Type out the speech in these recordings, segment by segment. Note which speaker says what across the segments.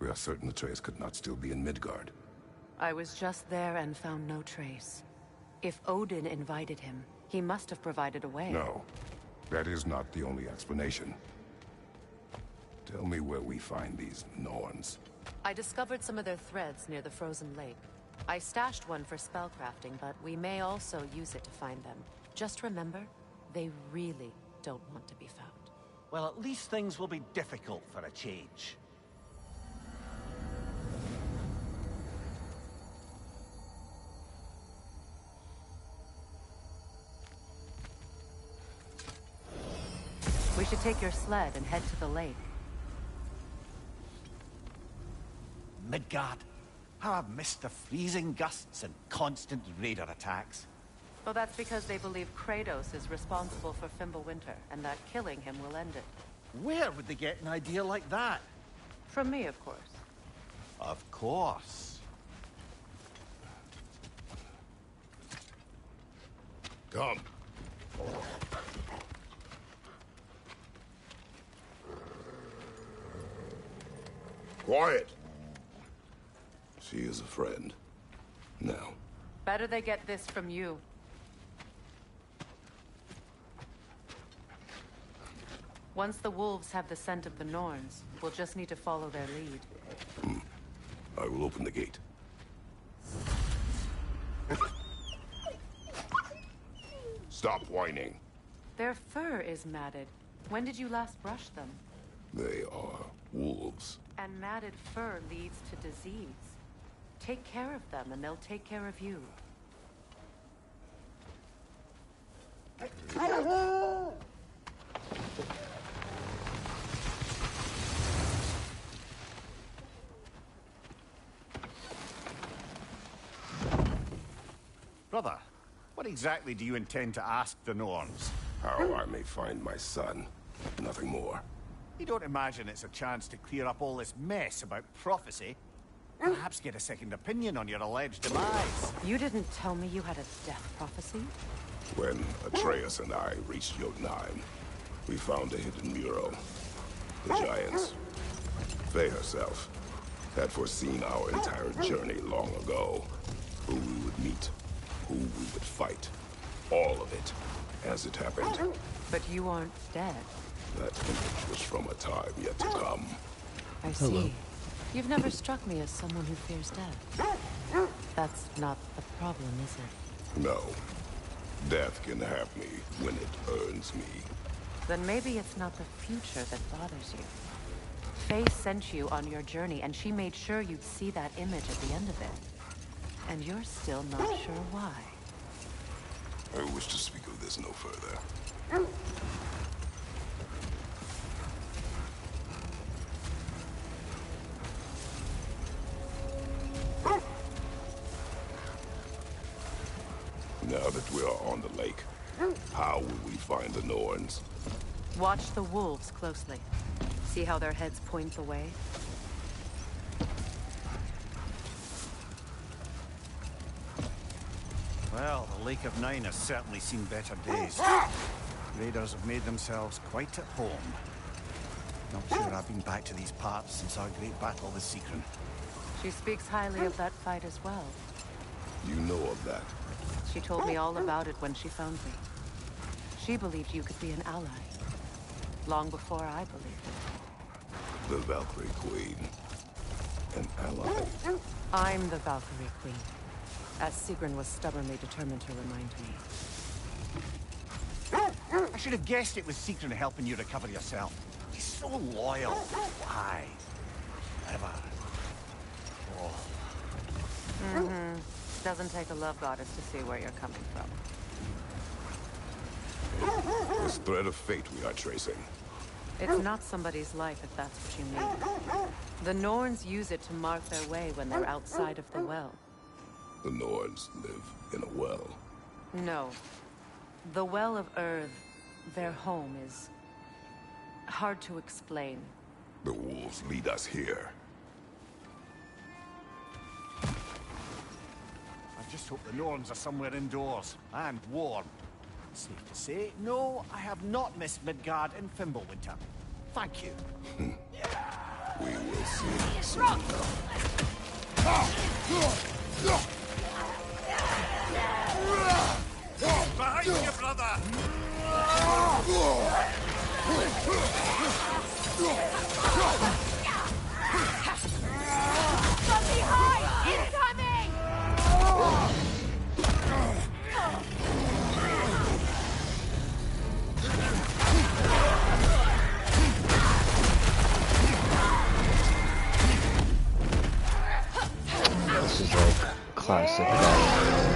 Speaker 1: We are certain Atreus could not still be in Midgard.
Speaker 2: I was just there and found no trace. If Odin invited him, he must have provided a way.
Speaker 1: No, that is not the only explanation. Tell me where we find these Norns.
Speaker 2: I discovered some of their threads near the frozen lake. I stashed one for spellcrafting, but we may also use it to find them. Just remember, they really don't want to be found.
Speaker 3: Well, at least things will be difficult for a change.
Speaker 2: We should take your sled and head to the lake.
Speaker 3: Midgard. How I've missed the freezing gusts and constant raider attacks.
Speaker 2: Well, that's because they believe Kratos is responsible for Fimbulwinter, and that killing him will end it.
Speaker 3: Where would they get an idea like that?
Speaker 2: From me, of course.
Speaker 3: Of course.
Speaker 1: Come. Quiet! She is a friend. Now.
Speaker 2: Better they get this from you. Once the wolves have the scent of the Norns, we'll just need to follow their lead.
Speaker 1: I will open the gate. Stop whining.
Speaker 2: Their fur is matted. When did you last brush them?
Speaker 1: They are wolves.
Speaker 2: And matted fur leads to disease. Take care of them, and they'll take care of you.
Speaker 3: Brother, what exactly do you intend to ask the Norns?
Speaker 1: How I may find my son. Nothing more.
Speaker 3: You don't imagine it's a chance to clear up all this mess about prophecy? Perhaps get a second opinion on your alleged demise.
Speaker 2: You didn't tell me you had a death prophecy?
Speaker 1: When Atreus and I reached Jotunheim, we found a hidden mural. The Giants, Faye herself, had foreseen our entire journey long ago. Who we would meet, who we would fight. All of it, as it happened.
Speaker 2: But you aren't dead.
Speaker 1: That image was from a time yet to come.
Speaker 2: I see. You've never struck me as someone who fears death. That's not the problem, is it?
Speaker 1: No. Death can have me when it earns me.
Speaker 2: Then maybe it's not the future that bothers you. Faye sent you on your journey, and she made sure you'd see that image at the end of it. And you're still not sure why.
Speaker 1: I wish to speak of this no further. Now that we are on the lake, how will we find the Norns?
Speaker 2: Watch the wolves closely. See how their heads point the way?
Speaker 3: Well, the Lake of Nine has certainly seen better days. Raiders have made themselves quite at home. Not sure I've been back to these parts since our great battle with Sigrun.
Speaker 2: She speaks highly of that fight as well.
Speaker 1: You know of that?
Speaker 2: She told me all about it when she found me. She believed you could be an ally. Long before I believed it.
Speaker 1: The Valkyrie Queen. An ally?
Speaker 2: I'm the Valkyrie Queen. As Sigrun was stubbornly determined to remind me.
Speaker 3: I should have guessed it was Sigrun helping you recover yourself. He's so loyal. Why? Ever. Oh.
Speaker 2: Doesn't take a love goddess to see where you're coming from.
Speaker 1: This thread of fate we are tracing.
Speaker 2: It's not somebody's life if that's what you mean. The Norns use it to mark their way when they're outside of the well.
Speaker 1: The Norns live in a well.
Speaker 2: No. The Well of Earth, their home, is hard to explain.
Speaker 1: The wolves lead us here.
Speaker 3: I just hope the Norns are somewhere indoors and warm. Safe to say, no, I have not missed Midgard in Fimbulwinter. Thank you.
Speaker 1: We will see soon enough.
Speaker 3: Behind you, brother!
Speaker 2: From behind! Incoming!
Speaker 4: This is like classic battle.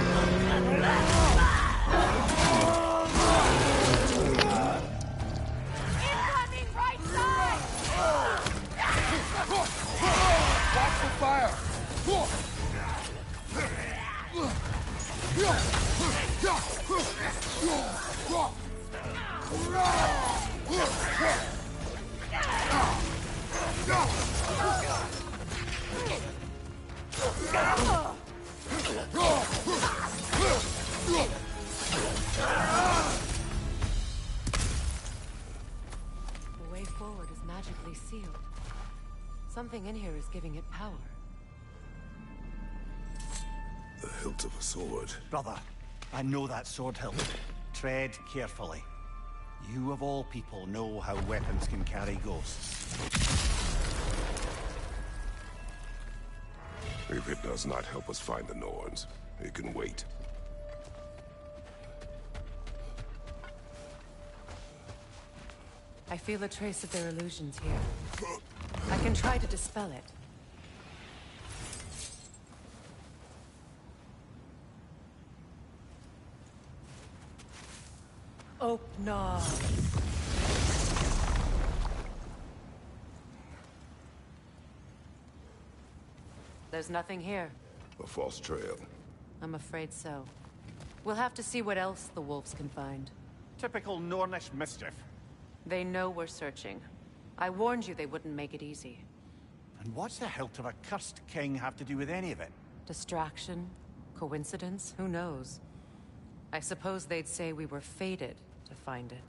Speaker 2: Incoming right side!
Speaker 5: Watch the fire!
Speaker 2: The way forward is magically sealed. Something in here is giving it power.
Speaker 1: The hilt of a sword.
Speaker 3: Brother, I know that sword hilt. Tread carefully. You of all people know how weapons can carry ghosts.
Speaker 1: If it does not help us find the Norns, it can wait.
Speaker 2: I feel a trace of their illusions here. I can try to dispel it. Open. There's nothing here.
Speaker 1: A false trail.
Speaker 2: I'm afraid so. We'll have to see what else the wolves can find.
Speaker 3: Typical Nornish mischief.
Speaker 2: They know we're searching. I warned you they wouldn't make it easy.
Speaker 3: And what's the hilt of a cursed king have to do with any of it?
Speaker 2: Distraction? Coincidence? Who knows? I suppose they'd say we were fated to find it.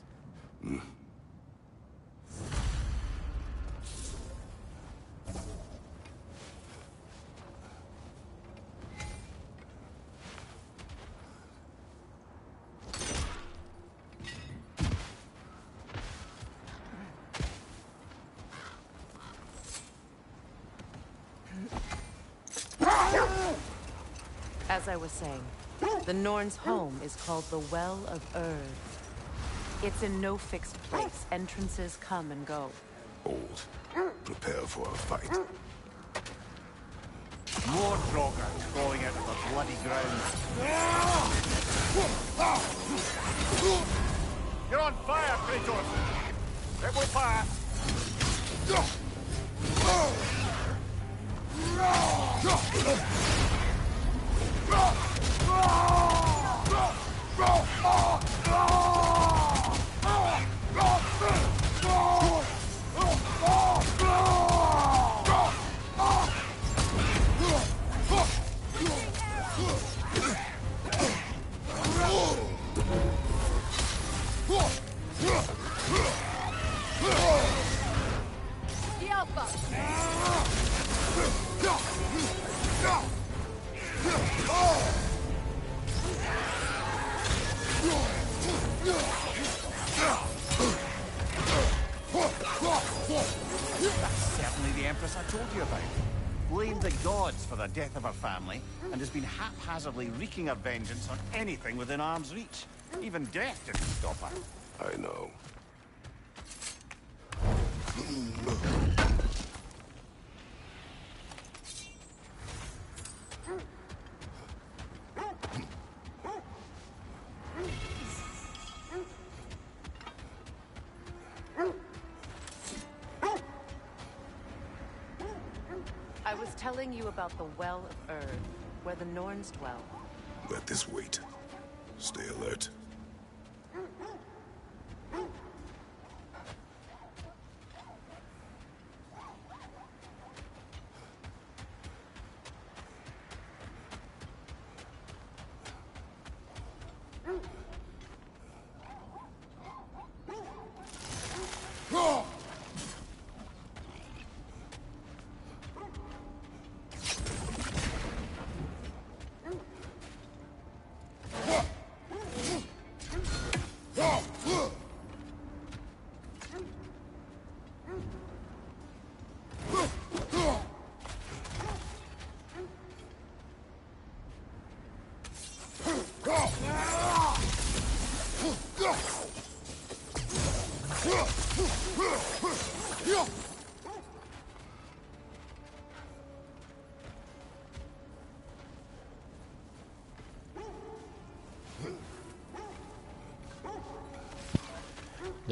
Speaker 2: As I was saying, the Norn's home is called the Well of Erd. It's in no fixed place. Entrances come and go.
Speaker 1: Old. Prepare for a fight.
Speaker 3: More Draugr crawling out of the bloody ground. You're on fire, Kratos! It will pass! I told you about. Blamed the gods for the death of her family, and has been haphazardly wreaking her vengeance on anything within arm's reach. Even death didn't stop her.
Speaker 1: I know.
Speaker 2: I was telling you about the Well of Erd, where the Norns dwell.
Speaker 1: Let this wait. Stay alert.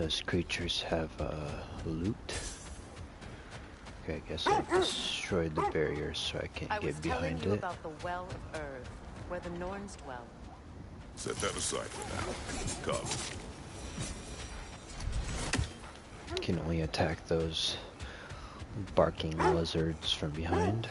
Speaker 4: Those creatures have loot. Okay, I guess I destroyed the barrier so I can't get behind
Speaker 2: telling you
Speaker 4: it.
Speaker 2: about the Well of Earth, where the Norns dwell.
Speaker 1: Set that aside for now. Come.
Speaker 4: Can only attack those barking lizards from behind.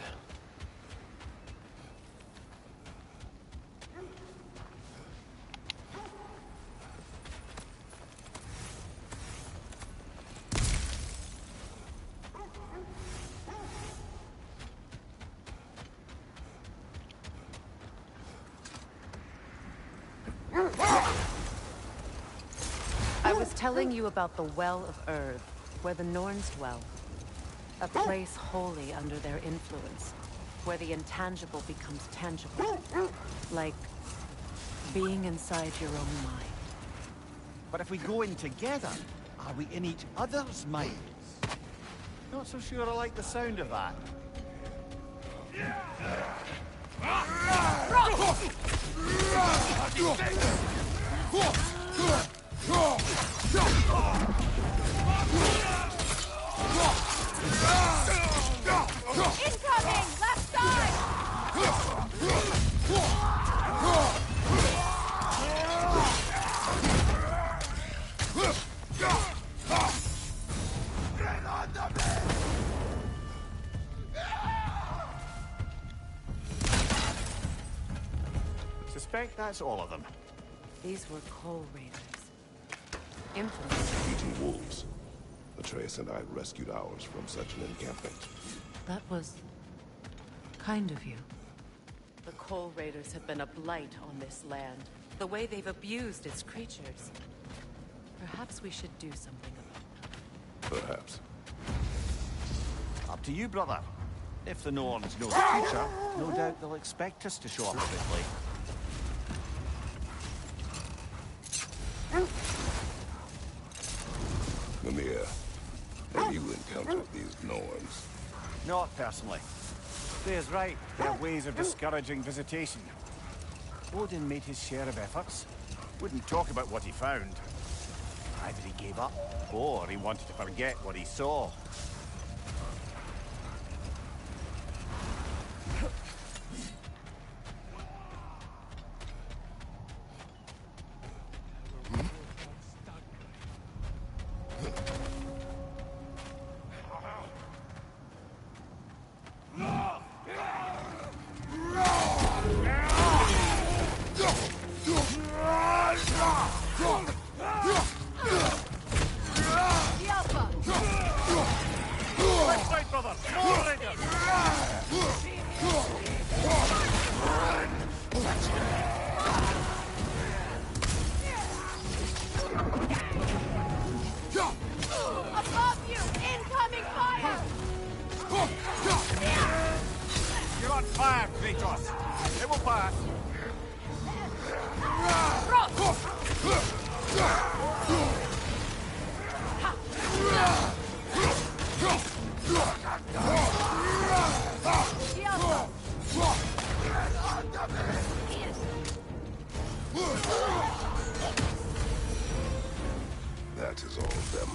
Speaker 2: I was telling you about the Well of Earth, where the Norns dwell. A place wholly under their influence, where the intangible becomes tangible. Like being inside your own mind.
Speaker 3: But if we go in together, are we in each other's minds? Not so sure I like the sound of that.
Speaker 2: Incoming! Left side!
Speaker 3: Suspect that's all of them.
Speaker 2: These were coal raiders. Infamous.
Speaker 1: Eating wolves. Atreus and I rescued ours from such an encampment.
Speaker 2: That was kind of you. The coal raiders have been a blight on this land. The way they've abused its creatures. Perhaps we should do something about it.
Speaker 1: Perhaps.
Speaker 3: Up to you, brother. If the Norns know the future, no doubt they'll expect us to show up quickly.
Speaker 1: Mimir, have you encountered these Norns?
Speaker 3: Not personally. Freya's right. They have ways of discouraging visitation. Odin made his share of efforts. Wouldn't talk about what he found. Either he gave up, or he wanted to forget what he saw.
Speaker 2: Above you! Incoming fire!
Speaker 3: You're on fire, Kratos! It will pass!
Speaker 1: That is all of them.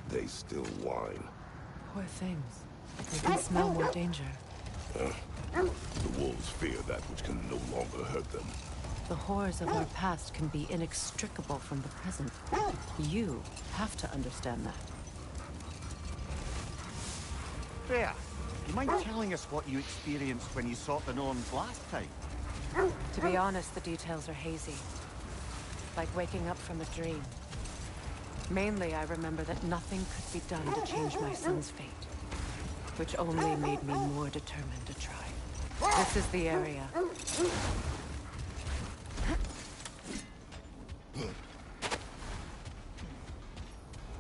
Speaker 1: They still whine.
Speaker 2: Poor things. They can smell more danger.
Speaker 1: The wolves fear that which can no longer hurt them.
Speaker 2: The horrors of our past can be inextricable from the present. You have to understand that.
Speaker 3: Freya, do you mind telling us what you experienced when you sought the Norns last time?
Speaker 2: To be honest, the details are hazy. Like waking up from a dream. Mainly, I remember that nothing could be done to change my son's fate. Which only made me more determined to try. This is the area.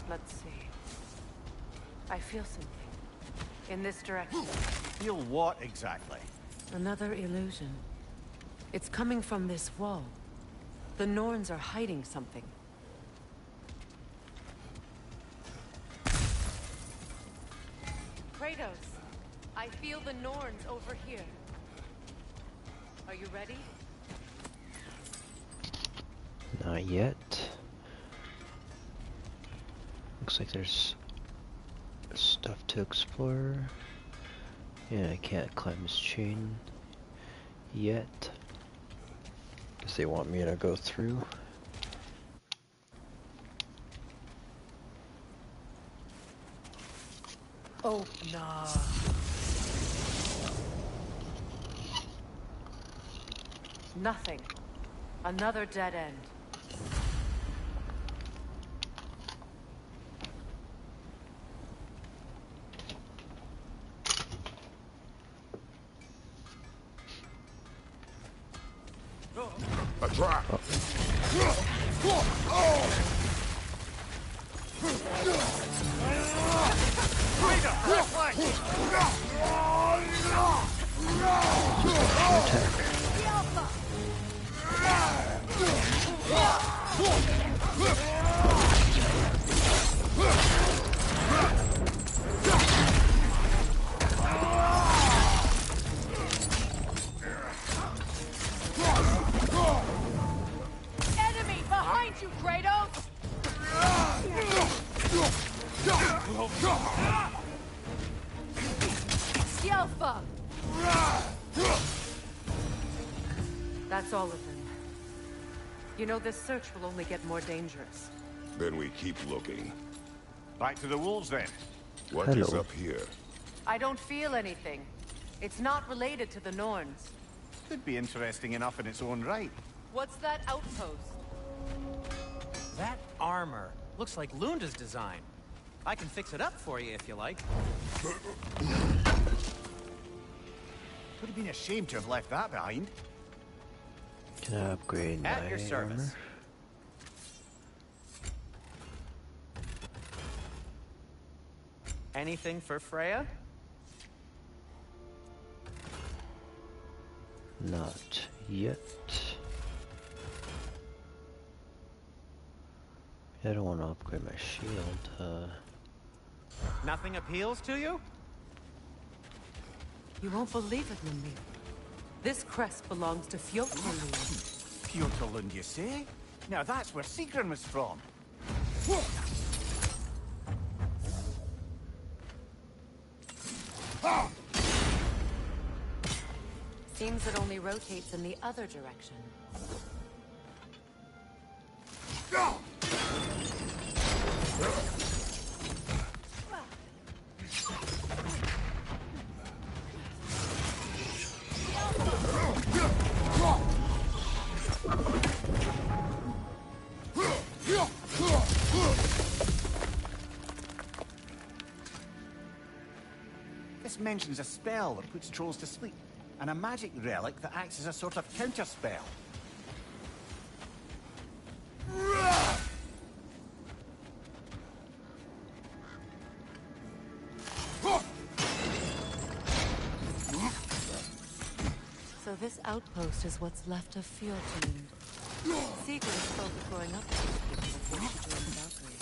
Speaker 2: Let's see. I feel something. In this direction.
Speaker 3: Feel what exactly?
Speaker 2: Another illusion. It's coming from this wall. The Norns are hiding something. Kratos, I feel the Norns over here. Are you ready?
Speaker 4: Not yet. Looks like there's stuff to explore. Yeah, I can't climb this chain yet. Guess they want me to go through.
Speaker 2: Oh, no. Nothing. Another dead end.
Speaker 1: A trap!
Speaker 2: Enemy behind you, Kratos! Yelfa! That's all of them. You know, this search will only get more dangerous.
Speaker 1: Then we keep looking.
Speaker 3: Back to the wolves then.
Speaker 1: What is
Speaker 4: Hello.
Speaker 1: up here?
Speaker 2: I don't feel anything. It's not related to the Norns.
Speaker 3: Could be interesting enough in its own right.
Speaker 2: What's that outpost?
Speaker 6: That armor looks like Lunda's design. I can fix it up for you if you like.
Speaker 3: Would have been a shame to have left that behind.
Speaker 4: Can I upgrade
Speaker 6: At
Speaker 4: my
Speaker 6: your service.
Speaker 4: armor?
Speaker 6: Anything for Freya?
Speaker 4: Not yet. I don't want to upgrade my shield.
Speaker 6: Nothing appeals to you?
Speaker 2: You won't believe it, Mimir. This crest belongs to Fjotnarlund.
Speaker 3: Fjotnarlund, you say? Now that's where Sigrun was from.
Speaker 2: Seems it only rotates in the other direction.
Speaker 3: This mentions a spell that puts trolls to sleep, and a magic relic that acts as a sort of counter-spell.
Speaker 2: So this outpost is what's left of Fjotnarlund. Sigurd spoke of growing up with these people before she joined the Valkyries.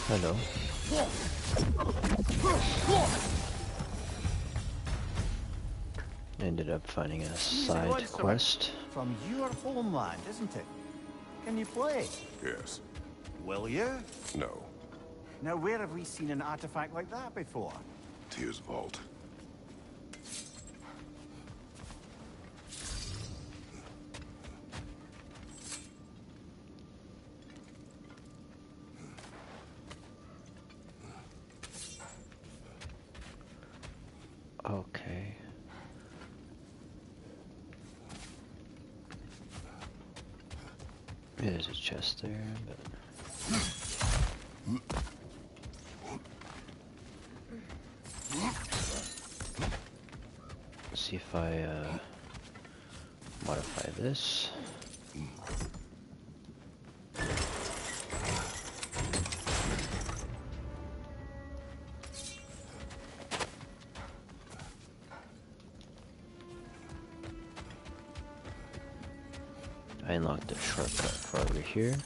Speaker 4: Hello. Ended up finding a side quest.
Speaker 3: From your homeland, isn't it? Can you play?
Speaker 1: Yes.
Speaker 3: Will you?
Speaker 1: No.
Speaker 3: Now, where have we seen an artifact like that before?
Speaker 1: Tyr's vault.
Speaker 4: Okay. There's a chest there, but let's see if I modify this. I unlocked a shortcut for over here.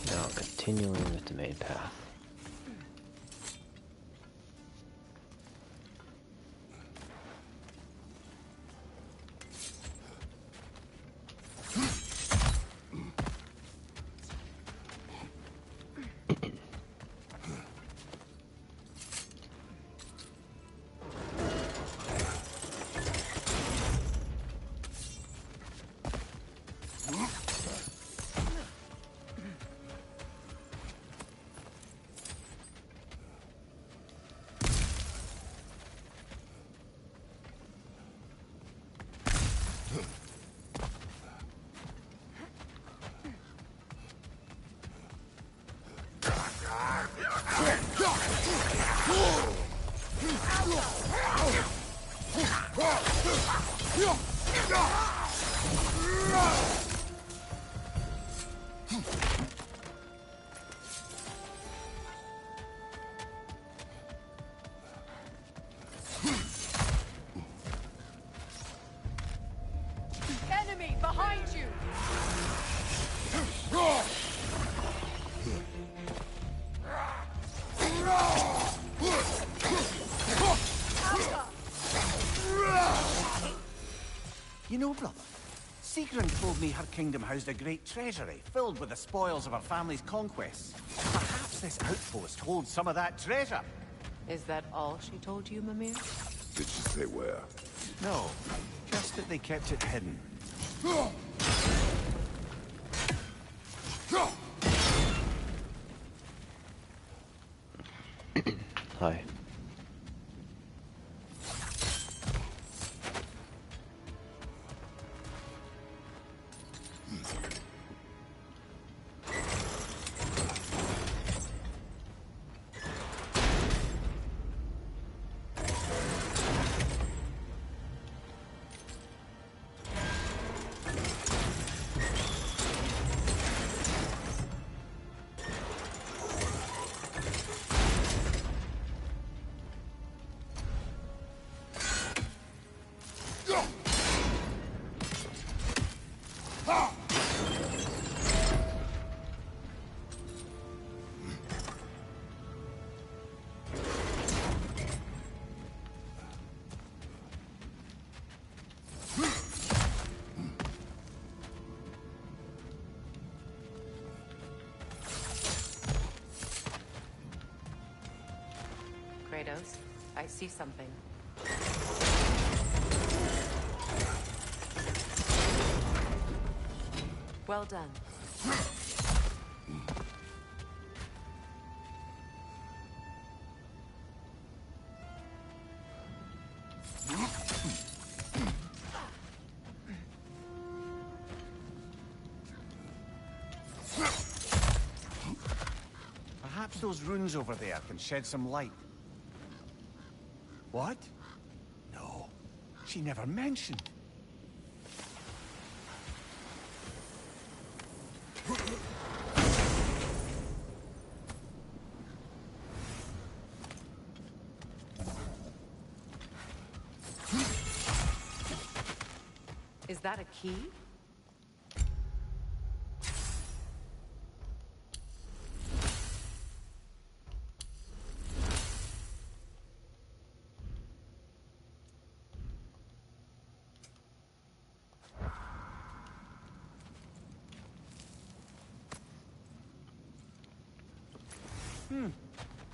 Speaker 4: Now continuing with the main path.
Speaker 2: Enemy behind you!
Speaker 3: You know, brother, Sigrun told me her kingdom housed a great treasury filled with the spoils of her family's conquests. Perhaps this outpost holds some of that treasure.
Speaker 2: Is that all she told you, Mimir?
Speaker 1: Did she say where?
Speaker 3: No, just that they kept it hidden.
Speaker 4: Hi.
Speaker 2: Kratos, I see something. Well done.
Speaker 3: those runes over there can shed some light. What? No, she never mentioned.
Speaker 2: Is that a key?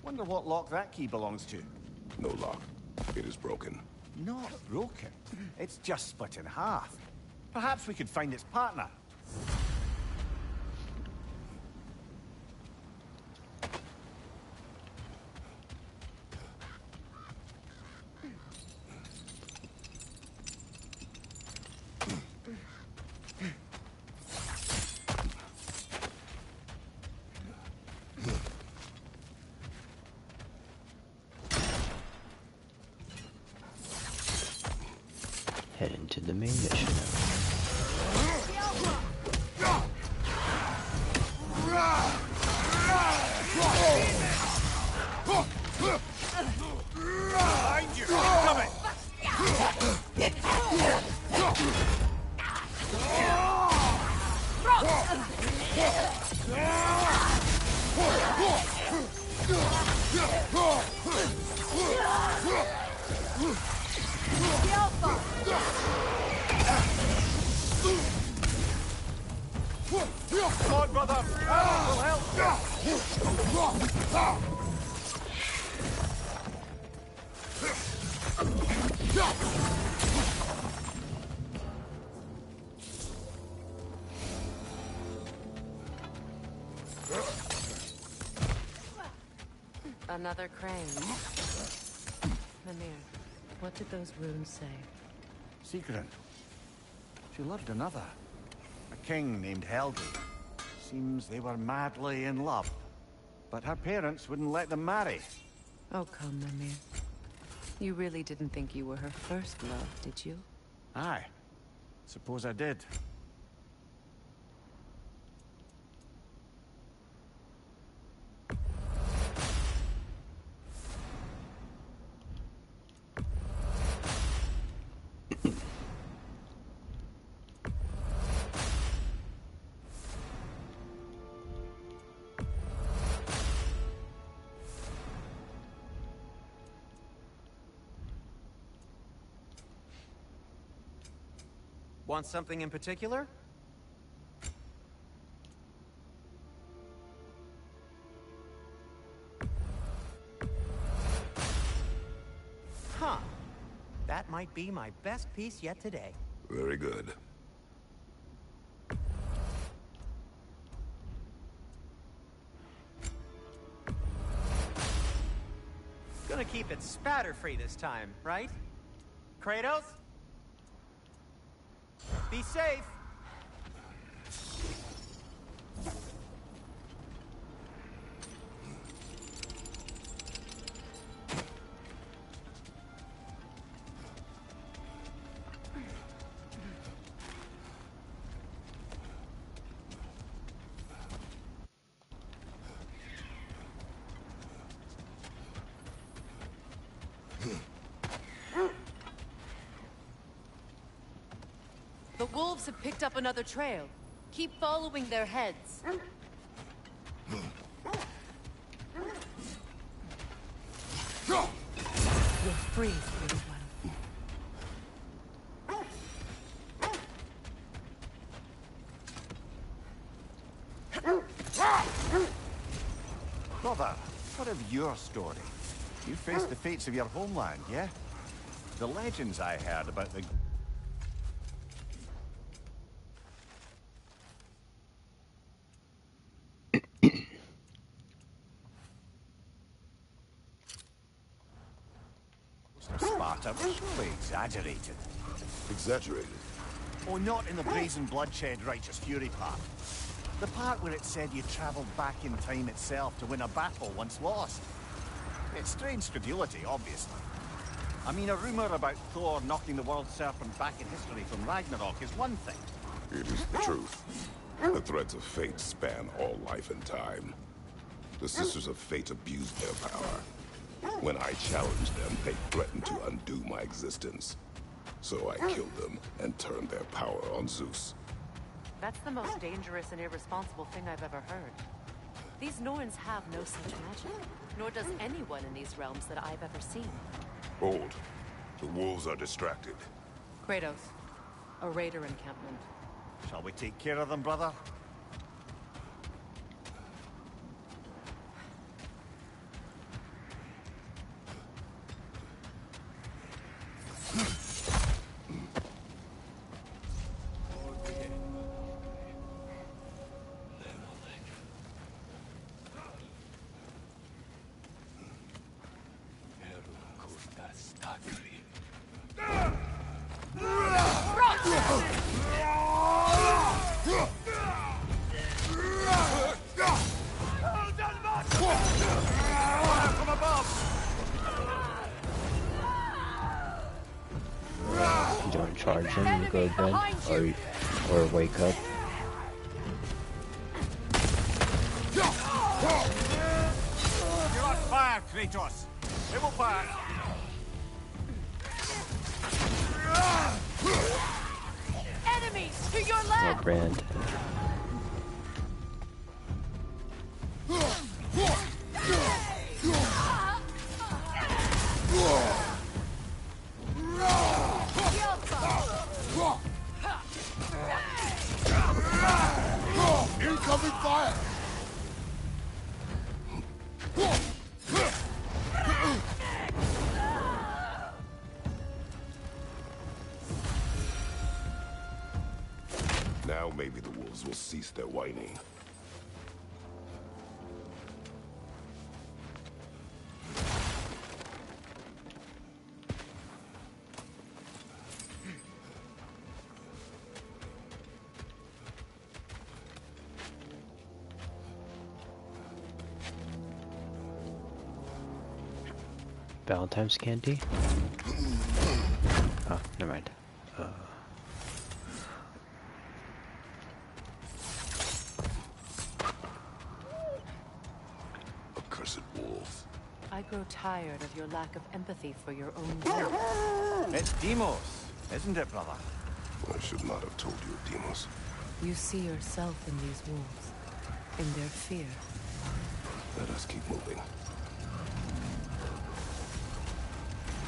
Speaker 3: Wonder what lock that key belongs to.
Speaker 1: No lock. It is broken.
Speaker 3: Not broken. It's just split in half. Perhaps we could find its partner.
Speaker 4: Head into the main mission
Speaker 3: Behind you! Coming! Come on, brother! We'll help
Speaker 2: Another crane. Mimir, what did those runes say?
Speaker 3: Sigrun. She loved another. A king named Helgi. Seems they were madly in love. But her parents wouldn't let them marry.
Speaker 2: Oh, come, Mimir. You really didn't think you were her first love, did you?
Speaker 3: Aye. Suppose I did.
Speaker 6: Want something in particular? Huh. That might be my best piece yet today.
Speaker 1: Very good.
Speaker 6: Gonna keep it spatter-free this time, right? Kratos? Be safe!
Speaker 2: The wolves have picked up another trail. Keep following their heads. You'll freeze for a while.
Speaker 3: Brother, what of your story? You faced the fates of your homeland, yeah? The legends I heard about the... Sparta were surely exaggerated.
Speaker 1: Exaggerated.
Speaker 3: Oh, not in the brazen bloodshed righteous fury part. The part where it said you travelled back in time itself to win a battle once lost. It's strange credulity, obviously. I mean, a rumour about Thor knocking the world serpent back in history from Ragnarok is one thing.
Speaker 1: It is the truth. The threads of fate span all life and time. The Sisters of Fate abused their power. When I challenged them, they threatened to undo my existence. So I killed them and turned their power on Zeus.
Speaker 2: That's the most dangerous and irresponsible thing I've ever heard. These Norns have no such magic, nor does anyone in these realms that I've ever seen.
Speaker 1: Hold. The wolves are distracted.
Speaker 2: Kratos, a raider encampment.
Speaker 3: Shall we take care of them, brother?
Speaker 4: Don't charge him and go then, or wake up.
Speaker 3: You're on fire, Kratos! They will fire!
Speaker 2: Enemies to your
Speaker 4: Oh,
Speaker 2: left!
Speaker 4: Brand.
Speaker 5: Incoming fire!
Speaker 1: Now maybe the wolves will cease their whining.
Speaker 4: Valentine's candy? Oh, never mind.
Speaker 1: Accursed wolves.
Speaker 2: I grow tired of your lack of empathy for your own good.
Speaker 3: It's Deimos, isn't it, brother?
Speaker 1: I should not have told you of Deimos.
Speaker 2: You see yourself in these wolves, in their fear.
Speaker 1: Let us keep moving.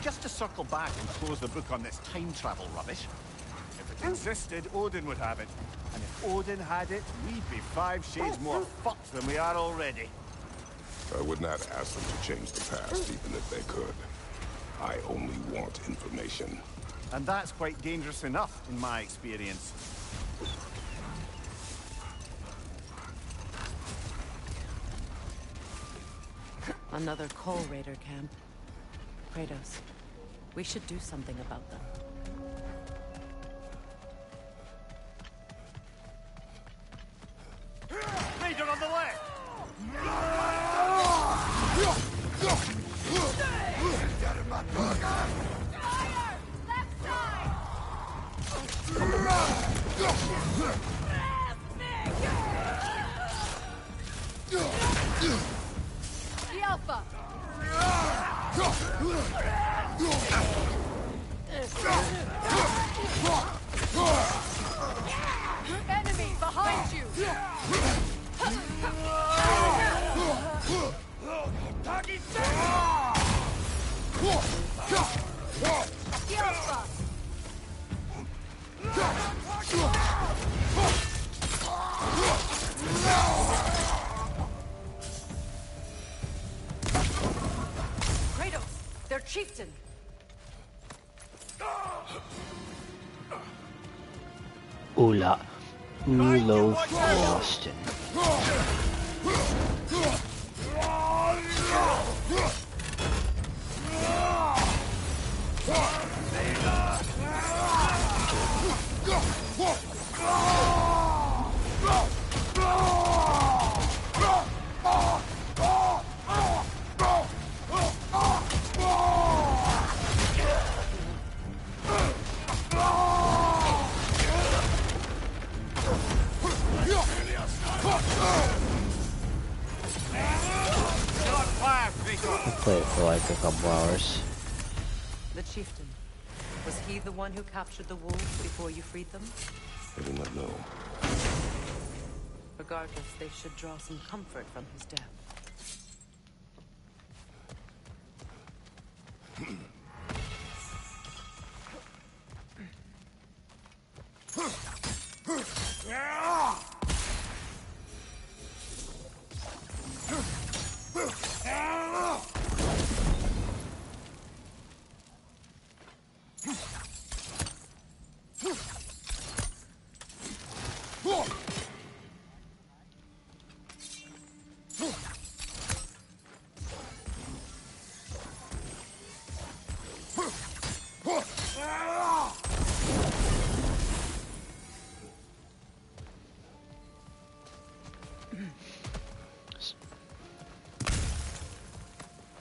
Speaker 3: Just to circle back and close the book on this time travel rubbish. If it existed, Odin would have it. And if Odin had it, we'd be 5 shades more fucked than we are already.
Speaker 1: I would not ask them to change the past, even if they could. I only want information.
Speaker 3: And that's quite dangerous enough, in my experience.
Speaker 2: Another Coal Raider camp. Kratos, we should do something about them.
Speaker 3: Raider on the left!
Speaker 2: The Alpha! Enemy behind you! The Alpha! Kratos, their chieftain!
Speaker 4: Ula. Ulo Austin. like a couple hours.
Speaker 2: The chieftain. Was he the one who captured the wolves before you freed them?
Speaker 1: I do not know.
Speaker 2: Regardless, they should draw some comfort from his death.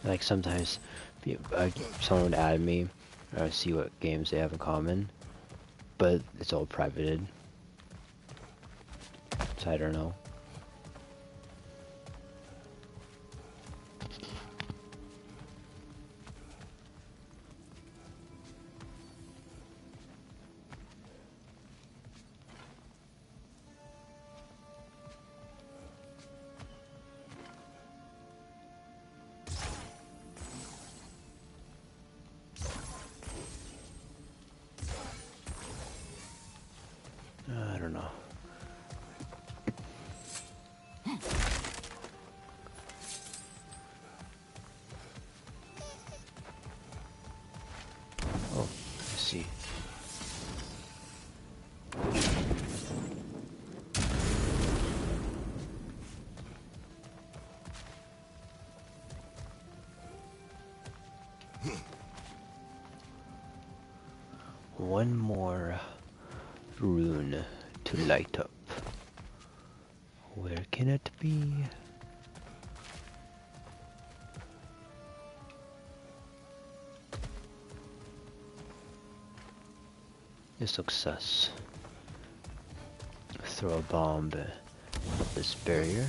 Speaker 4: Like sometimes someone would add me, or see what games they have in common, but it's all privated, so I don't know. I don't know. Oh, I see. One more rune to light up. Where can it be? A success. Throw a bomb at this barrier.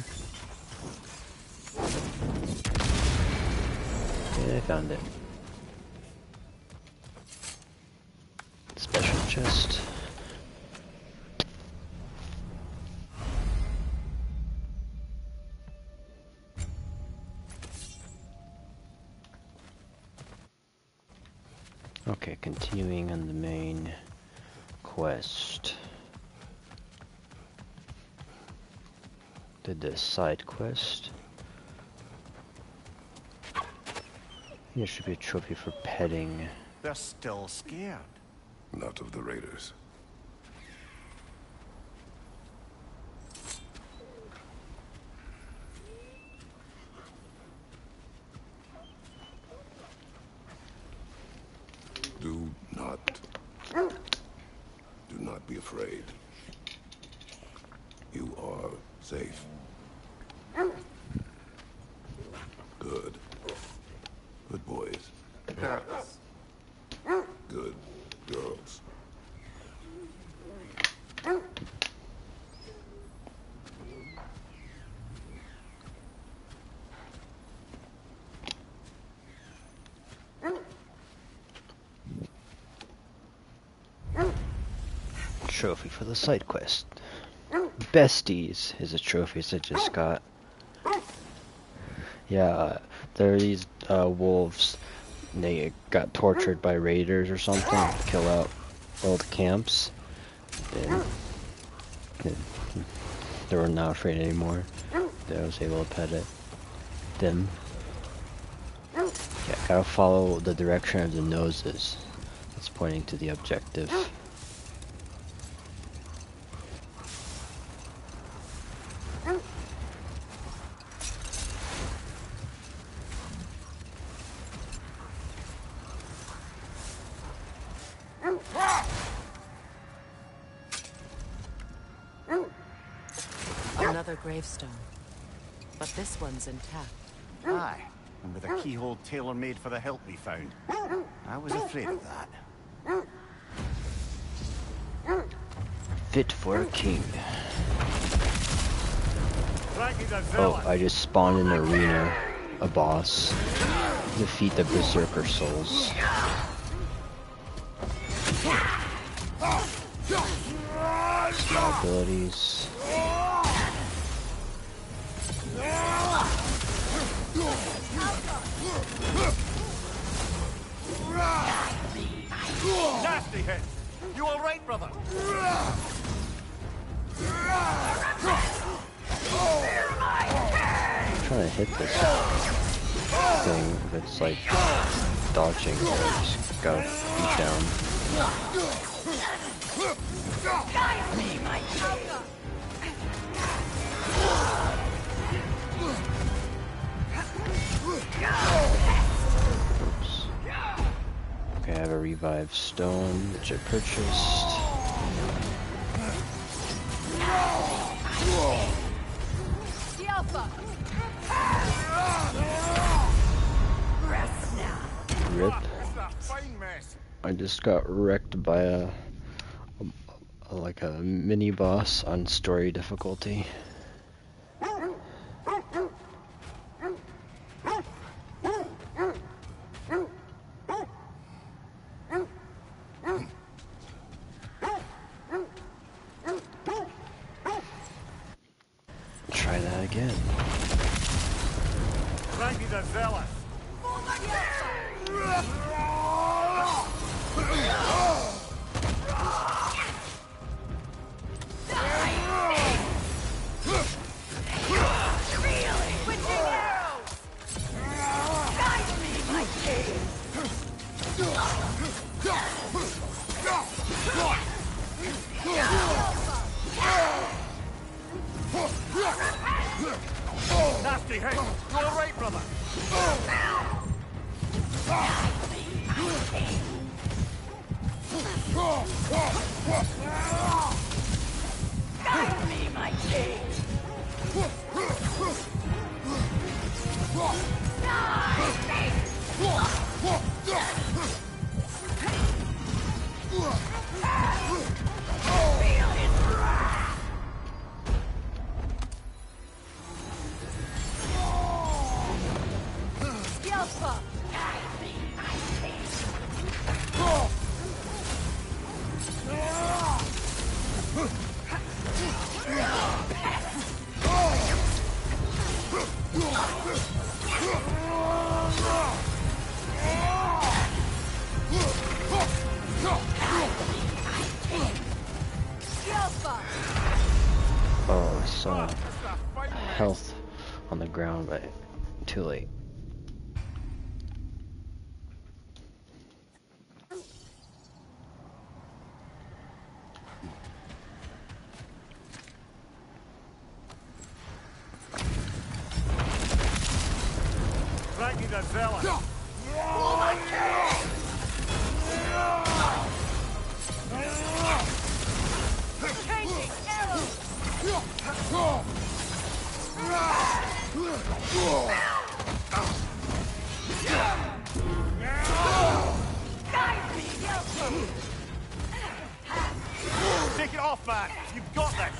Speaker 4: Yeah, I found it. Special chest. Okay, continuing on the main quest. Did this side quest. There should be a trophy for petting.
Speaker 3: They're still scared.
Speaker 1: Not of the raiders. Do not be afraid. You are safe. Good. Good boys. Good girls.
Speaker 4: Trophy for the side quest. Besties is a trophy I just got. Yeah, there are these wolves. They got tortured by raiders or something to kill out old camps. And they were not afraid anymore. I was able to pet them. Yeah, gotta follow the direction of the noses. It's pointing to the objective.
Speaker 2: Another gravestone. But this one's intact.
Speaker 3: Aye, and with a keyhole tailor-made for the hilt we found. I was afraid of that.
Speaker 4: Fit for a king. Oh, I just spawned in the arena a boss. defeat the Berserker Souls. Spell abilities.
Speaker 3: Nasty hit! You alright, brother?
Speaker 4: I'm trying to hit this thing, but it's like dodging, so I just gotta beat down. Oops. Okay, I have a revive stone, which I purchased. Rip. I just got wrecked by a mini boss on story difficulty. Try that again.
Speaker 3: Frankie the Zealous! Nasty hit! You alright, brother?
Speaker 7: Guide me, my king! Feel his wrath! Yelpa! Guide me, my king!
Speaker 4: Oh, I saw health on the ground, but too late.
Speaker 3: Frankie the Zealous!
Speaker 7: Changing arrows! Guide me, Yelpa!
Speaker 3: Take it off, man! You've got this!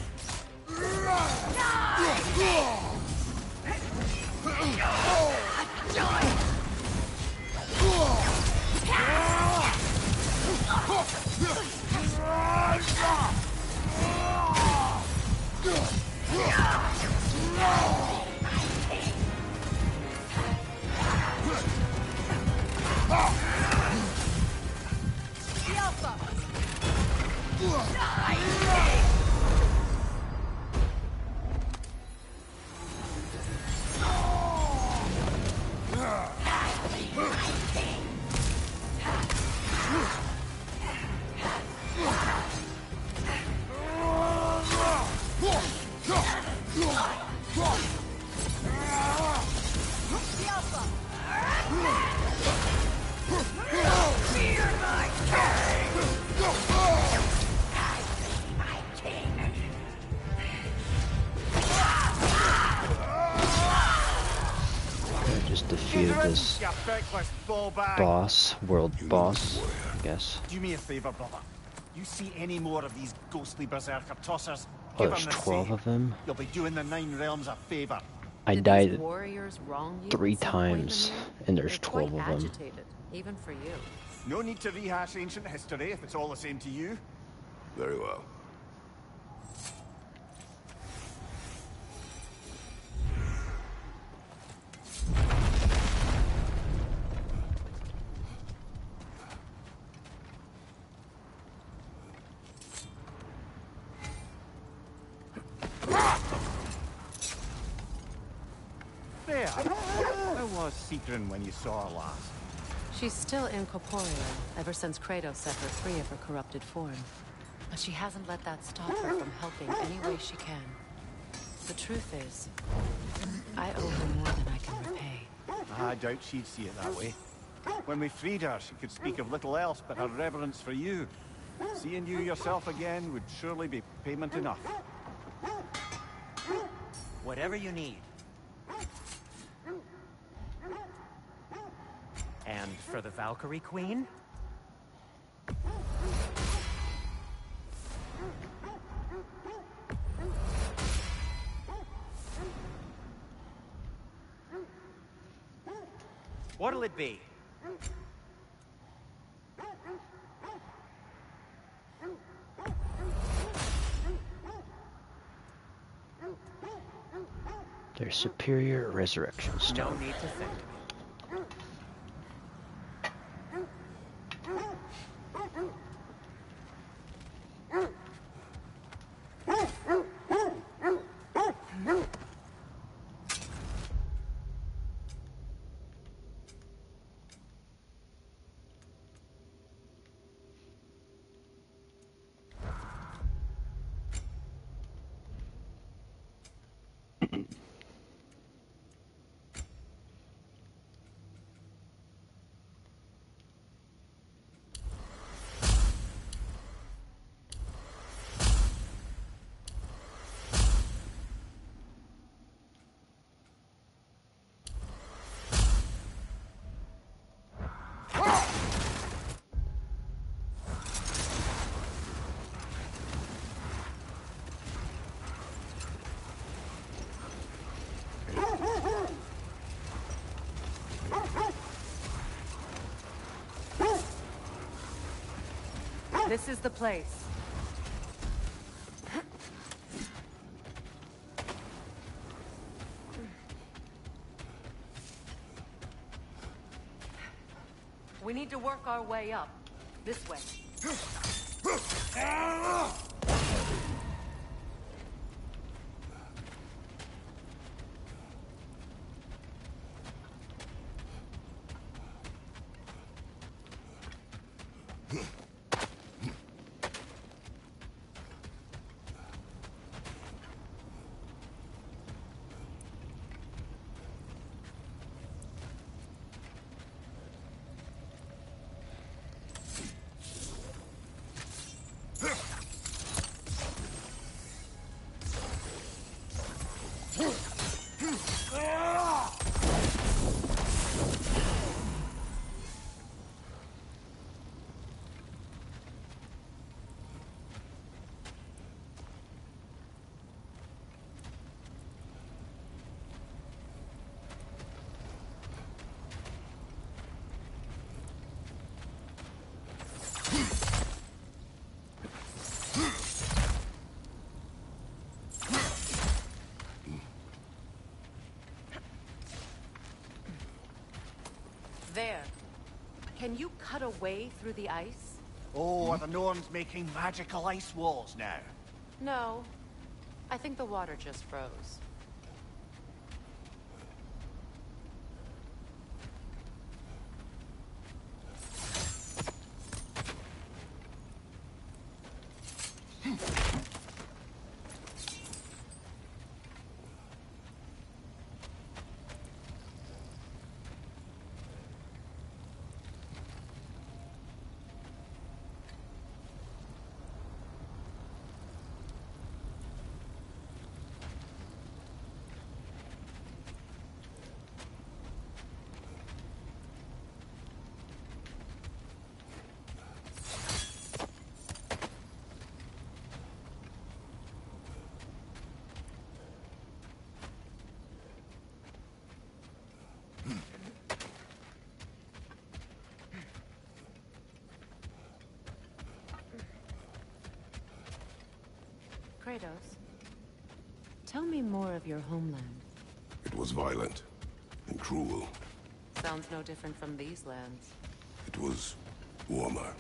Speaker 4: Defeated this boss, world boss, I guess.
Speaker 3: Do me a favor, brother. You see any more of these ghostly berserker tossers?
Speaker 4: Oh,
Speaker 3: Give
Speaker 4: there's
Speaker 3: them the
Speaker 4: 12
Speaker 3: same.
Speaker 4: of them?
Speaker 3: You'll be doing the 9 realms a favor.
Speaker 4: I
Speaker 2: Did
Speaker 4: died
Speaker 2: these warriors wrong you
Speaker 4: 3
Speaker 2: at some point,
Speaker 4: times,
Speaker 2: Lemire?
Speaker 4: and there's
Speaker 2: They're
Speaker 4: 12
Speaker 2: quite
Speaker 4: of them.
Speaker 2: agitated, even for you.
Speaker 3: No need to rehash ancient history if it's all the same to you.
Speaker 1: Very well.
Speaker 3: There. How was Seekrin when you saw her last?
Speaker 2: She's still incorporeal, ever since Kratos set her free of her corrupted form. But she hasn't let that stop her from helping any way she can. The truth is, I owe her more than I can repay.
Speaker 3: I doubt she'd see it that way. When we freed her, she could speak of little else but her reverence for you. Seeing you yourself again would surely be payment enough.
Speaker 6: Whatever you need. And for the Valkyrie Queen? What'll it be?
Speaker 4: Their superior resurrection
Speaker 6: No
Speaker 4: stone.
Speaker 6: need to think.
Speaker 2: This is the place. We need to work our way up. This way. There. Can you cut a way through the ice?
Speaker 3: Oh, are the Norns making magical ice walls now?
Speaker 2: No. I think the water just froze. Kratos, tell me more of your homeland.
Speaker 1: It was violent and cruel.
Speaker 2: Sounds no different from these lands.
Speaker 1: It was warmer.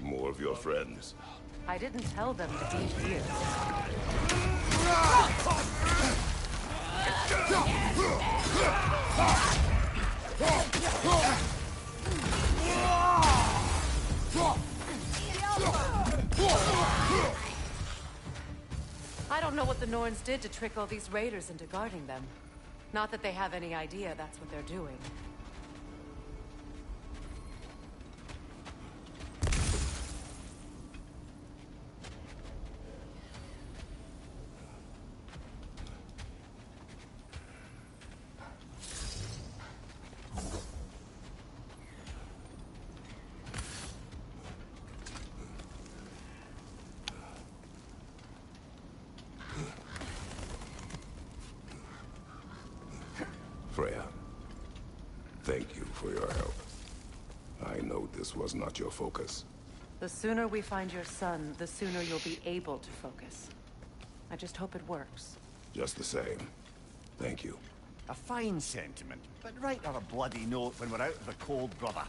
Speaker 1: More of your friends.
Speaker 2: I didn't tell them to be here. I don't know what the Norns did to trick all these raiders into guarding them. Not that they have any idea that's what they're doing.
Speaker 1: Freya, thank you for your help. I know this was not your focus.
Speaker 2: The sooner we find your son, the sooner you'll be able to focus. I just hope it works.
Speaker 1: Just the same, thank you.
Speaker 3: A fine sentiment, but write her a bloody note when we're out of the cold, brother.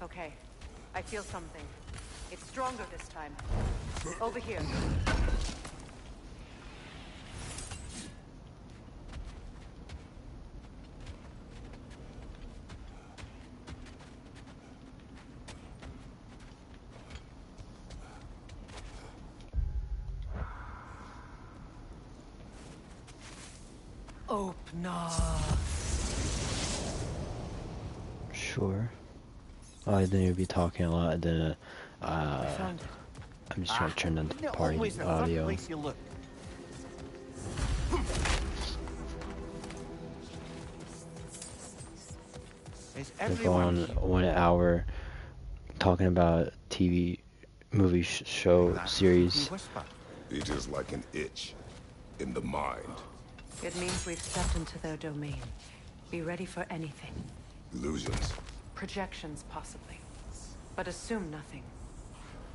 Speaker 2: Okay, I feel something. It's stronger this time. Over here. Open up.
Speaker 4: Sure. Oh, I didn't even be talking a lot. I didn't.
Speaker 2: I found it.
Speaker 4: I'm just trying to turn on the
Speaker 3: Isn't it
Speaker 4: party
Speaker 3: always the front
Speaker 4: audio.
Speaker 3: place you look? Is
Speaker 4: We're
Speaker 3: everyone
Speaker 4: going 1 hour talking about TV, movie, show,
Speaker 3: that
Speaker 4: series.
Speaker 3: whisper?
Speaker 1: It is like an itch in the mind.
Speaker 2: It means we've stepped into their domain. Be ready for anything.
Speaker 1: Illusions.
Speaker 2: Projections, possibly. But assume nothing.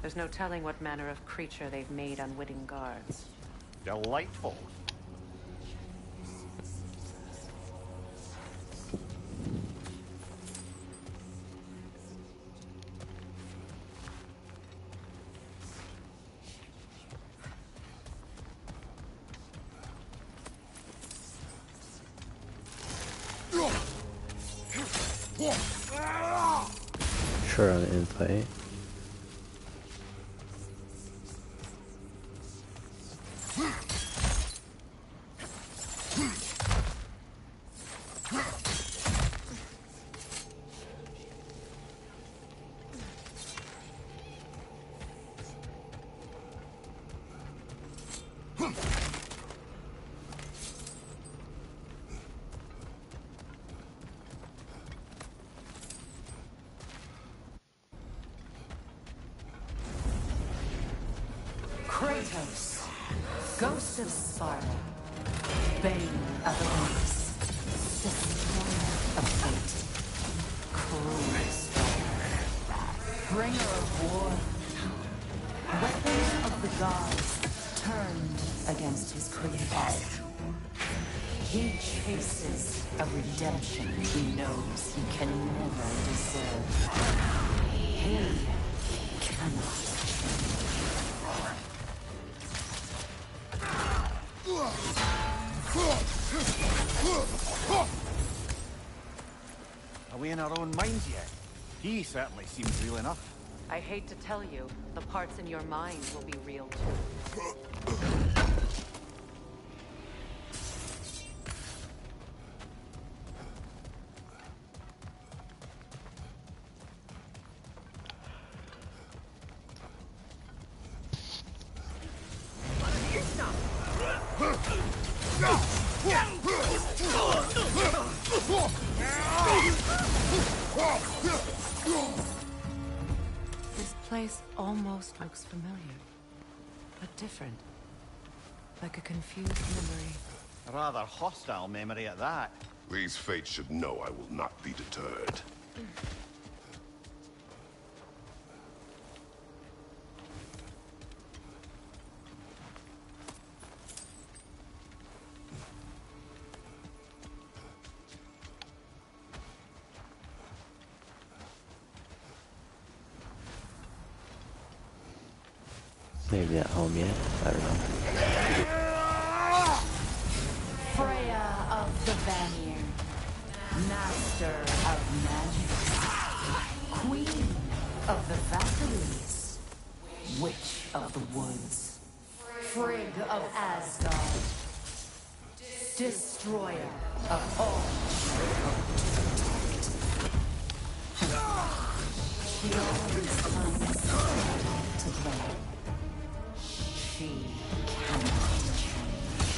Speaker 2: There's no telling what manner of creature they've made unwitting guards.
Speaker 3: Delightful.
Speaker 4: Sure, on invite.
Speaker 2: Kratos, Ghost of Sparta. Bane of Olympus, destroyer of fate, cruel striker, bringer of war, weapon of the gods turned against his creators. He chases a redemption he knows he can never deserve. He cannot.
Speaker 3: Are we in our own minds yet? He certainly seems real enough.
Speaker 2: I hate to tell you, the parts in your mind will be real too. This place almost looks familiar, but different. Like a confused memory.
Speaker 3: A rather hostile memory at that.
Speaker 1: These fates should know I will not be deterred.
Speaker 4: Maybe not home yet. I don't know.
Speaker 2: Freya of the Vanir, master of magic, queen of the Valkyries, witch of the woods, Frigg of Asgard, destroyer of all she always comes to play. She cannot change.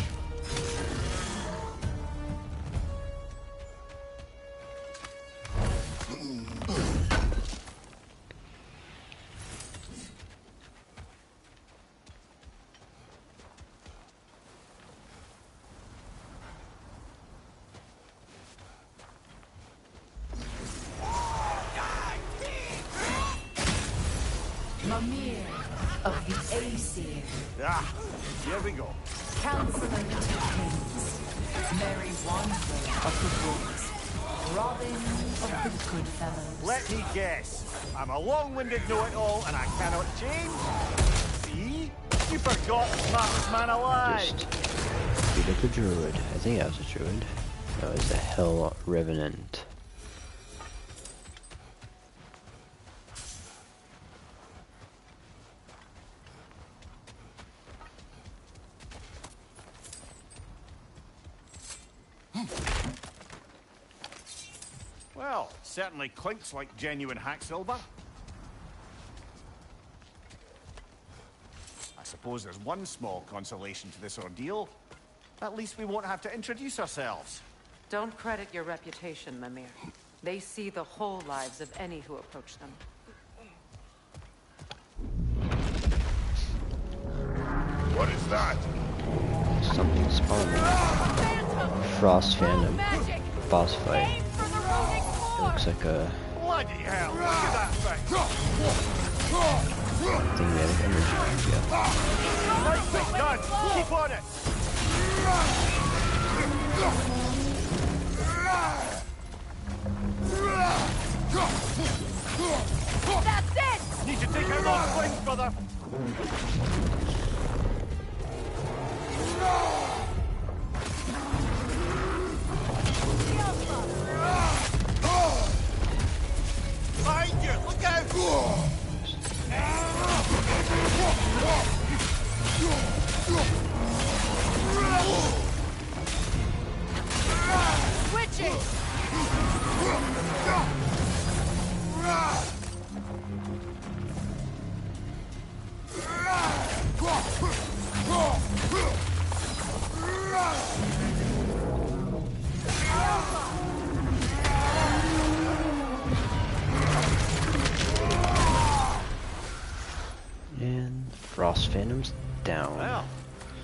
Speaker 2: Mimir of the Aesir.
Speaker 3: Ah, here we go.
Speaker 2: Counselor to kings, Merry Wanderer of the woods, Robin of the good fellows.
Speaker 3: Let me guess. I'm a long-winded know-it-all and I cannot change? See? You forgot the smartest man alive.
Speaker 4: Just beat up a druid. I think I was a druid. No, it's a Hell Revenant.
Speaker 3: Well, certainly clinks like genuine hack silver. I suppose there's one small consolation to this ordeal. At least we won't have to introduce ourselves.
Speaker 2: Don't credit your reputation, Mimir. They see the whole lives of any who approach them.
Speaker 1: What is that?
Speaker 4: Something spawning. Frost Phantom. Boss fight. It looks like a
Speaker 3: Bloody hell, look at that thing!
Speaker 4: thing that has energy. Yeah.
Speaker 3: Nicely done! Keep on it!
Speaker 7: That's it!
Speaker 3: Need to take out those flames, brother! Behind you! Look out!
Speaker 7: Switching!
Speaker 4: And Frost Phantom's down.
Speaker 3: Well,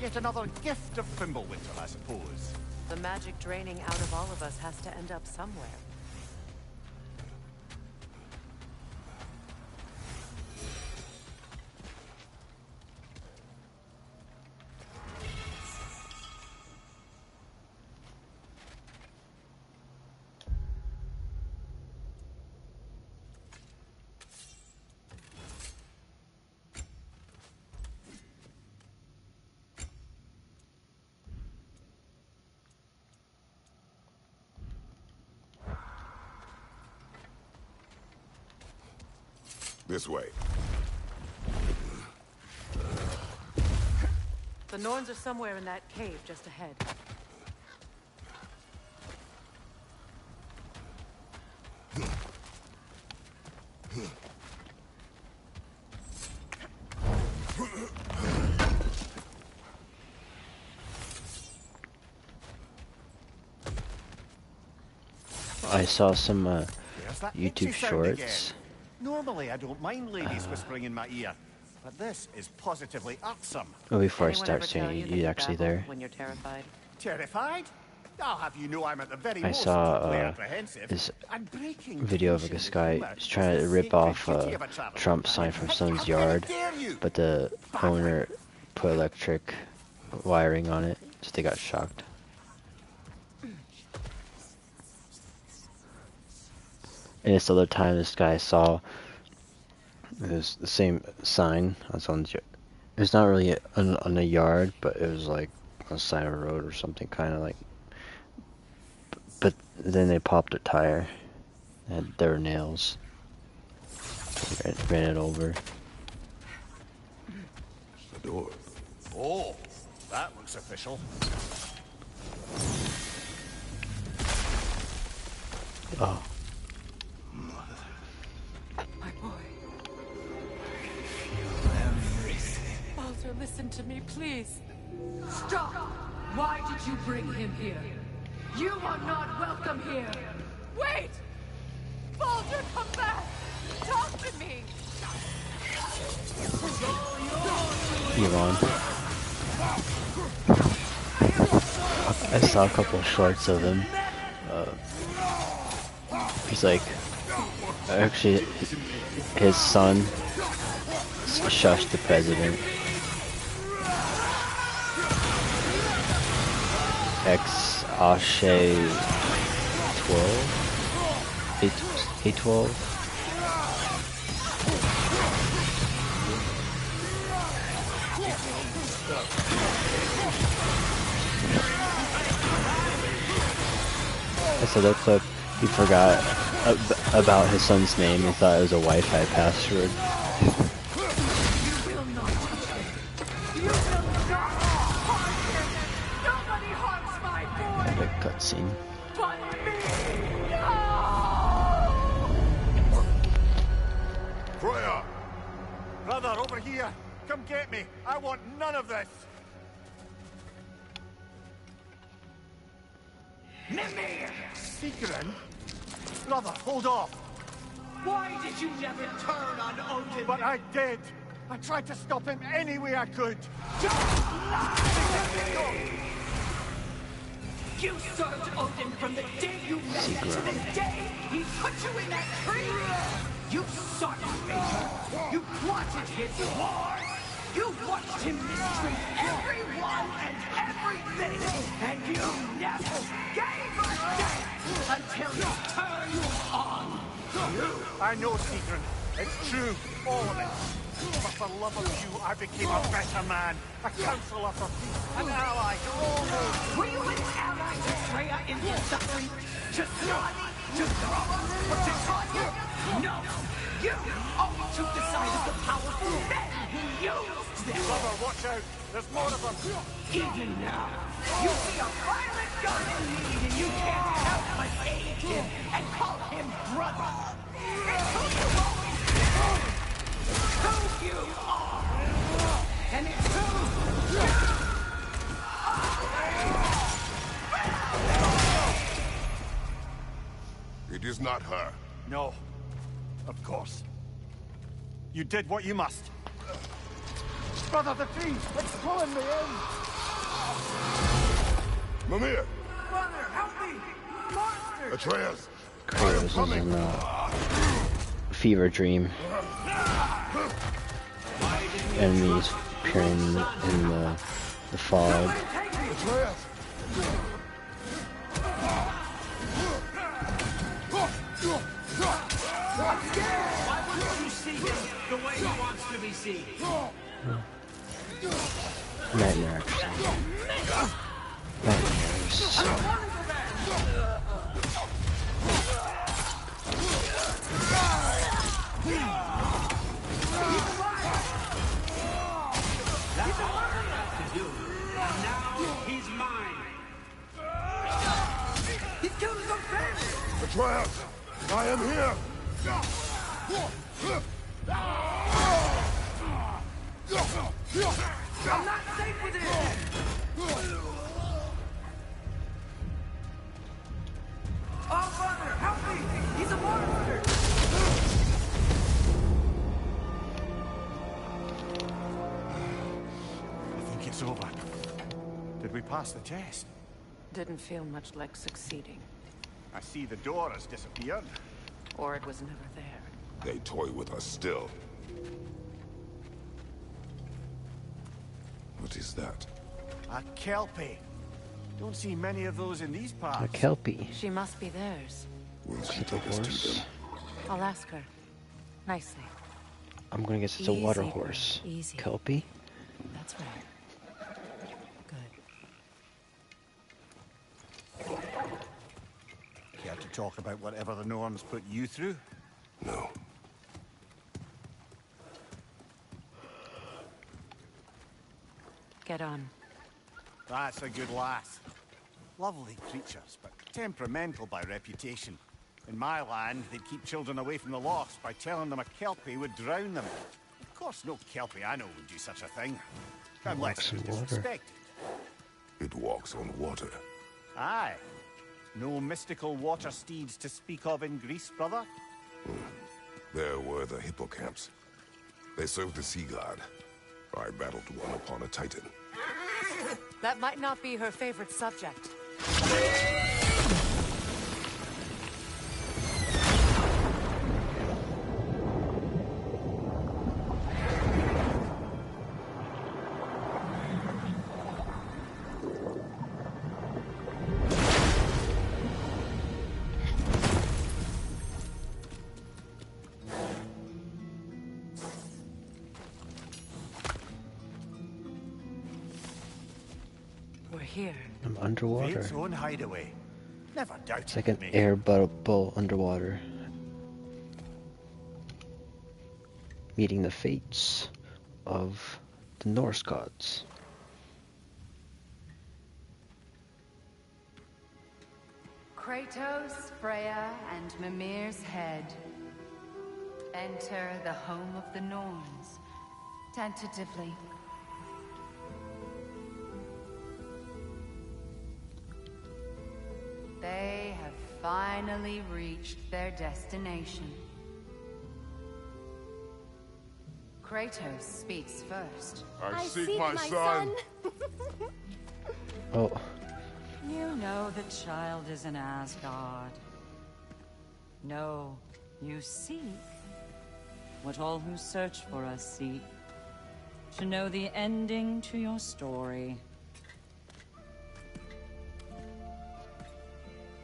Speaker 3: Yet another gift of Fimbulwinter, I suppose.
Speaker 2: The magic draining out of all of us has to end up somewhere.
Speaker 1: This way.
Speaker 2: The Norns are somewhere in that cave just ahead.
Speaker 4: I saw some
Speaker 3: There's that
Speaker 4: YouTube
Speaker 3: itchy sound again.
Speaker 4: shorts.
Speaker 3: Normally, I don't mind ladies whispering in my ear, but this is positively irksome.
Speaker 4: Well, before I
Speaker 2: Anyone
Speaker 4: start
Speaker 2: ever tell
Speaker 4: saying
Speaker 2: you
Speaker 4: it,
Speaker 2: that
Speaker 4: you
Speaker 2: you
Speaker 4: actually
Speaker 2: babble
Speaker 4: there.
Speaker 2: when you're terrified?
Speaker 3: Terrified? I'll have you know I'm at the very
Speaker 4: I
Speaker 3: most
Speaker 4: saw
Speaker 3: deeply apprehensive.
Speaker 4: this
Speaker 3: And breaking
Speaker 4: video of
Speaker 3: tension
Speaker 4: this guy
Speaker 3: with
Speaker 4: who's
Speaker 3: humor
Speaker 4: trying
Speaker 3: is
Speaker 4: to
Speaker 3: the
Speaker 4: rip
Speaker 3: sacred
Speaker 4: off
Speaker 3: duty
Speaker 4: a
Speaker 3: of a traveling
Speaker 4: Trump sign
Speaker 3: companion.
Speaker 4: from
Speaker 3: How
Speaker 4: someone's
Speaker 3: very
Speaker 4: yard,
Speaker 3: dare you?
Speaker 4: but the owner put electric wiring on it, so they got shocked. And this other time, this guy saw it was the same sign on someone's yard. It's not really on a yard, but it was like on the side of a road or something, kind of like. But then they popped a tire, and there were nails. Ran it over.
Speaker 1: The door.
Speaker 3: Oh, that looks official.
Speaker 4: Oh,
Speaker 2: My boy. Baldur, listen to me, please.
Speaker 7: Stop! Why did you bring him here? You are not welcome here!
Speaker 2: Wait! Baldur, come back! Talk to me!
Speaker 4: Elon. I saw a couple of shorts of him. He's like, actually, his son shushed the president. Ashe 12? A12? I saw that clip. He forgot about his son's name. He thought it was a Wi-Fi password.
Speaker 7: You will not touch him! You will not harm him! Nobody harms my boy!
Speaker 4: Epic cutscene.
Speaker 7: But me! No!
Speaker 1: Freya!
Speaker 3: Brother, over here! Come get me! I want none of this!
Speaker 7: Mimir!
Speaker 3: Sigrun? Brother, hold off!
Speaker 7: Why did you never turn on Odin?
Speaker 3: But I did! I tried to stop him any way I could!
Speaker 7: You served Odin from the day you met him to the day he put you in that tree! You sought his favor! You plotted his wars! You watched him mistreat everyone and everything! And you never gave a damn until you turned on!
Speaker 3: I know, Sigrun. It's true, all of it. But for love of you, I became a better man. A counselor for peace, an ally to all those.
Speaker 7: Were you an ally to Freya in her suffering? To Skadi? To Thora? Or to Tanya? No! You only took the side of the powerful men who used them!
Speaker 3: Brother, watch out. There's more of them.
Speaker 7: Even now, you see a violent god in need and you can't help but aid him and call him brother! It's who you always been! Who you are! And it's who you
Speaker 1: It is not her.
Speaker 3: No. Of course. You did what you must. Brother, the tree! It's pulling me in!
Speaker 1: Mimir!
Speaker 7: Mother, help me! Monster!
Speaker 1: Atreus!
Speaker 4: Kratos is in a fever dream. Enemies appearing in the fog.
Speaker 1: Atreus!
Speaker 7: Why wouldn't you see him the way he wants to be seen?
Speaker 4: Nightmare, actually. Nightmares.
Speaker 7: That's all I have to do. And now he's mine. He's killed his own family.
Speaker 1: Atreus! I am here!
Speaker 7: I'm not safe with him. Oh, Mother, help me! He's a monster!
Speaker 3: I think it's over. Did we pass the test?
Speaker 2: Didn't feel much like succeeding.
Speaker 3: I see the door has disappeared.
Speaker 2: Or it was never there.
Speaker 1: They toy with us still. What is that?
Speaker 3: A kelpie. Don't see many of those in these
Speaker 4: A
Speaker 3: parts.
Speaker 4: kelpie.
Speaker 2: She must be theirs.
Speaker 1: Will she
Speaker 4: It's a
Speaker 1: take us to
Speaker 4: horse.
Speaker 1: them?
Speaker 2: I'll ask her. Nicely.
Speaker 4: I'm gonna guess it's a water
Speaker 2: Easy,
Speaker 4: horse.
Speaker 2: easy.
Speaker 4: Kelpie?
Speaker 2: That's right. Good.
Speaker 3: Care to talk about whatever the norms put you through?
Speaker 1: No.
Speaker 2: Get on.
Speaker 3: That's a good lass. Lovely creatures, but temperamental by reputation. In my land, they'd keep children away from the lost by telling them a kelpie would drown them. Of course, no kelpie I know would do such a thing. Unless it was disrespected.
Speaker 1: It walks on water.
Speaker 3: Aye. No mystical water steeds to speak of in Greece, brother?
Speaker 1: There were the hippocamps. They served the sea god. I battled one upon a titan.
Speaker 2: That might not be her favorite subject. We're here.
Speaker 4: I'm underwater.
Speaker 3: Fate's own hideaway. Never doubted
Speaker 4: It's like an
Speaker 3: me.
Speaker 4: air bubble underwater. Meeting the fates of the Norse gods.
Speaker 8: Kratos, Freya, and Mimir's head. Enter the home of the Norns. Tentatively. They have finally reached their destination. Kratos speaks first.
Speaker 1: I seek my son.
Speaker 4: Oh,
Speaker 8: You know the child is in Asgard. No, you seek what all who search for us seek. To know the ending to your story.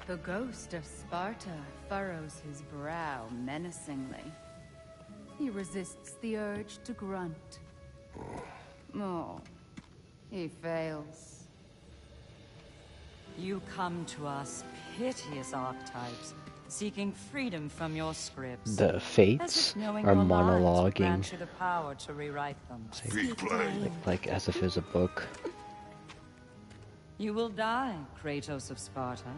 Speaker 8: The ghost of Sparta furrows his brow menacingly. He resists the urge to grunt. Oh, he fails. You come to us, piteous archetypes, seeking freedom from your scripts.
Speaker 4: the
Speaker 8: As
Speaker 4: fates
Speaker 8: if knowing
Speaker 4: are
Speaker 8: your lines would
Speaker 4: monologuing.
Speaker 8: grant you the power to rewrite them.
Speaker 1: Speak plain.
Speaker 4: Like as if it's a book.
Speaker 8: You will die, Kratos of Sparta.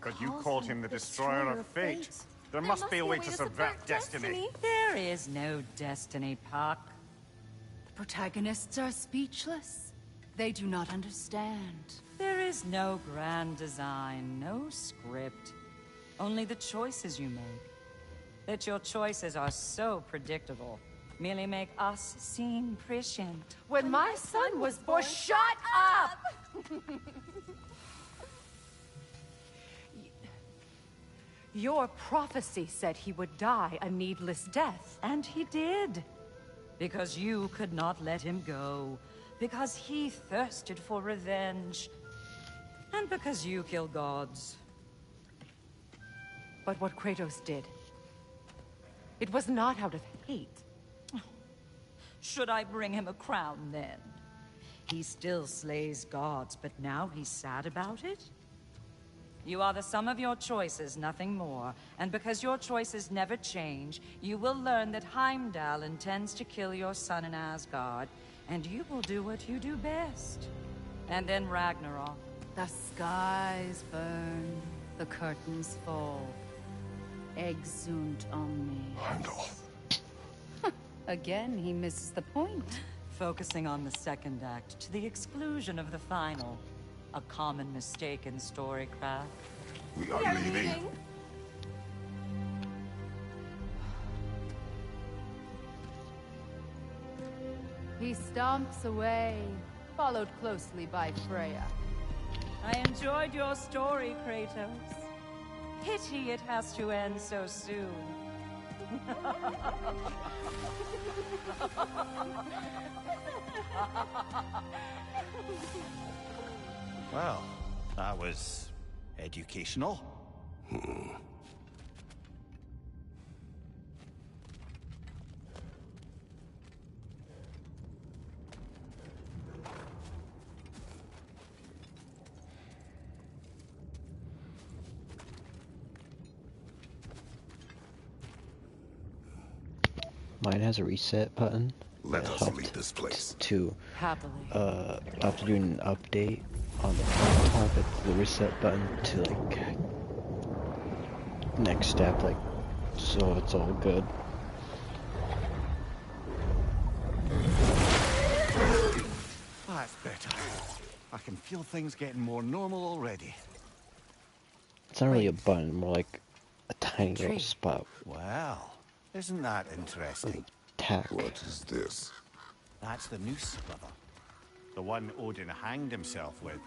Speaker 3: But you called him the destroyer of fate. There must be a way to subvert destiny.
Speaker 8: There is no destiny, Puck. The protagonists are speechless. They do not understand. There is no grand design, no script. Only the choices you make. that your choices are so predictable, merely make us seem prescient.
Speaker 2: When my son was born, shut up! Your prophecy said he would die a needless death.
Speaker 8: And he did. Because you could not let him go. Because he thirsted for revenge. And because you kill gods.
Speaker 2: But what Kratos did, it was not out of hate.
Speaker 8: Should I bring him a crown then? He still slays gods, but now he's sad about it? You are the sum of your choices, nothing more. And because your choices never change, you will learn that Heimdall intends to kill your son in Asgard, and you will do what you do best. And then Ragnarok.
Speaker 9: The skies burn, the curtains fall. Exunt omnes.
Speaker 1: Heimdall.
Speaker 9: Again, he misses the point.
Speaker 8: Focusing on the second act to the exclusion of the final. A common mistake in storycraft.
Speaker 1: We are leaving.
Speaker 9: He stomps away, followed closely by Freya.
Speaker 8: I enjoyed your story, Kratos. Pity it has to end so soon.
Speaker 3: Well, that was educational.
Speaker 4: Mine has a reset button.
Speaker 1: Let
Speaker 4: that
Speaker 1: us
Speaker 4: helped
Speaker 1: leave this place.
Speaker 4: To
Speaker 2: Happily.
Speaker 4: after doing an update on the laptop, it's the reset button to like next step, like so it's all good.
Speaker 3: That's better. I can feel things getting more normal already.
Speaker 4: It's not really a button, more like a tiny little spot.
Speaker 3: Well, isn't that interesting?
Speaker 4: Tack.
Speaker 1: What is this?
Speaker 3: That's the noose, brother. The one Odin hanged himself with.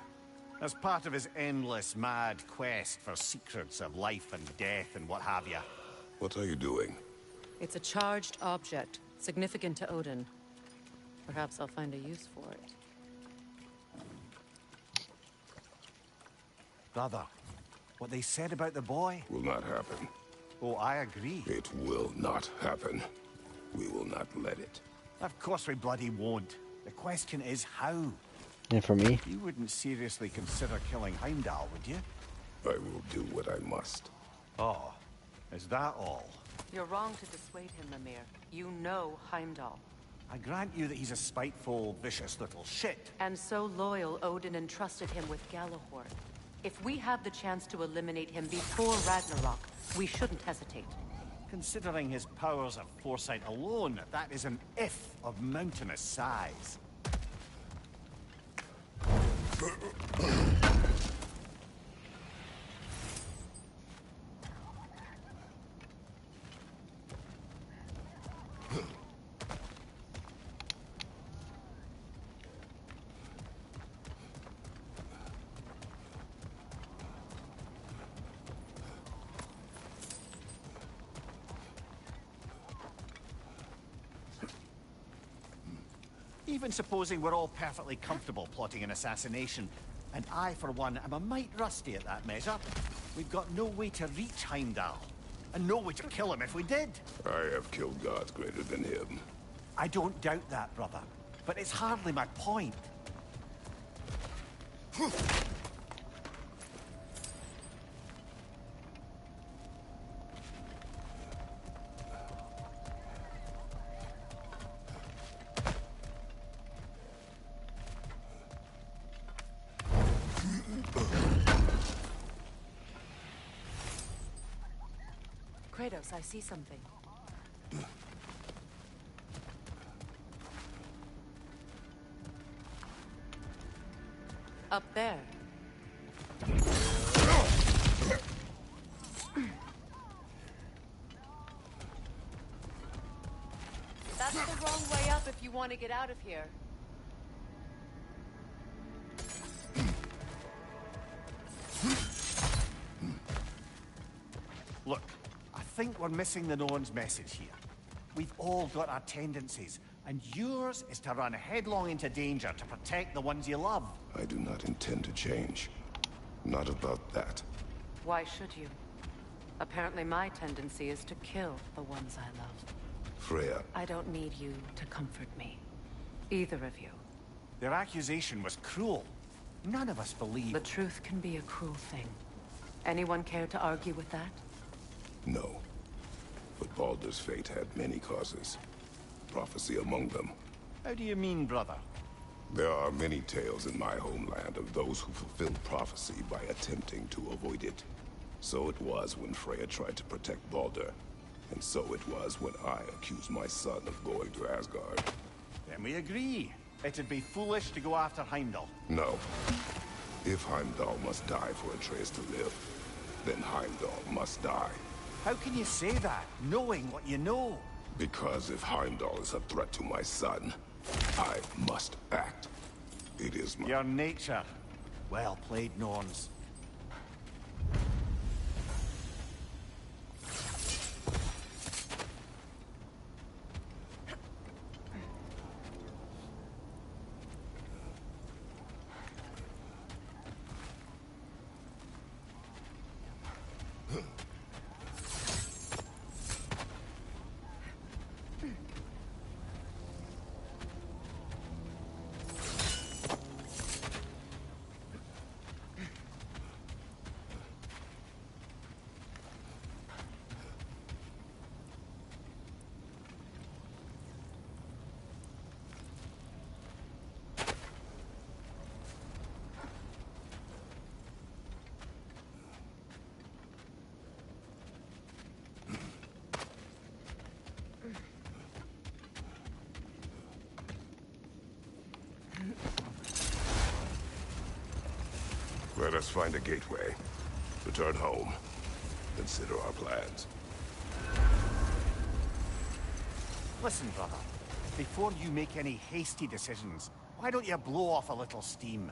Speaker 3: As part of his endless, mad quest for secrets of life and death and what have you.
Speaker 1: What are you doing?
Speaker 2: It's a charged object, significant to Odin. Perhaps I'll find a use for it.
Speaker 3: Brother, what they said about the boy?
Speaker 1: Will not happen.
Speaker 3: Oh, I agree.
Speaker 1: It will not happen. We will not let it.
Speaker 3: Of course we bloody won't. The question is how.
Speaker 4: And for me,
Speaker 3: You wouldn't seriously consider killing Heimdall, would you?
Speaker 1: I will do what I must.
Speaker 3: Oh, is that all?
Speaker 2: You're wrong to dissuade him, Mimir. You know Heimdall.
Speaker 3: I grant you that he's a spiteful, vicious little shit.
Speaker 2: And so loyal, Odin entrusted him with Galahorn. If we have the chance to eliminate him before Ragnarok, we shouldn't hesitate.
Speaker 3: Considering his powers of foresight alone, that is an if of mountainous size. Even supposing we're all perfectly comfortable plotting an assassination, and I, for one, am a mite rusty at that measure, we've got no way to reach Heimdall, and no way to kill him if we did.
Speaker 1: I have killed gods greater than him.
Speaker 3: I don't doubt that, brother, but it's hardly my point.
Speaker 2: Kratos, I see something. Up there. That's the wrong way up if you want to get out of here.
Speaker 3: Look, I think we're missing the Norn's message here. We've all got our tendencies, and yours is to run headlong into danger to protect the ones you love.
Speaker 1: I do not intend to change. Not about that.
Speaker 2: Why should you? Apparently my tendency is to kill the ones I love.
Speaker 1: Freya,
Speaker 2: I don't need you to comfort me. Either of you.
Speaker 3: Their accusation was cruel. None of us believe...
Speaker 2: The truth can be a cruel thing. Anyone care to argue with that?
Speaker 1: no. But Baldur's fate had many causes. Prophecy among them.
Speaker 3: How do you mean, brother?
Speaker 1: There are many tales in my homeland of those who fulfilled prophecy by attempting to avoid it. So it was when Freya tried to protect Baldur. And so it was when I accused my son of going to Asgard.
Speaker 3: Then we agree. It'd be foolish to go after Heimdall.
Speaker 1: No. If Heimdall must die for Atreus to live, then Heimdall must die.
Speaker 3: How can you say that, knowing what you know?
Speaker 1: Because if Heimdall is a threat to my son, I must act. It is my...
Speaker 3: Your nature. Well played, Norns.
Speaker 1: Let us find a gateway. Return home. Consider our plans.
Speaker 3: Listen, brother. Before you make any hasty decisions, why don't you blow off a little steam?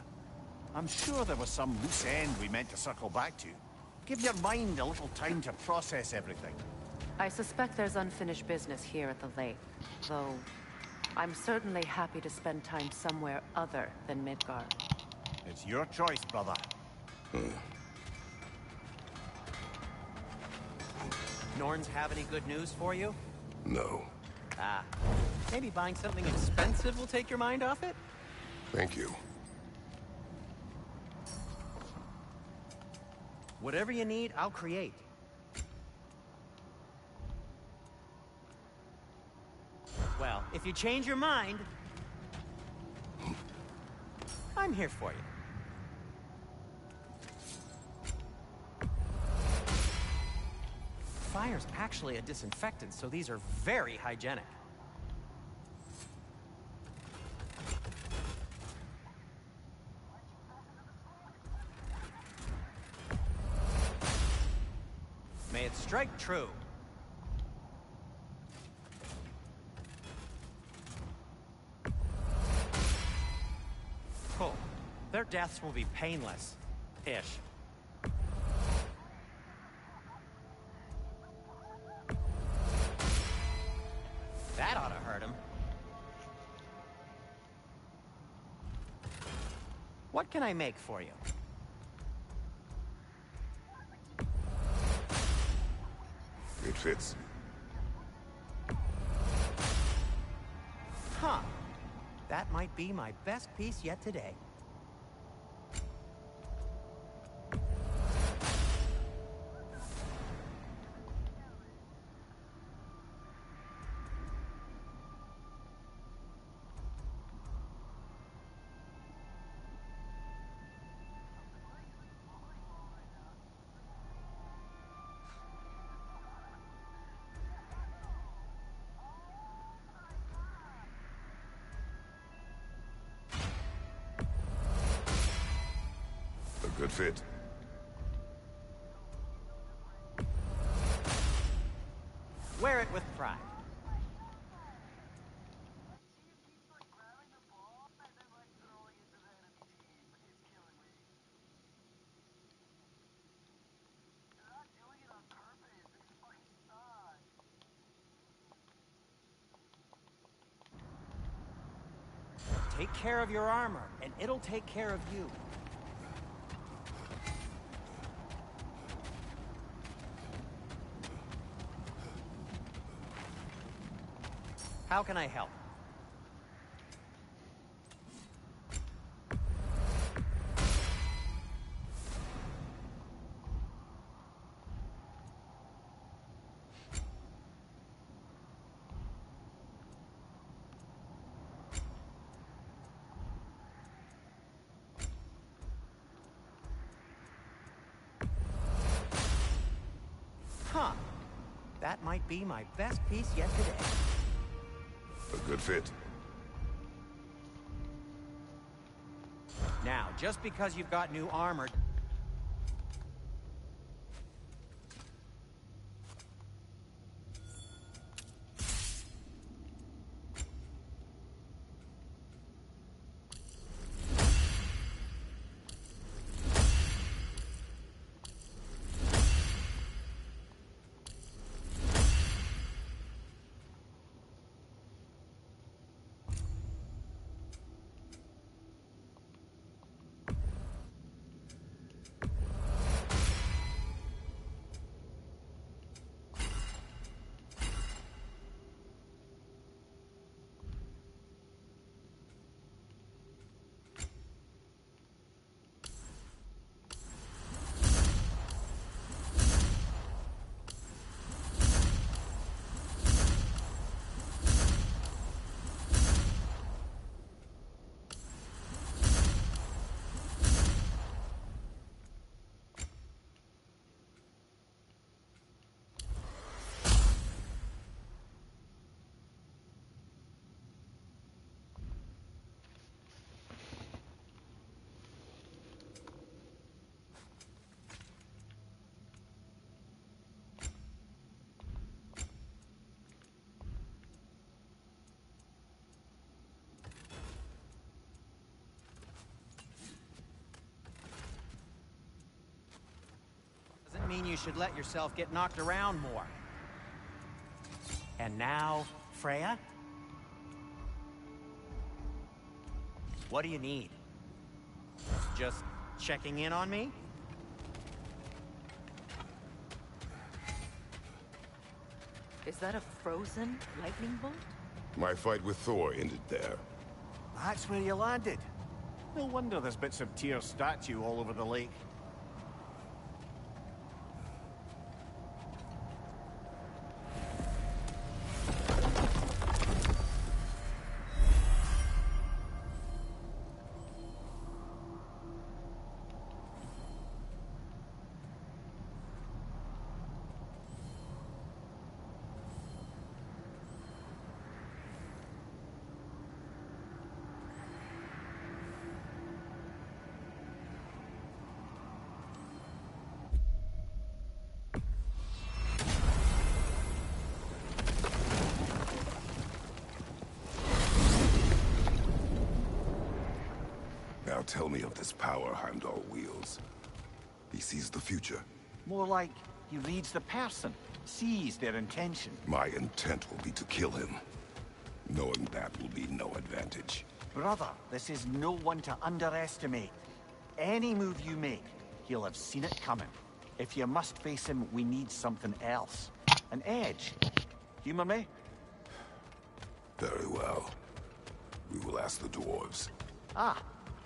Speaker 3: I'm sure there was some loose end we meant to circle back to. Give your mind a little time to process everything.
Speaker 2: I suspect there's unfinished business here at the lake, though I'm certainly happy to spend time somewhere other than Midgard.
Speaker 3: It's your choice, brother.
Speaker 6: Norns have any good news for you?
Speaker 1: No.
Speaker 6: Ah, maybe buying something expensive will take your mind off it?
Speaker 1: Thank you.
Speaker 6: Whatever you need, I'll create. Well, if you change your mind, I'm here for you. Fire's actually a disinfectant, so these are very hygienic. May it strike true. Cool. Their deaths will be painless. Ish. That ought to hurt him. What can I make for you?
Speaker 1: It fits.
Speaker 6: Huh. That might be my best piece yet today.
Speaker 1: A good fit.
Speaker 6: Wear it with pride. Take care of your armor, and it'll take care of you. How can I help? Huh. That might be my best piece yet today.
Speaker 1: A good fit.
Speaker 6: Now, just because you've got new armor... Doesn't mean you should let yourself get knocked around more. And now, Freya? What do you need? Just checking in on me?
Speaker 2: Is that a frozen lightning bolt?
Speaker 1: My fight with Thor ended there.
Speaker 3: That's where you landed. No wonder there's bits of Tyr's statue all over the lake.
Speaker 1: Now tell me of this power Heimdall wields. He sees the future.
Speaker 3: More like he reads the person, sees their intention.
Speaker 1: My intent will be to kill him. Knowing that will be no advantage.
Speaker 3: Brother, this is no one to underestimate. Any move you make, he'll have seen it coming. If you must face him, we need something else. An edge. Humor me?
Speaker 1: Very well. We will ask the dwarves.
Speaker 3: Ah,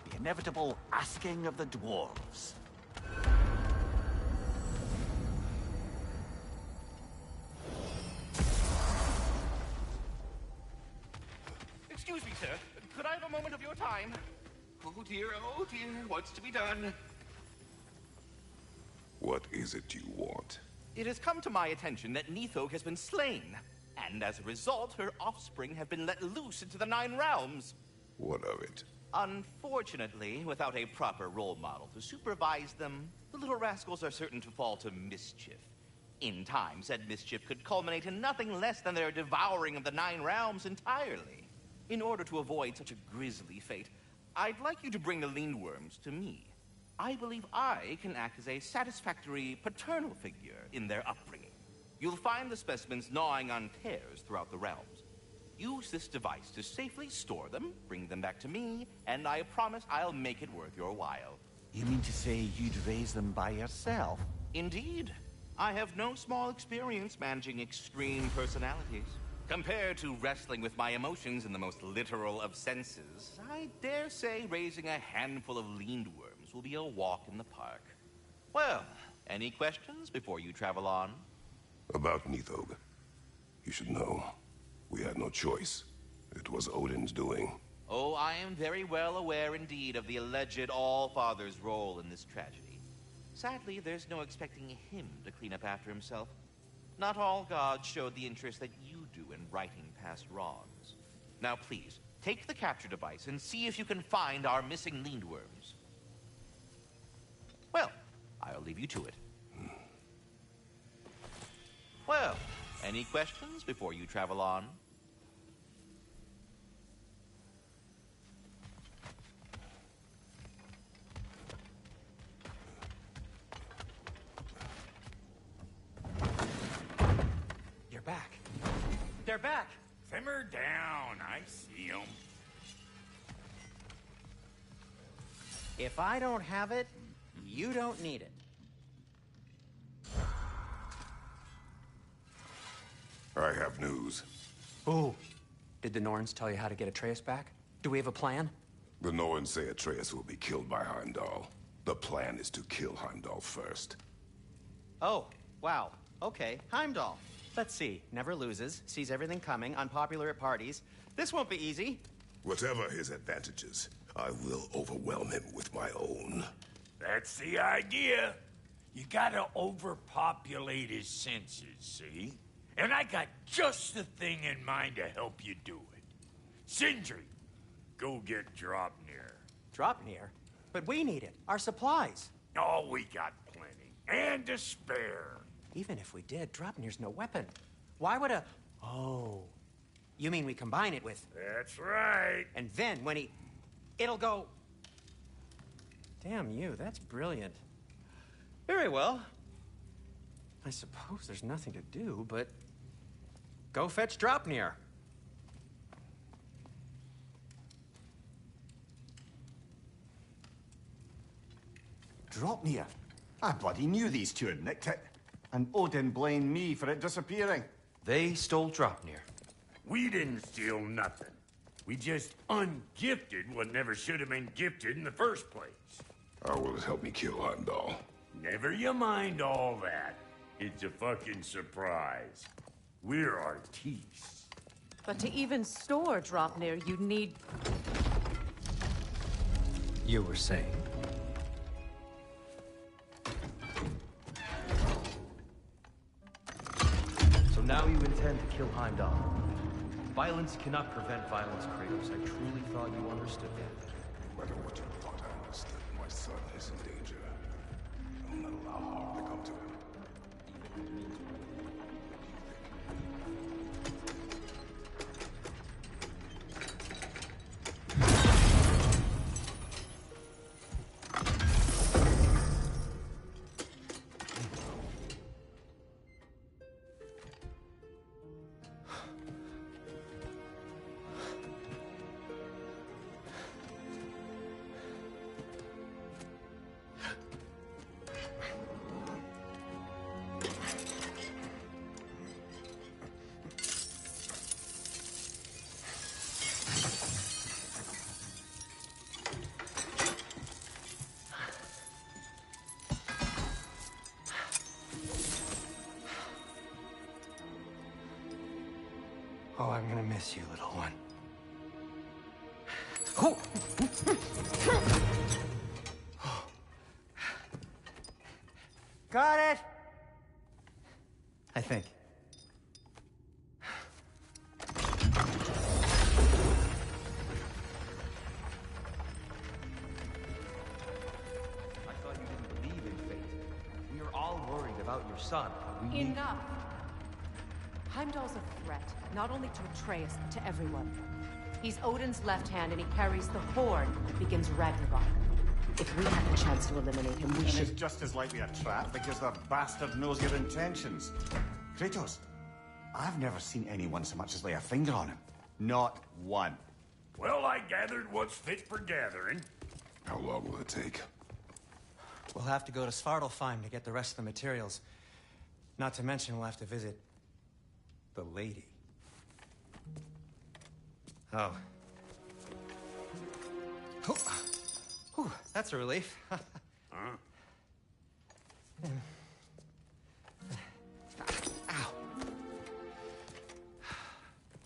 Speaker 3: the inevitable asking of the dwarves.
Speaker 10: Excuse me, sir. Could I have a moment of your time? Oh dear, what's to be done?
Speaker 1: What is it you want?
Speaker 10: It has come to my attention that Nithog has been slain, and as a result, her offspring have been let loose into the Nine Realms.
Speaker 1: What of it?
Speaker 10: Unfortunately, without a proper role model to supervise them, the little rascals are certain to fall to mischief. In time, said mischief could culminate in nothing less than their devouring of the Nine Realms entirely. In order to avoid such a grisly fate, I'd like you to bring the Lindworms to me. I believe I can act as a satisfactory paternal figure in their upbringing. You'll find the specimens gnawing on tears throughout the realms. Use this device to safely store them, bring them back to me, and I promise I'll make it worth your while.
Speaker 3: You mean to say you'd raise them by yourself?
Speaker 10: Indeed. I have no small experience managing extreme personalities. Compared to wrestling with my emotions in the most literal of senses, I dare say raising a handful of lindworms will be a walk in the park. Well, any questions before you travel on?
Speaker 1: About Nithog. You should know, we had no choice. It was Odin's doing.
Speaker 10: Oh, I am very well aware indeed of the alleged All-Father's role in this tragedy. Sadly, there's no expecting him to clean up after himself. Not all gods showed the interest that you do in righting past wrongs. Now please, take the capture device and see if you can find our missing lindworms. Well, I'll leave you to it. Well, any questions before you travel on?
Speaker 6: You're back. They're back.
Speaker 5: Simmer down. I see them.
Speaker 6: If I don't have it, you don't need it.
Speaker 1: I have news.
Speaker 6: Oh. Did the Norns tell you how to get Atreus back? Do we have a plan?
Speaker 1: The Norns say Atreus will be killed by Heimdall. The plan is to kill Heimdall first.
Speaker 6: Oh, wow. Okay, Heimdall. Let's see. Never loses, sees everything coming, unpopular at parties. This won't be easy.
Speaker 1: Whatever his advantages, I will overwhelm him with my own.
Speaker 5: That's the idea. You gotta overpopulate his senses, see? And I got just the thing in mind to help you do it. Sindri, go get Draupnir.
Speaker 6: Draupnir? But we need it. Our supplies.
Speaker 5: Oh, we got plenty. And to spare.
Speaker 6: Even if we did, Draupnir's no weapon. Why would a... Oh. You mean we combine it with...
Speaker 5: That's right.
Speaker 6: And then when he... It'll go... Damn you, that's brilliant. Very well. I suppose there's nothing to do, but... Go fetch Draupnir.
Speaker 3: Draupnir? I bloody knew these two had nicked it. And Odin blamed me for it disappearing.
Speaker 11: They stole Draupnir.
Speaker 5: We didn't steal nothing. We just ungifted what never should have been gifted in the first place.
Speaker 1: How will it help me kill Heimdall?
Speaker 5: Never you mind all that. It's a fucking surprise. We're artistes.
Speaker 2: But to even store Draupnir, you'd need...
Speaker 11: You were saying? So now you intend to kill Heimdall. Violence cannot prevent violence, Kratos. I truly thought you understood that.
Speaker 1: No matter what you thought I understood, my son is in danger. I will not allow harm to come to him. Even if it means...
Speaker 6: Oh, I'm gonna miss you, little one. Oh! Got it! I think.
Speaker 11: I thought you didn't believe in fate. We are all worried about your son. We need...
Speaker 2: Enough! Heimdall's a threat, not only to Atreus, but to everyone. He's Odin's left hand, and he carries the horn that begins Ragnarök. If we had the chance to eliminate him, we should...
Speaker 3: it's just as likely a trap because the bastard knows your intentions. Kratos, I've never seen anyone so much as lay a finger on him. Not one.
Speaker 5: Well, I gathered what's fit for gathering.
Speaker 1: How long will it take?
Speaker 6: We'll have to go to Svartalfheim to get the rest of the materials. Not to mention we'll have to visit the lady. Oh. Whew, that's a relief.
Speaker 5: Huh?
Speaker 6: Ow.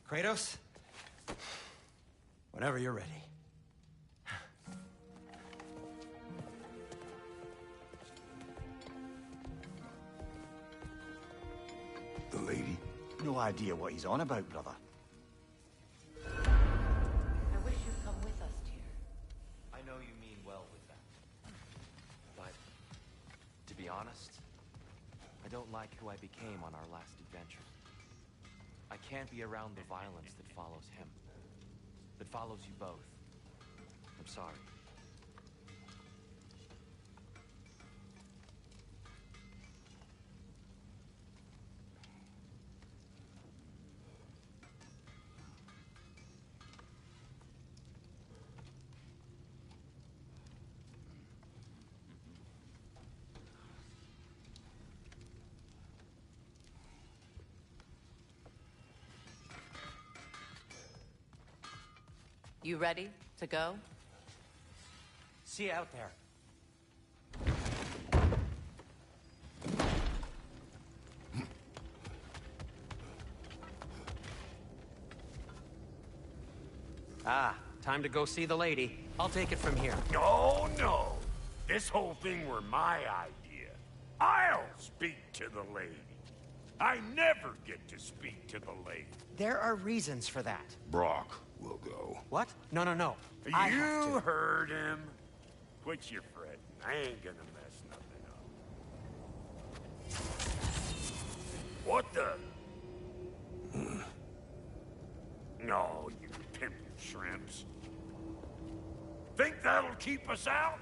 Speaker 6: Kratos? Whenever you're ready.
Speaker 1: The lady?
Speaker 3: No idea what he's on about, brother.
Speaker 2: I wish you'd come with us, dear.
Speaker 11: I know you mean well with that. But, to be honest, I don't like who I became on our last adventure. I can't be around the violence that follows him. That follows you both. I'm sorry.
Speaker 2: You ready to go?
Speaker 6: See you out there. Ah, time to go see the lady. I'll take it from here.
Speaker 5: No, no. This whole thing were my idea. I'll speak to the lady. I never get to speak to the lady.
Speaker 6: There are reasons for that.
Speaker 1: Brock will go.
Speaker 6: What? No, no, no. I have
Speaker 5: You
Speaker 6: to.
Speaker 5: heard him. Quit your fretting. I ain't gonna mess nothing up. What the? No, you pimpin' shrimps. Think that'll keep us out?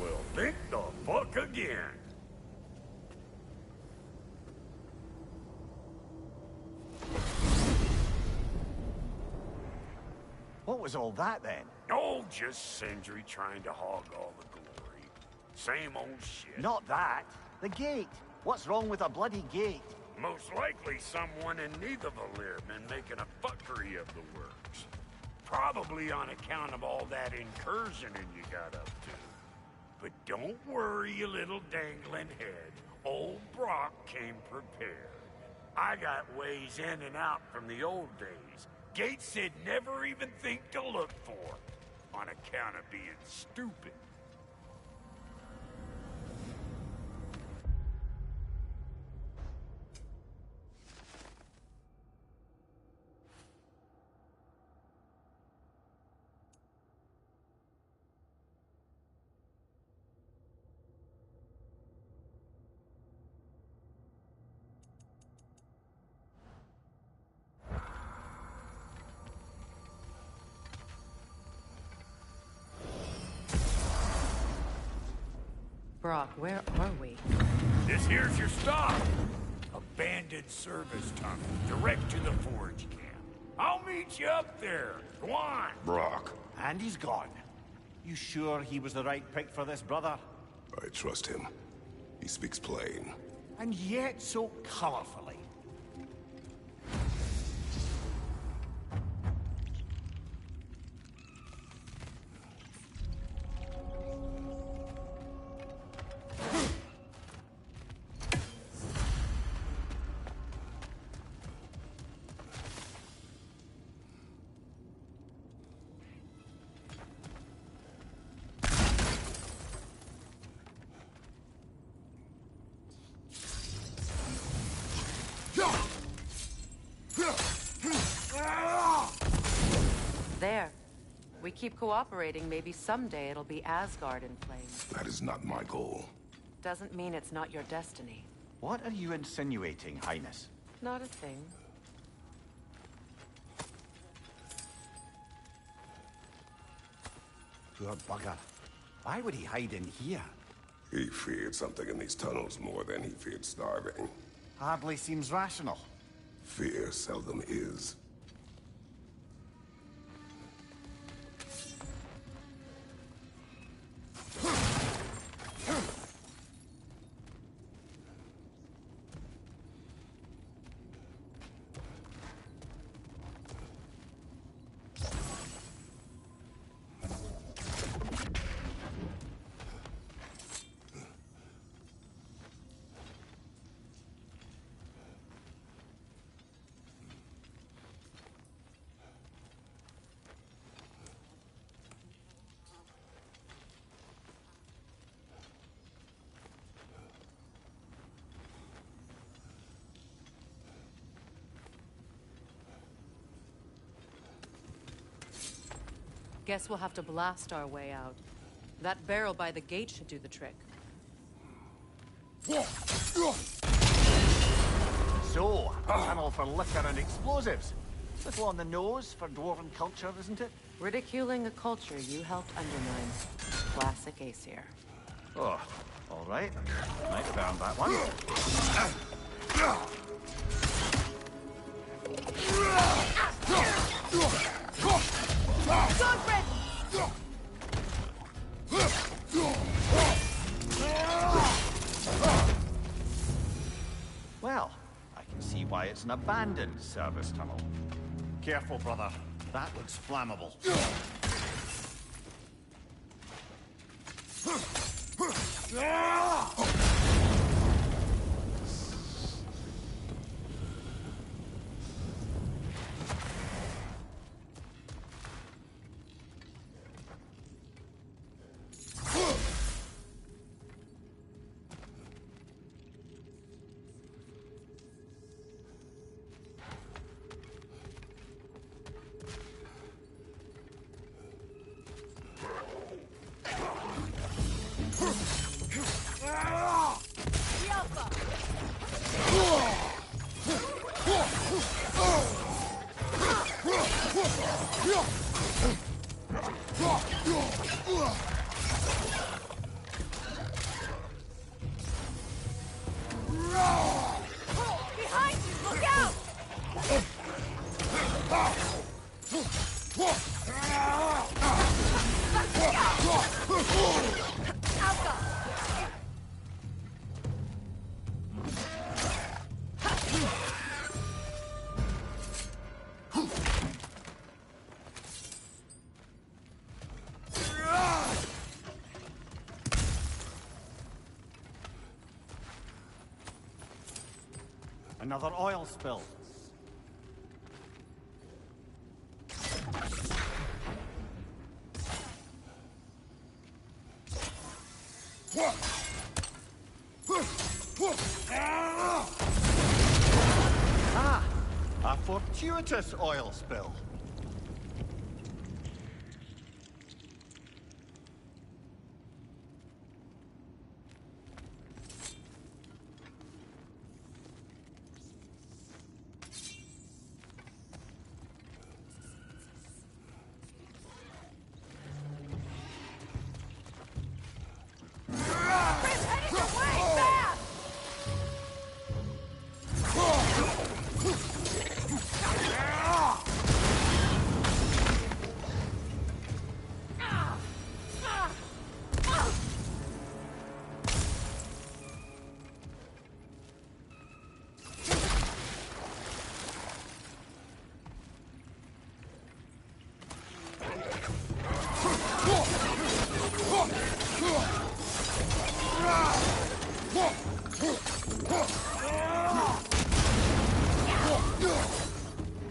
Speaker 5: Well, think the fuck again.
Speaker 3: What was all that then?
Speaker 5: Oh, just Sindri trying to hog all the glory. Same old shit.
Speaker 3: Not that. The gate. What's wrong with a bloody gate?
Speaker 5: Most likely someone in Nidavellir been making a fuckery of the works. Probably on account of all that incursioning you got up to. But don't worry, you little dangling head. Old Brock came prepared. I got ways in and out from the old days. Gates they'd never even think to look for, on account of being stupid.
Speaker 2: Brock, where are we?
Speaker 5: This here's your stop. Abandoned service tunnel, direct to the forge camp. I'll meet you up there. Go on.
Speaker 1: Brock.
Speaker 3: And he's gone. You sure he was the right pick for this, brother?
Speaker 1: I trust him. He speaks plain.
Speaker 3: And yet so colorfully.
Speaker 2: There. We keep cooperating, maybe someday it'll be Asgard in flames.
Speaker 1: That is not my goal.
Speaker 2: Doesn't mean it's not your destiny.
Speaker 3: What are you insinuating, Highness?
Speaker 2: Not a thing.
Speaker 3: Poor bugger. Why would he hide in here?
Speaker 1: He feared something in these tunnels more than he feared starving.
Speaker 3: Hardly seems rational.
Speaker 1: Fear seldom is.
Speaker 2: Guess we'll have to blast our way out. That barrel by the gate should do the trick.
Speaker 3: So, a tunnel for liquor and explosives. Little on the nose for dwarven culture, isn't it?
Speaker 2: Ridiculing a culture you helped undermine. Classic Aesir.
Speaker 3: Oh, all right. Might have earned that one.
Speaker 7: Godfrey!
Speaker 3: Well, I can see why it's an abandoned service tunnel. Careful, brother. That looks flammable.
Speaker 7: Behind you! Look out! Alka!
Speaker 3: Another oil spill. Ah! A fortuitous oil spill.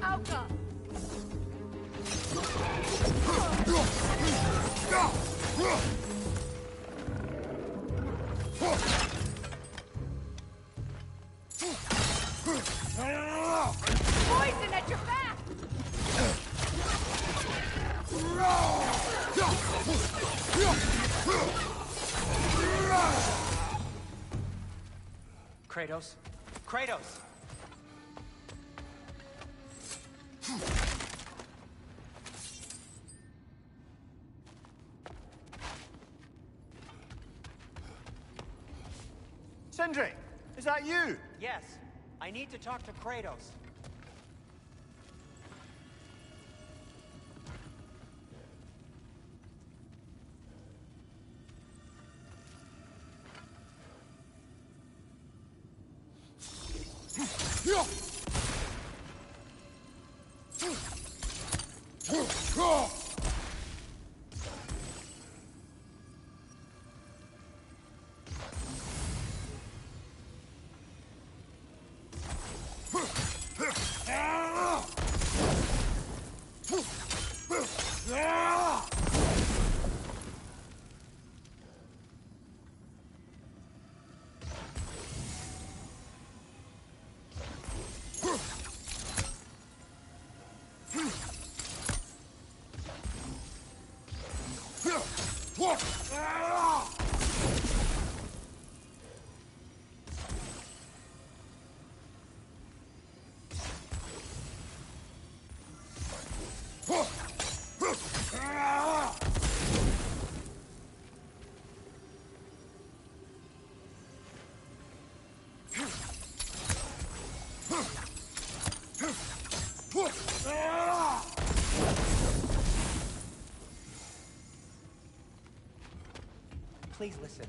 Speaker 7: Alka! Poison at your back!
Speaker 6: Kratos? Kratos!
Speaker 3: Sindri, is that you?
Speaker 6: Yes. I need to talk to Kratos. Please listen.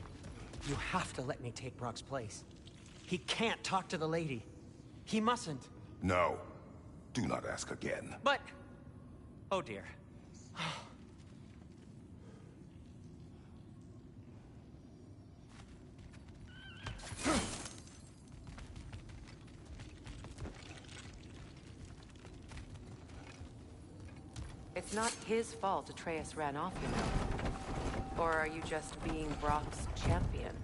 Speaker 6: You have to let me take Brock's place. He can't talk to the lady. He mustn't.
Speaker 1: No. Do not ask again.
Speaker 6: But... Oh dear.
Speaker 2: It's not his fault Atreus ran off, you know. Or are you just being Brock's champion?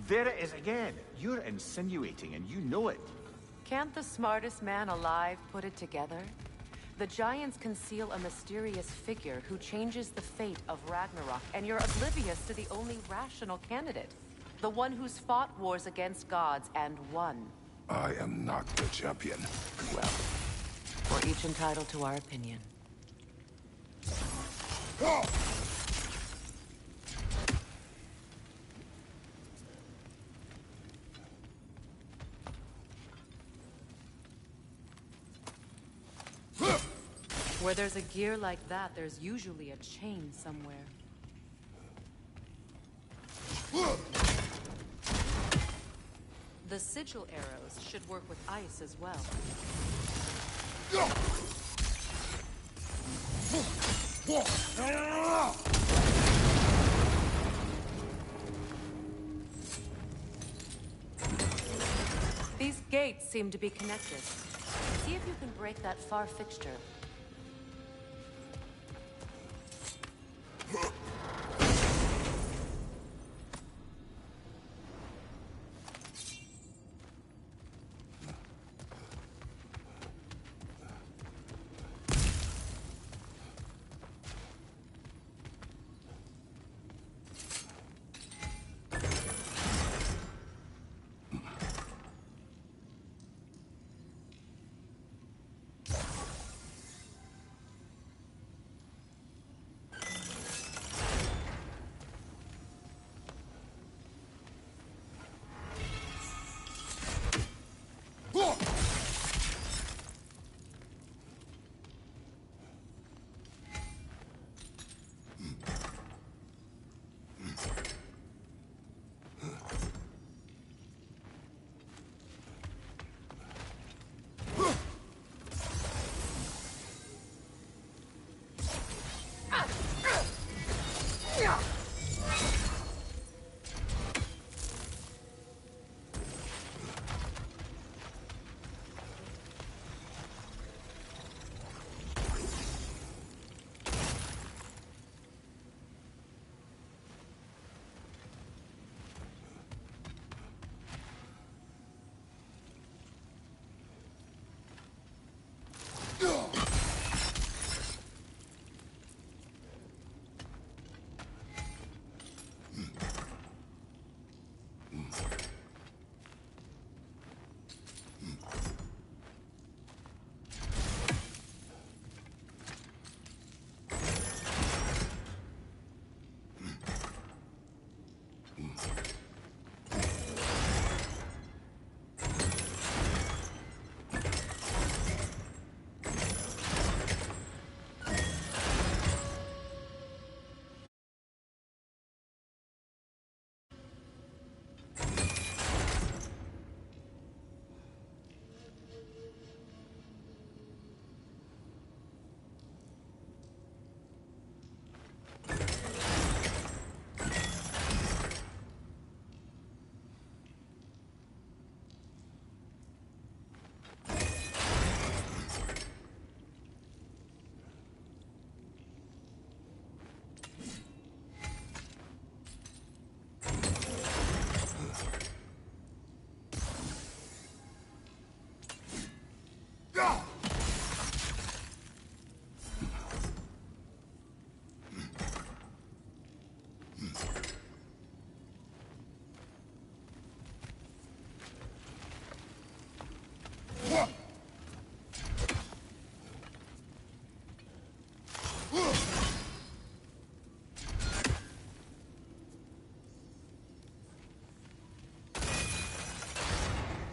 Speaker 5: There it is again. You're insinuating, and you know it.
Speaker 2: Can't the smartest man alive put it together? The Giants conceal a mysterious figure who changes the fate of Ragnarok, and you're oblivious to the only rational candidate. The one who's fought wars against gods and won.
Speaker 1: I am not the champion.
Speaker 2: Well, we're each entitled to our opinion. Where there's a gear like that, there's usually a chain somewhere. The sigil arrows should work with ice as well. These gates seem to be connected. See if you can break that far fixture.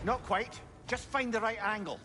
Speaker 3: Not quite. Just find the right angle.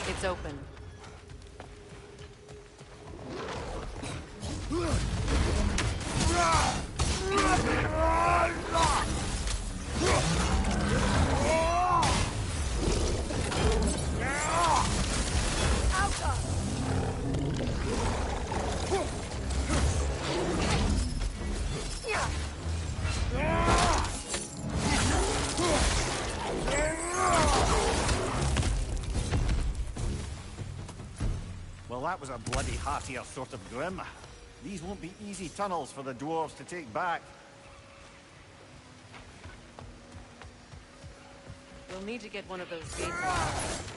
Speaker 2: It's open.
Speaker 3: Well, that was a bloody heartier sort of grim. These won't be easy tunnels for the dwarves to take back.
Speaker 2: We'll need to get one of those gates off.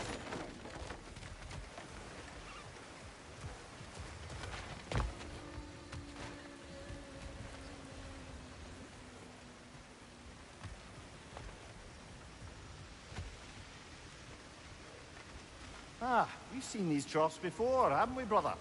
Speaker 3: Ah, we've seen these troughs before, haven't we, brother?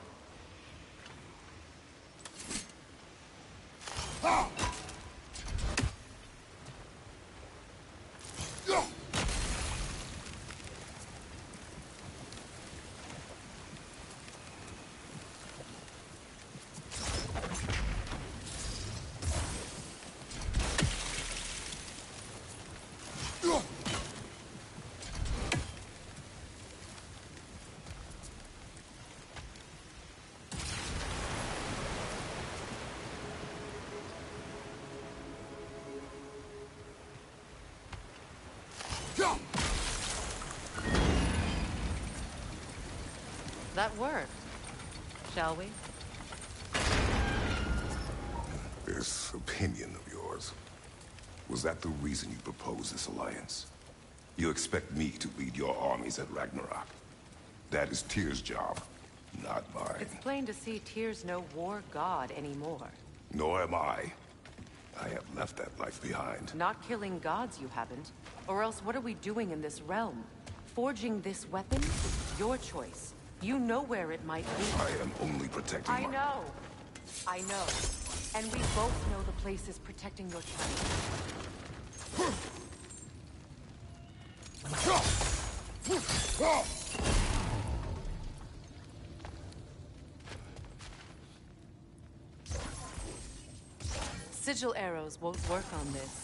Speaker 2: That worked. Shall we?
Speaker 1: This opinion of yours, was that the reason you proposed this alliance? You expect me to lead your armies at Ragnarok? That is Tyr's job, not mine.
Speaker 2: It's plain to see Tyr's no war god anymore.
Speaker 1: Nor am I. I have left that life behind.
Speaker 2: Not killing gods, you haven't. Or else what are we doing in this realm? Forging this weapon? Your choice. You know where it might be.
Speaker 1: I am only protecting
Speaker 2: I know. I know. And we both know the place is protecting your child. Sigil arrows won't work on this.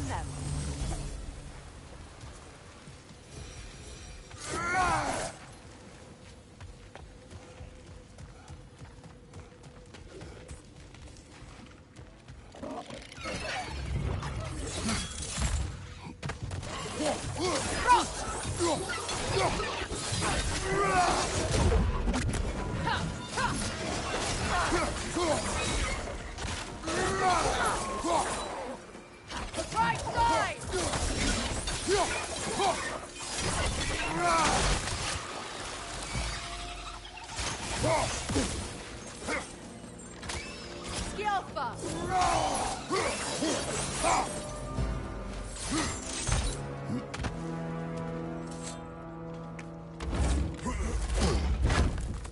Speaker 2: on them. Right side! Skilfa!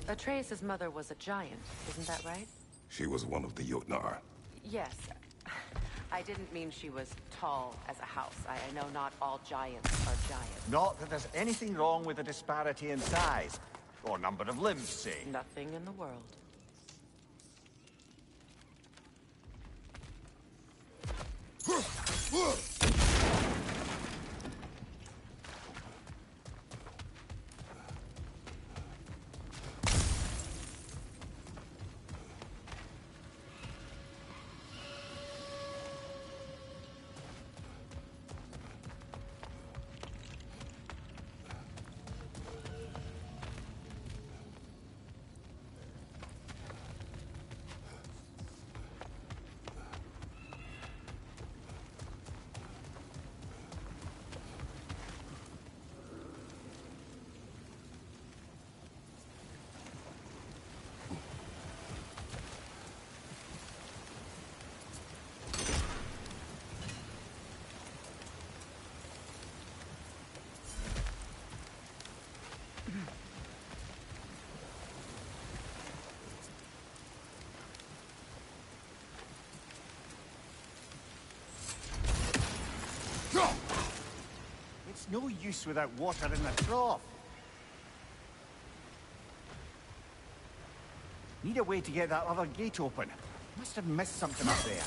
Speaker 2: Atreus' mother was a giant, isn't that right?
Speaker 1: She was one of the Jotnar.
Speaker 2: Yes. I didn't mean she was tall as a house. I know not all giants are giants.
Speaker 3: Not that there's anything wrong with the disparity in size, or number of limbs, say.
Speaker 2: Nothing in the world.
Speaker 3: It's no use without water in the trough. Need a way to get that other gate open. Must have missed something up there.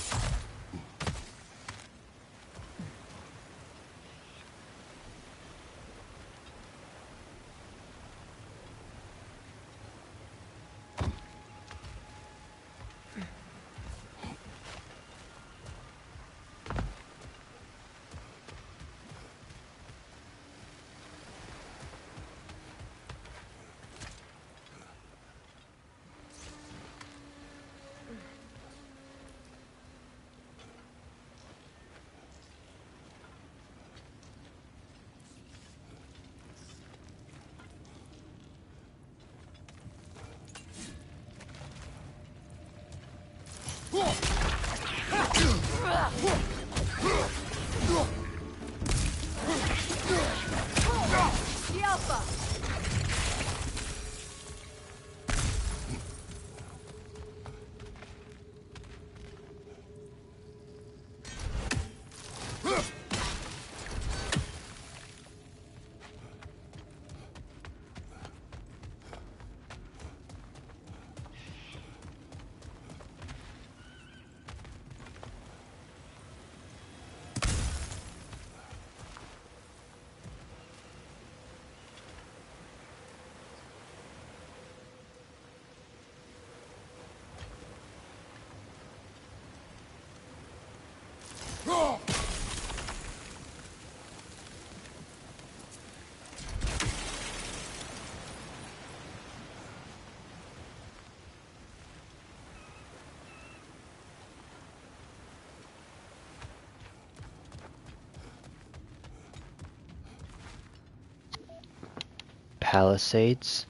Speaker 4: Palisades.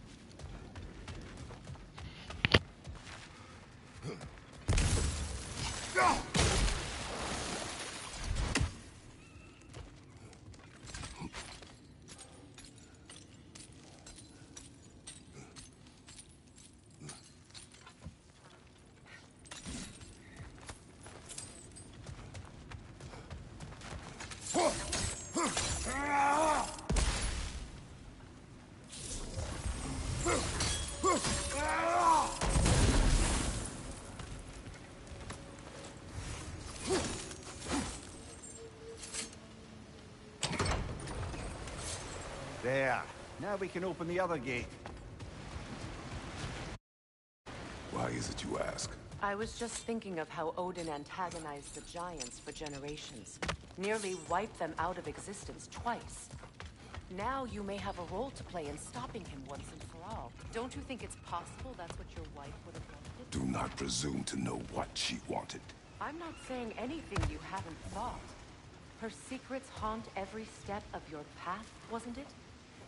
Speaker 3: There. Now we can open the other gate.
Speaker 1: Why is it you ask?
Speaker 2: I was just thinking of how Odin antagonized the giants for generations. Nearly wiped them out of existence twice. Now you may have a role to play in stopping him once and for all. Don't you think it's possible that's what your wife would have wanted?
Speaker 1: Do not presume to know what she wanted.
Speaker 2: I'm not saying anything you haven't thought. Her secrets haunt every step of your path, wasn't it?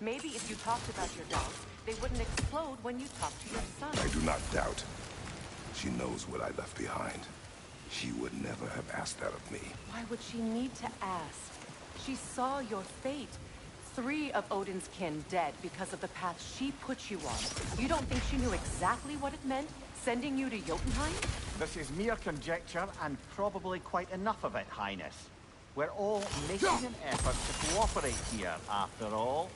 Speaker 2: Maybe if you talked about your dogs, they wouldn't explode when you talked to your son.
Speaker 1: I do not doubt. She knows what I left behind. She would never have asked that of me.
Speaker 2: Why would she need to ask? She saw your fate. 3 of Odin's kin dead because of the path she put you on. You don't think she knew exactly what it meant, sending you to Jotunheim?
Speaker 3: This is mere conjecture, and probably quite enough of it, Highness. We're all making an effort to cooperate here, after all.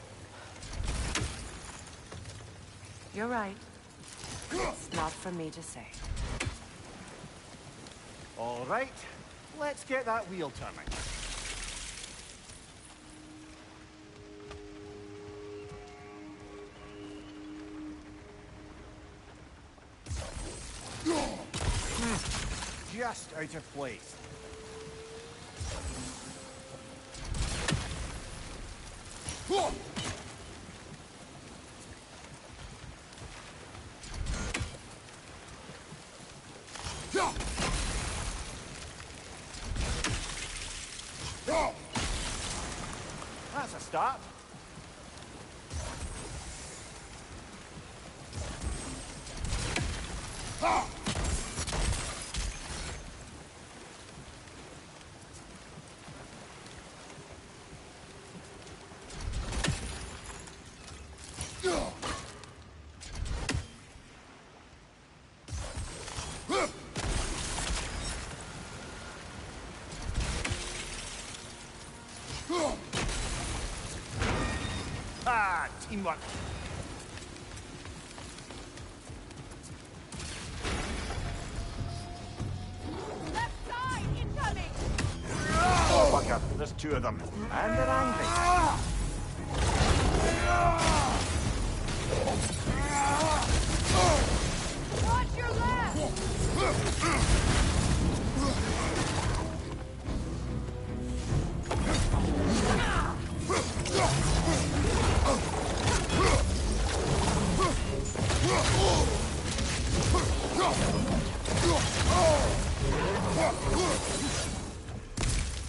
Speaker 2: You're right. It's not for me to say.
Speaker 3: All right, let's get that wheel turning. Just out of place. That's a start. Teamwork.
Speaker 7: Left side, incoming!
Speaker 3: Oh, bugger. There's 2 of them. And they're angry.
Speaker 7: Watch your left!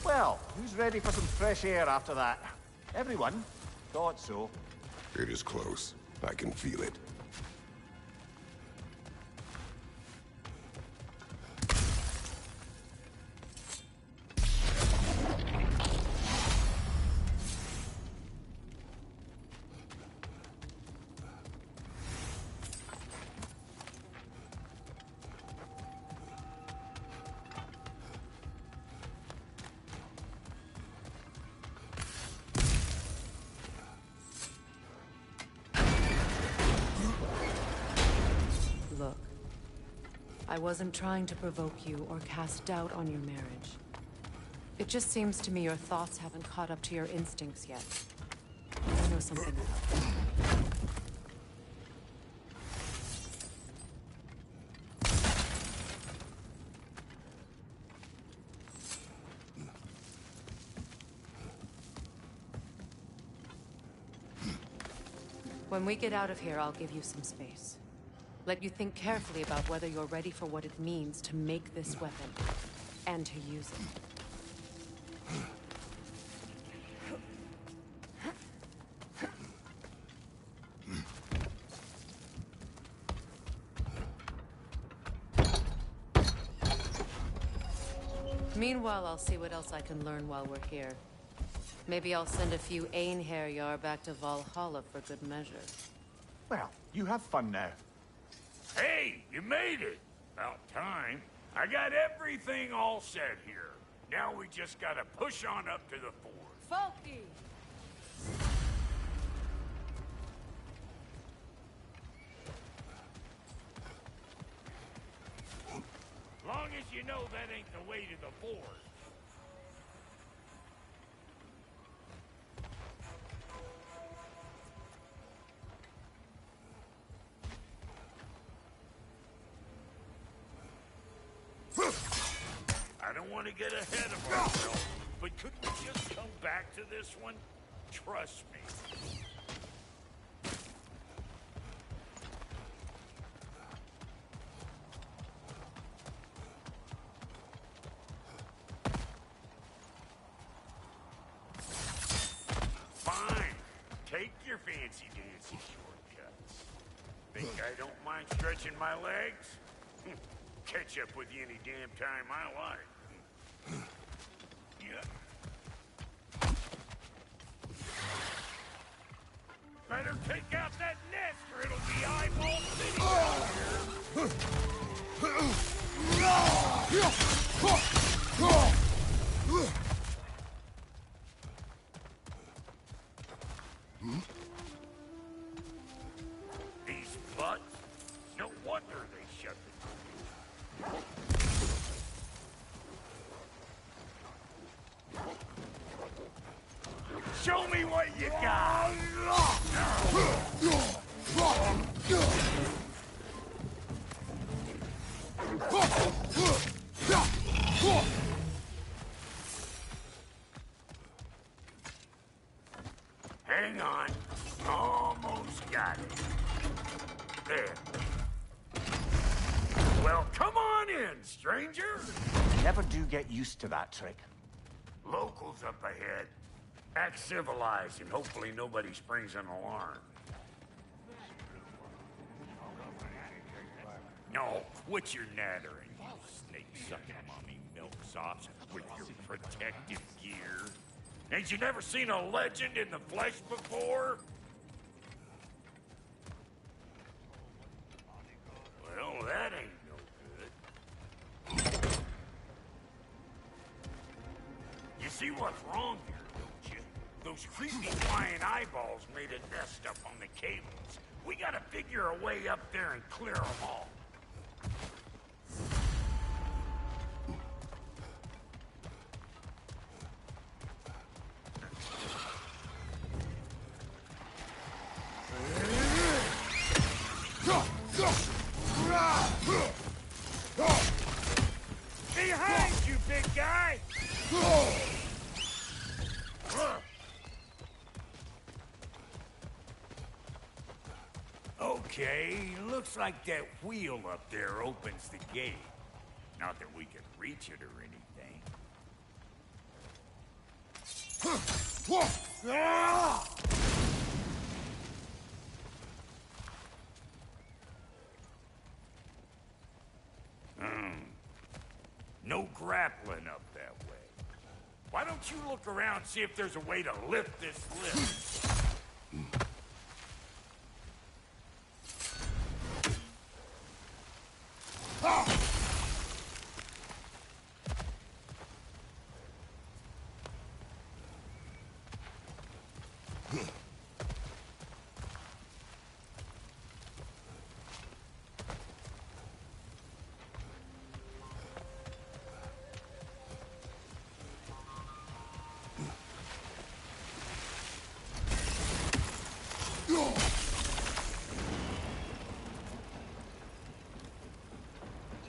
Speaker 3: Well, who's ready for some fresh air after that? Everyone? Thought so.
Speaker 1: It is close. I can feel it.
Speaker 2: Look, I wasn't trying to provoke you or cast doubt on your marriage. It just seems to me your thoughts haven't caught up to your instincts yet. I know something about them. When we get out of here, I'll give you some space. Let you think carefully about whether you're ready for what it means to make this weapon, and to use it. Meanwhile, I'll see what else I can learn while we're here. Maybe I'll send a few Einherjar back to Valhalla for good measure.
Speaker 3: Well, you have fun now.
Speaker 5: Hey, you made it! About time. I got everything all set here. Now we just gotta push on up to the fort.
Speaker 9: Folky!
Speaker 5: Long as you know that ain't the way to the fort. want to get ahead of ourselves, but could we just come back to this one? Trust me. Fine. Take your fancy-dancy shortcuts. Think I don't mind stretching my legs? Catch up with you any damn time I like. Yeah. Better take out that nest or it'll be eyeball city These butts? No wonder they shut the Show me what you got! Hang on. Almost got it. There. Well, come on in, stranger.
Speaker 3: Never do get used to that trick.
Speaker 5: Locals up ahead. Act civilized and hopefully nobody springs an alarm. No, quit your nattering, you snake-sucking mommy milksops with your protective gear. Ain't you never seen a legend in the flesh before? Well, that ain't no good. You see what's wrong here, don't you? Those creepy flying eyeballs made a nest up on the cables. We gotta figure a way up there and clear them all. Behind you, big guy! Okay, looks like that wheel up there opens the gate. Not that we can reach it or anything. No grappling up that way. Why don't you look around and see if there's a way to lift this lift?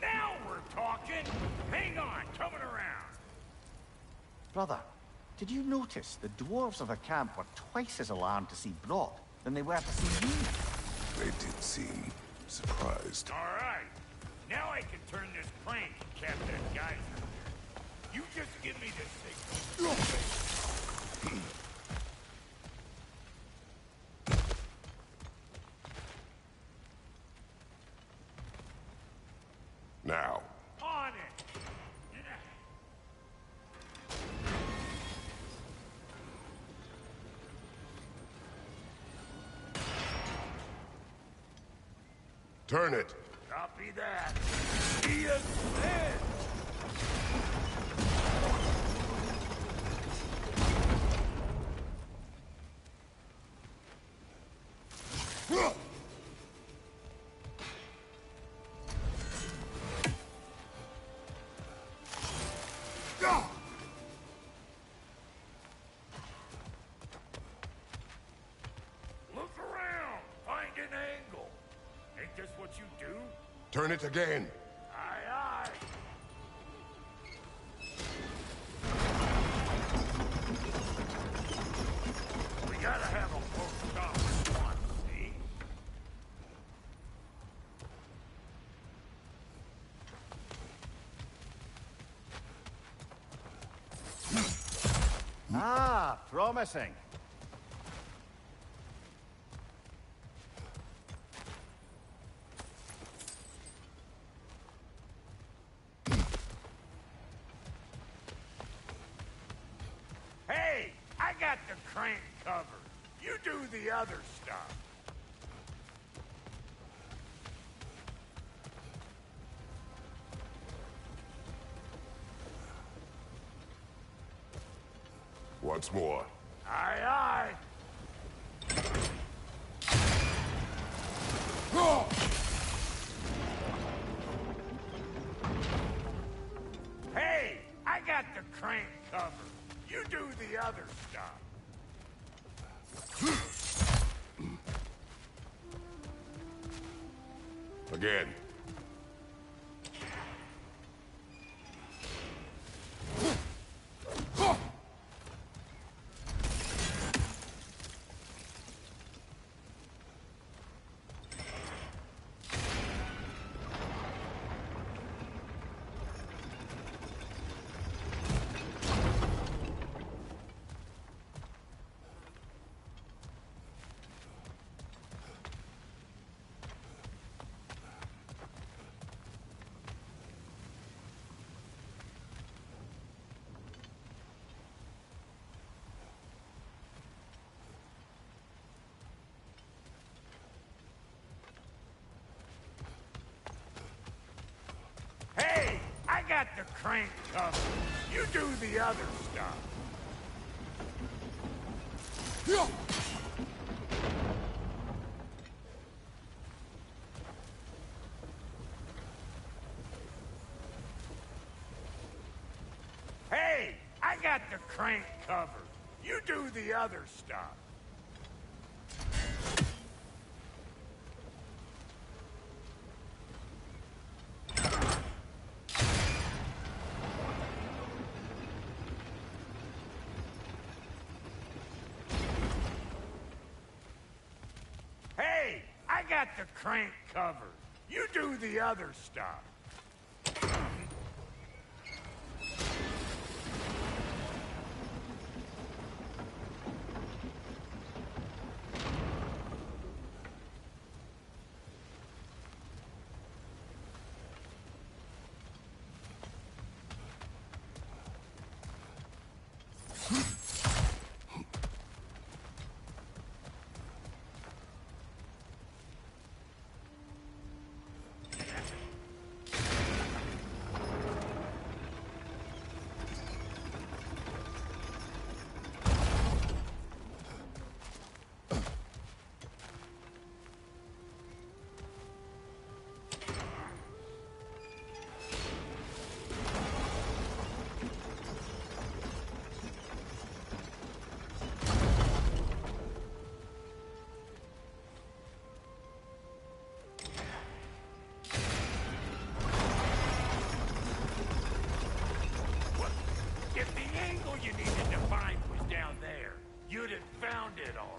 Speaker 5: Now we're talking! Hang on, coming around.
Speaker 3: Brother, did you notice the dwarves of the camp were twice as alarmed to see Brock than they were to see you?
Speaker 1: They did seem surprised.
Speaker 5: All right. Now I can turn this crank and cap that geyser. You just give me the signal.
Speaker 1: Now.
Speaker 5: On it!
Speaker 1: Turn it.
Speaker 5: Copy that. See us then! Look around! Find an angle! Ain't this what you do?
Speaker 1: Turn it again.
Speaker 5: Aye, aye.
Speaker 3: Ah, promising.
Speaker 5: Hey, I got the crank covered. You do the other stuff.
Speaker 1: Once more.
Speaker 5: Aye, aye. Hey, I got the crank covered. You do the other stuff.
Speaker 1: Again.
Speaker 5: Hey, I got the crank covered. You do the other stuff. Hey, I got the crank covered. You do the other stuff. Hey, I got the crank covered. You do the other stuff. If the angle you needed to find was down there, you'd have found it already.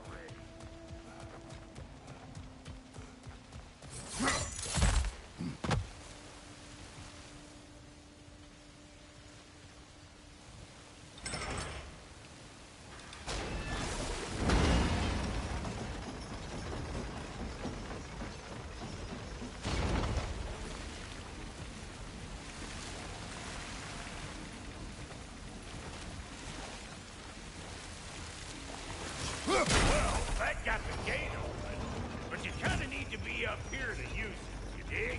Speaker 5: Well, that got the gate open, but you kind of need to be up here to use it, you dig?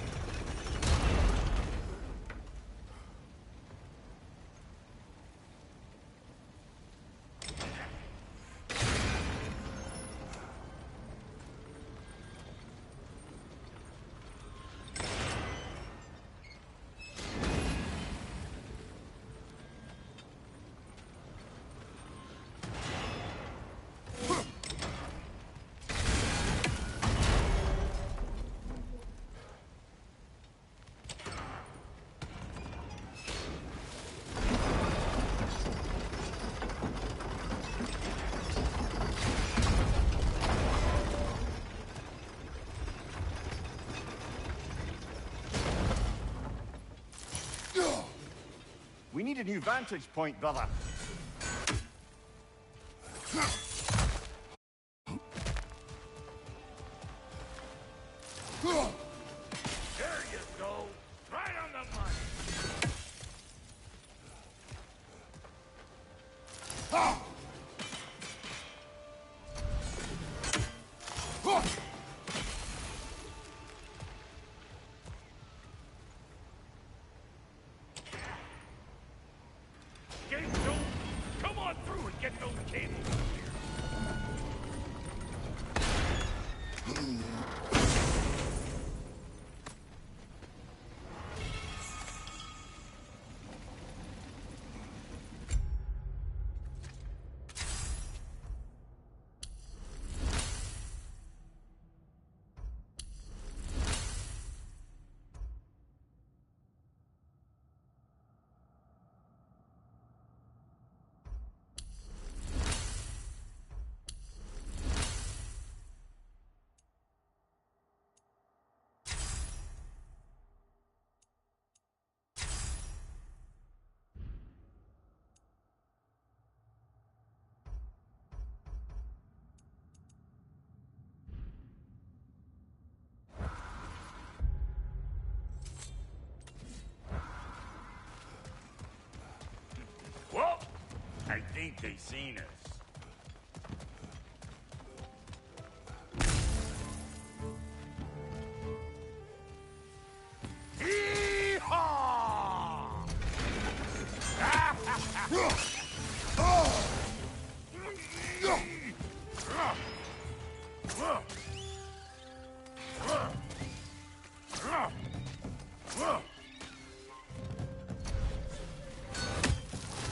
Speaker 3: We need a new vantage point, brother.
Speaker 5: There you go. Right on the money. Come on through and get those cables here. Well, I think they seen us.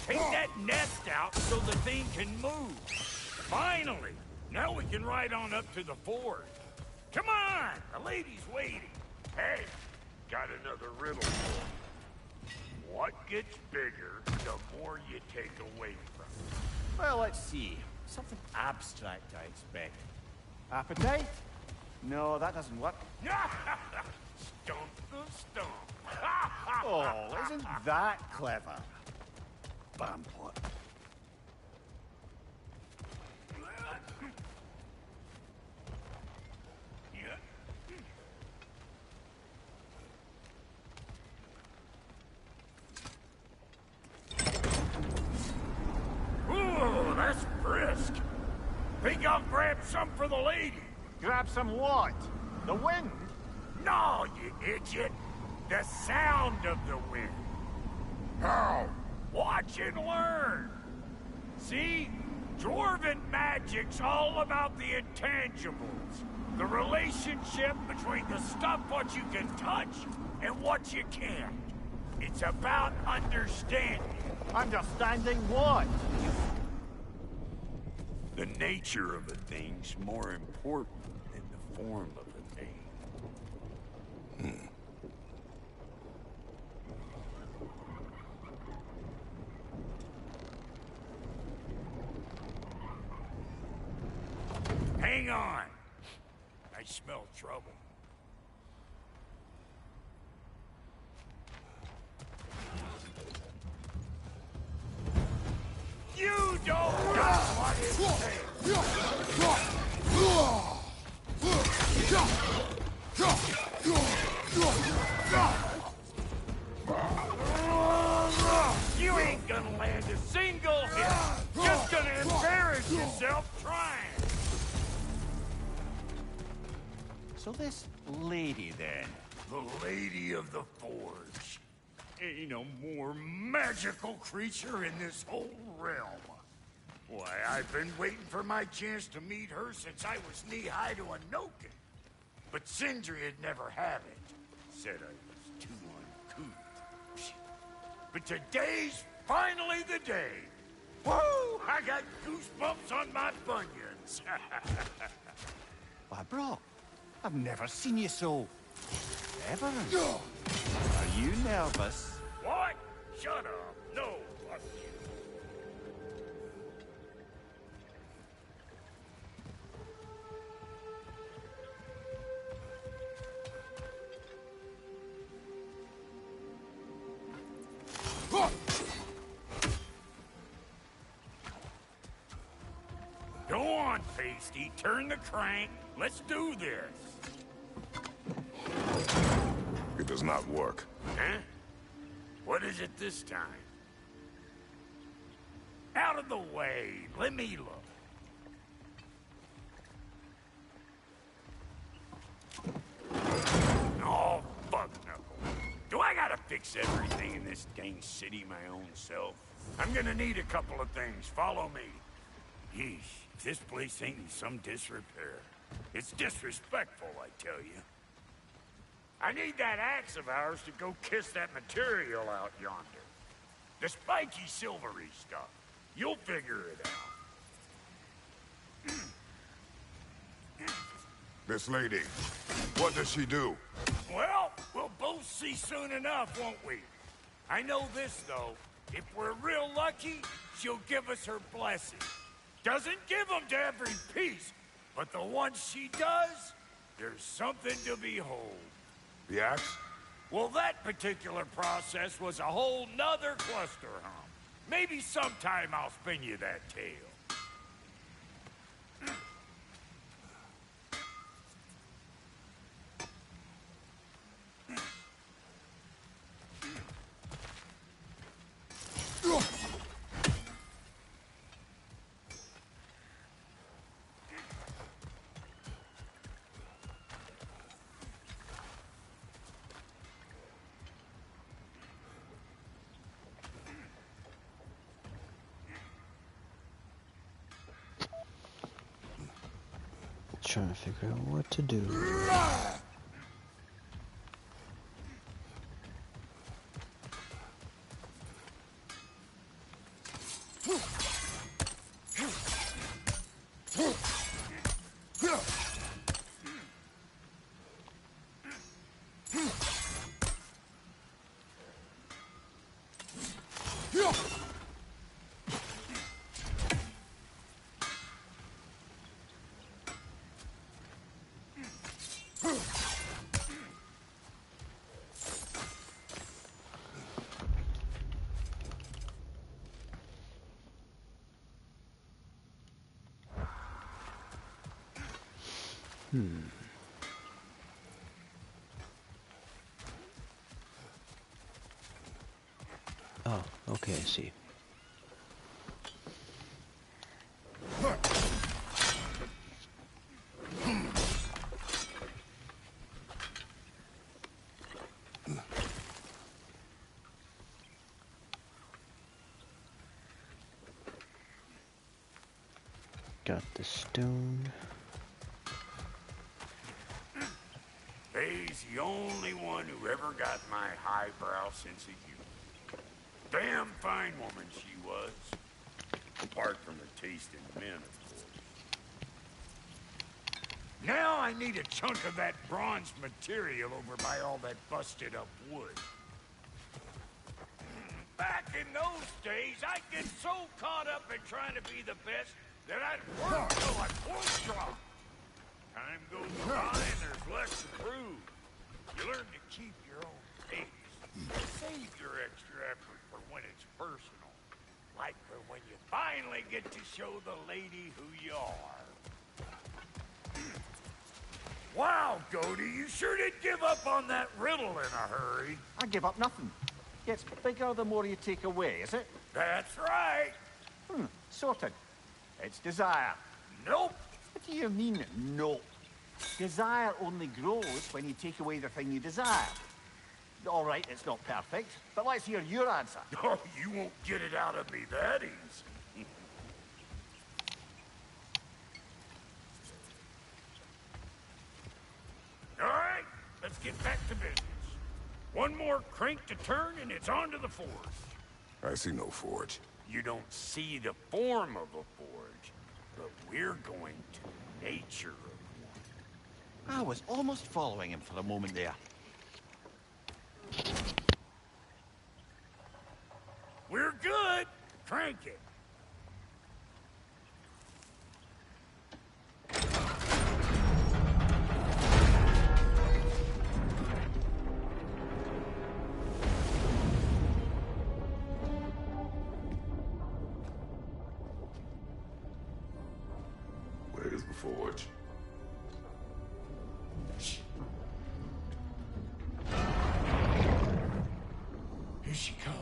Speaker 5: Take that nest out so the thing can move. Finally! Now we can ride on up to the fort. Come on! The lady's waiting. Hey, got another riddle for you. What gets bigger, the more you take away from it?
Speaker 3: Well, let's see. Something abstract, I expect. Appetite? No, that doesn't work.
Speaker 5: Stump the stump.
Speaker 3: Oh, isn't that clever? Bampot.
Speaker 5: Ooh, that's brisk. Think I'll grab some for the lady.
Speaker 3: Grab some what? The wind?
Speaker 5: No, you idiot. The sound of the wind. How? Watch and learn. See? Dwarven magic's all about the intangibles. The relationship between the stuff what you can touch and what you can't. It's about understanding.
Speaker 3: Understanding what?
Speaker 5: The nature of a thing's more important than the form of a thing. Hang on. I smell trouble. You don't got what it takes. You ain't gonna land a single hit. Just gonna embarrass yourself trying.
Speaker 3: So this lady, then?
Speaker 5: The Lady of the Forge. Ain't no more magical creature in this whole realm. Why, I've been waiting for my chance to meet her since I was knee-high to a Noken. But Sindri had never had it. Said I was too uncouth. But today's finally the day. Woo! I got goosebumps on my bunions.
Speaker 3: Why, bro, I've never seen you so... ever. Are you nervous?
Speaker 5: What? Shut up. No, fuck you. on, Pasty. Turn the crank. Let's do this.
Speaker 1: It does not work.
Speaker 5: Huh? What is it this time? Out of the way. Let me look. Oh, fuck no. Do I gotta fix everything in this dang city my own self? I'm gonna need a couple of things. Follow me. Yeesh, if this place ain't in some disrepair. It's disrespectful, I tell you. I need that axe of ours to go kiss that material out yonder. The spiky silvery stuff. You'll figure it out.
Speaker 1: This lady, what does she do?
Speaker 5: Well, we'll both see soon enough, won't we? I know this, though. If we're real lucky, she'll give us her blessing. Doesn't give them to every piece, but the ones she does, there's something to behold.
Speaker 1: The axe?
Speaker 5: Well, that particular process was a whole nother cluster hump. Maybe sometime I'll spin you that tale.
Speaker 4: Trying to figure out what to do. Oh, okay, I see. Got the stone.
Speaker 5: Faye's the only one who ever got my highbrow sense of humor. Damn fine woman she was. Apart from her taste in men, of course. Now I need a chunk of that bronze material over by all that busted up wood. Back in those days, I'd get so caught up in trying to be the best that I'd work till I quote drop. Time goes by and there's less to prove. You learn to keep your own pace. Save your extra effort for when it's personal. Like for when you finally get to show the lady who you are. Wow, Goody, you sure did give up on that riddle in a hurry.
Speaker 3: I give up nothing. Gets bigger the more you take away, is it?
Speaker 5: That's right.
Speaker 3: Sorted. It's desire.
Speaker 5: Nope.
Speaker 3: What do you mean, no? Desire only grows when you take away the thing you desire. All right, it's not perfect, but let's hear your answer.
Speaker 5: Oh, you won't get it out of me that easy. All right, let's get back to business. One more crank to turn and it's on to the forge.
Speaker 1: I see no forge.
Speaker 5: You don't see the form of a forge, but we're going to nature of one.
Speaker 3: I was almost following him for a moment there.
Speaker 5: We're good. Crank it.
Speaker 1: forge.
Speaker 5: Here she comes.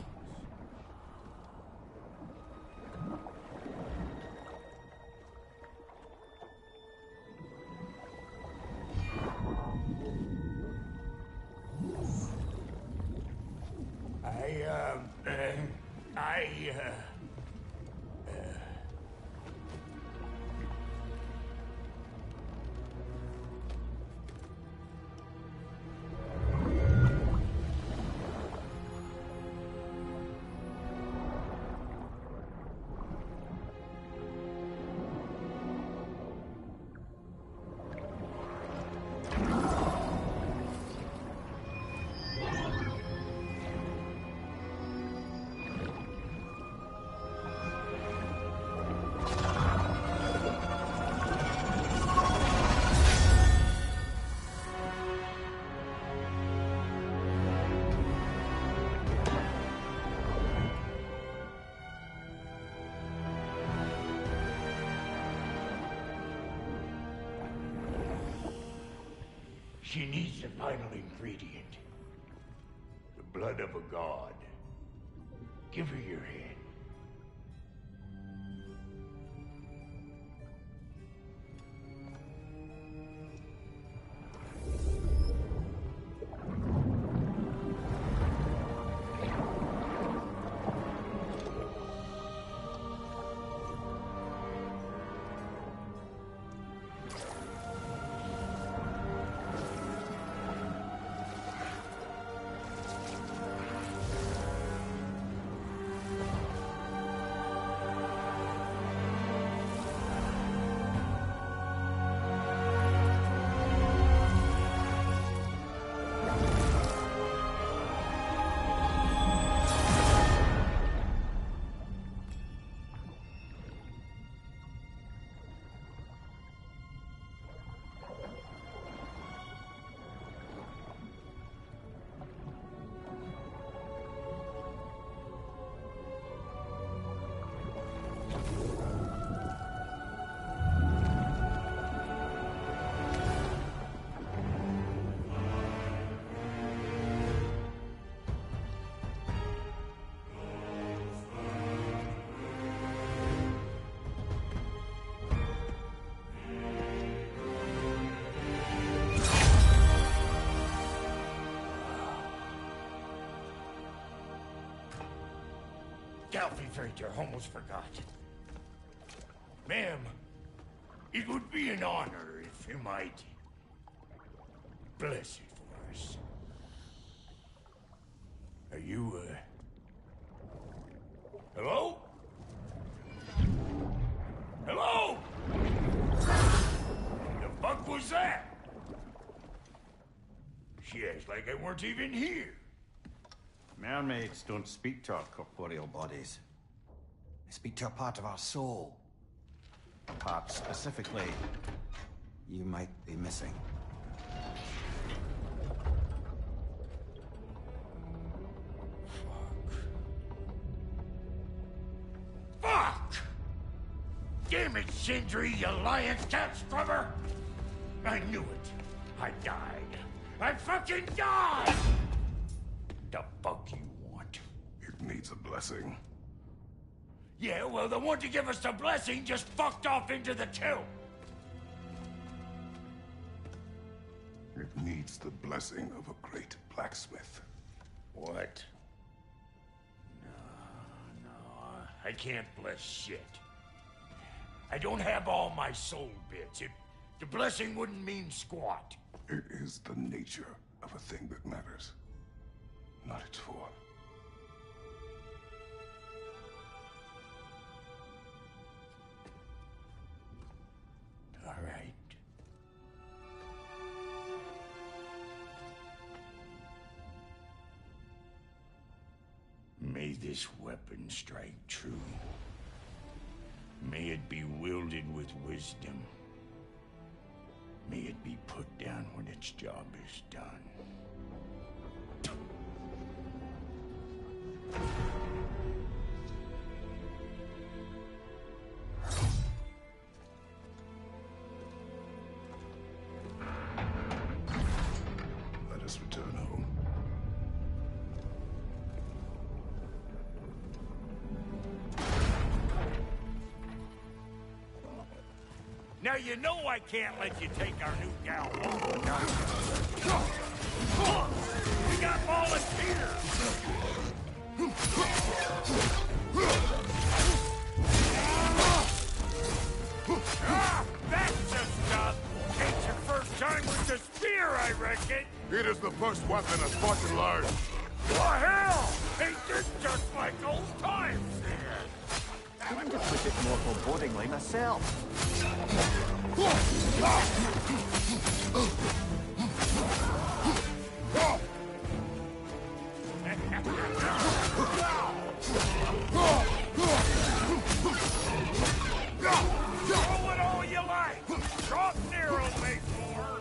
Speaker 5: She needs the final ingredient. The blood of a god. Give her your hand. Galvifrater almost forgot. Ma'am, it would be an honor if you might bless it for us. Are you, hello? Hello? The fuck was that? She acts like I weren't even here.
Speaker 3: Mermaids don't speak to our corporeal bodies. They speak to a part of our soul. A part specifically you might be missing.
Speaker 5: Fuck! Damn it, Sindri, you lion cat scrubber! I knew it. I died. I fucking died! The fuck you want?
Speaker 1: It needs a blessing.
Speaker 5: Yeah, well, the one to give us the blessing just fucked off into the tomb.
Speaker 1: It needs the blessing of a great blacksmith.
Speaker 5: What? No, I can't bless shit. I don't have all my soul bits. The blessing wouldn't mean squat.
Speaker 1: It is the nature of a thing that matters, not its form.
Speaker 5: All right. May this weapon strike true. May it be wielded with wisdom. May it be put down when its job is done. Now you know I can't let you take our new gal home without you. Look, we got volunteers. That's the stuff. Ain't your first time with the spear, I reckon.
Speaker 1: It is the first weapon as fucking learned.
Speaker 5: What hell? Ain't this just like old times then?
Speaker 3: I would have put it more forebodingly myself.
Speaker 5: Throw it all you like. Drop narrow, make more.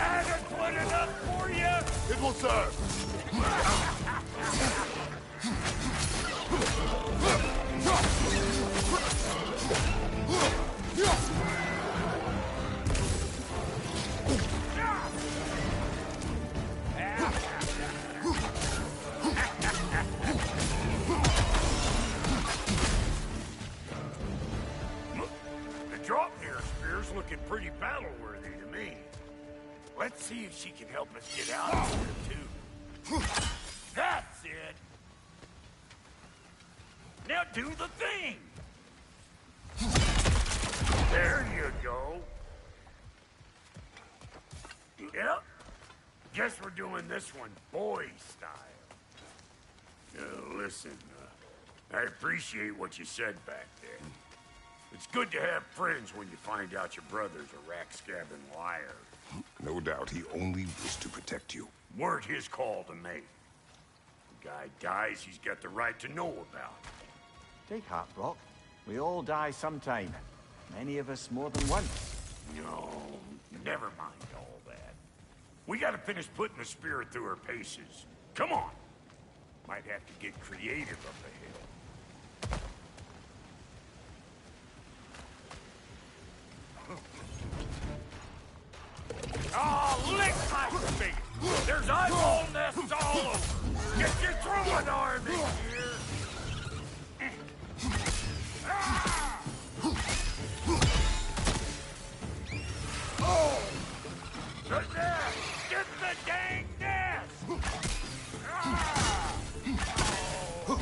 Speaker 5: Adequate enough for you?
Speaker 1: It will serve.
Speaker 5: The drop near spear's looking pretty battle-worthy to me. Let's see if she can help us get out of here, too. That's it! Now do the thing! There you go. Yep. Guess we're doing this one boy style. Listen, I appreciate what you said back then. It's good to have friends when you find out your brother's a rack-scabbing liar.
Speaker 1: No doubt he only wished to protect you.
Speaker 5: Weren't his call to make. The guy dies, he's got the right to know about it.
Speaker 3: Take heart, Brock. We all die sometime. Many of us more than once.
Speaker 5: No, never mind all that. We gotta finish putting the spirit through her paces. Come on! Might have to get creative up ahead. Oh, lick my face! There's eyeball nests all over! Get your throwing arm in here! Ah! Oh! The nest! Get the dang nest! Ah! Oh!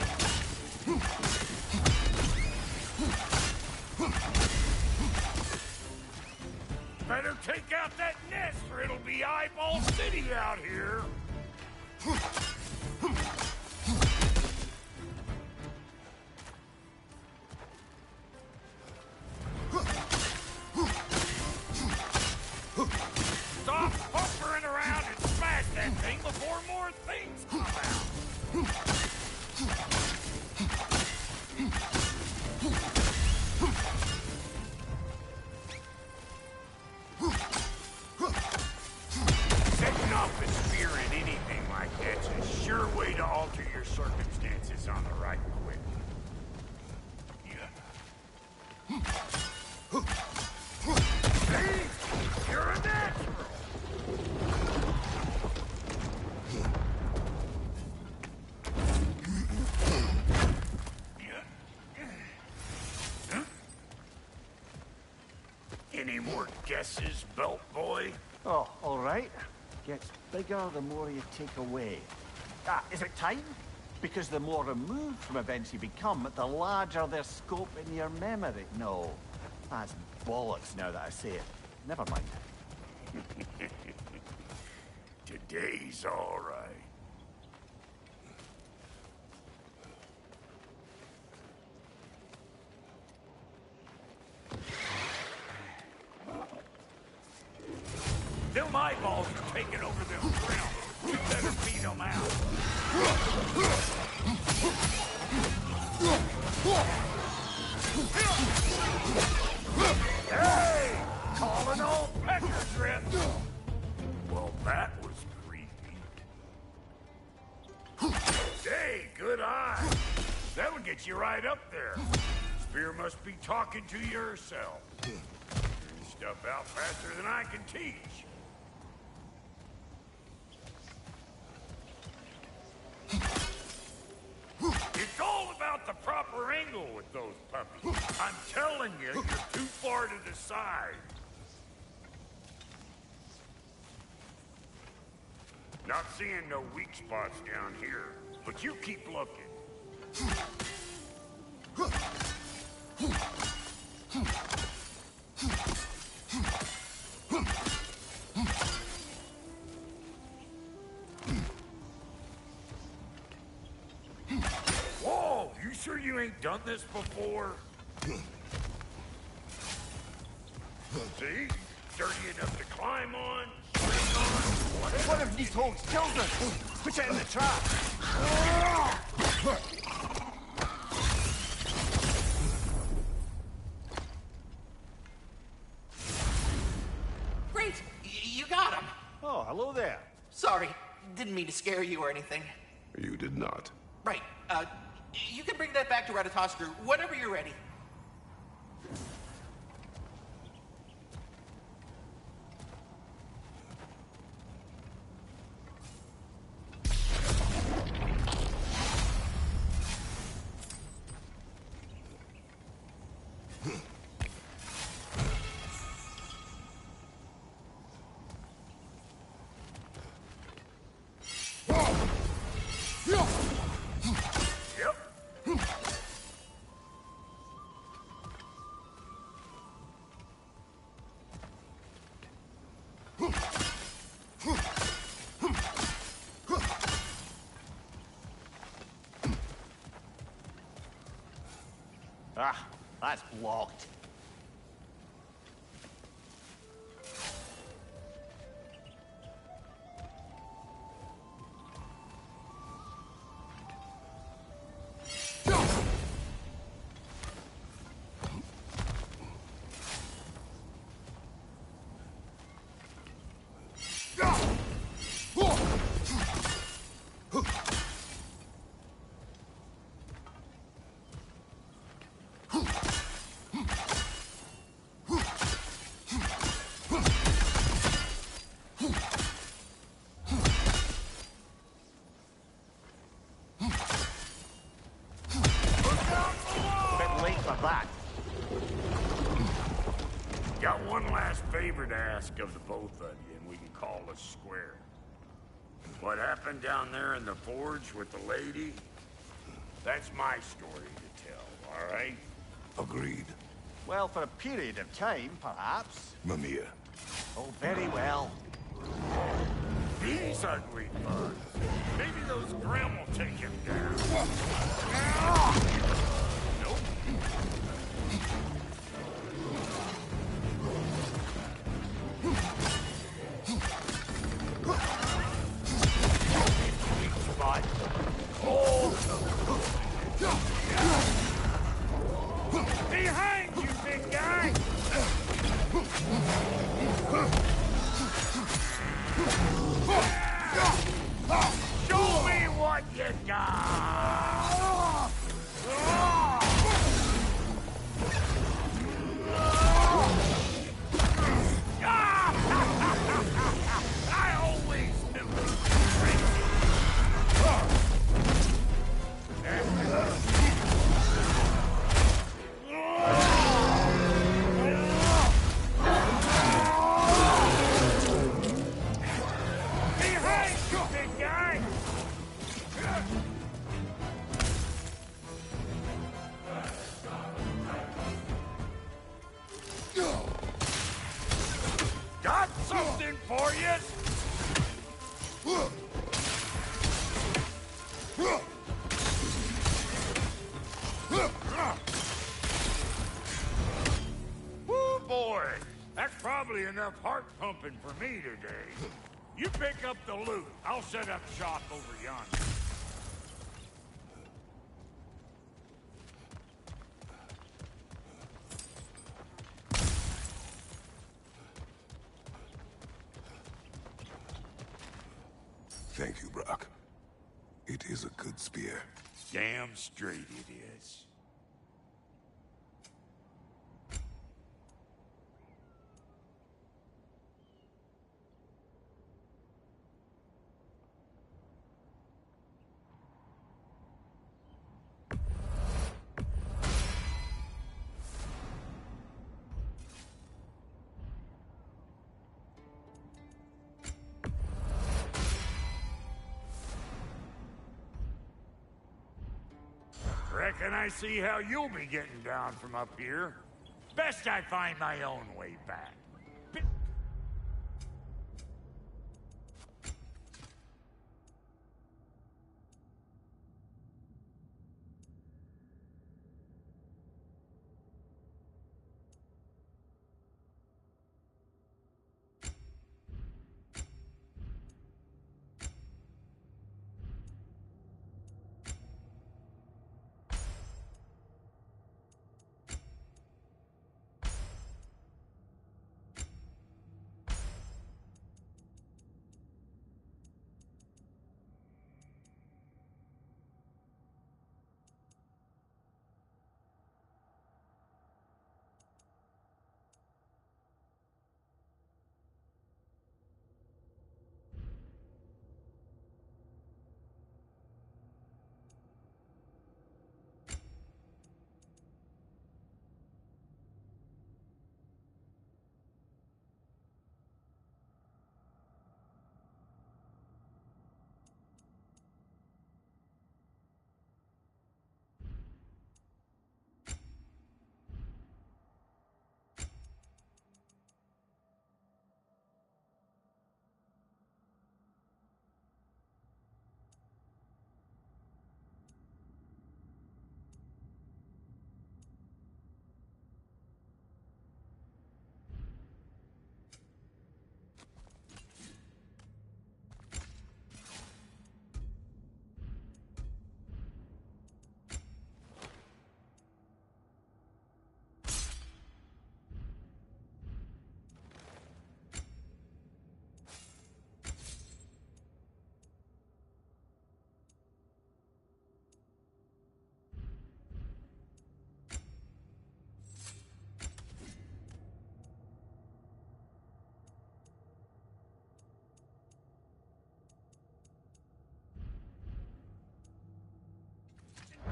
Speaker 5: Better take out that nest or it'll be Eyeball City out here. Stop pumpering around and smash that thing before more things come out. Setting off a spear in anything like that's a sure way to alter your circumstances on the right quick. See? You're a natural. Any more guesses, belt boy?
Speaker 3: Oh, all right. Gets bigger the more you take away. Ah, is it time? Because the more removed from events you become, the larger their scope in your memory. No, that's bollocks now that I say it. Never mind.
Speaker 5: Today's all right. Them eyeballs are taking over them ground. You better beat them out. Hey! Calling all pecker drips! Well, that was creepy. Hey, good eye. That'll get you right up there. Spear must be talking to you herself. Figuring stuff out faster than I can teach. the proper angle with those puppies. I'm telling you, you're too far to the side. Not seeing no weak spots down here, but you keep looking. Whoa, you sure you ain't done this before? See? Sturdy enough to climb on, swing on, whatever.
Speaker 3: One of these hogs killed us! Put it in the trap!
Speaker 10: Great! You got him!
Speaker 3: Oh, hello there.
Speaker 10: Sorry, didn't mean to scare you or anything.
Speaker 1: You did not.
Speaker 10: Right, you can bring that back to Ratatoskru whenever you're ready.
Speaker 3: Ah, that's blocked.
Speaker 5: Got one last favor to ask of the both of you, and we can call us square. What happened down there in the forge with the lady? That's my story to tell, all right?
Speaker 1: Agreed.
Speaker 3: Well, for a period of time, perhaps.
Speaker 1: Mamiya.
Speaker 3: Oh, very well.
Speaker 5: These ugly bugs. Maybe those Grim will take him down. Nope.
Speaker 3: Spot.
Speaker 5: Behind you, big guy! Show me what you got! I always knew behind you, big guy! Got something for you! Woo, boy! That's probably enough heart pumping for me today. You pick up the loot. I'll set up shop over yonder.
Speaker 1: Thank you, Brock. It is a good spear.
Speaker 5: Damn straight it is. Reckon I see how you'll be getting down from up here. Best I find my own way back.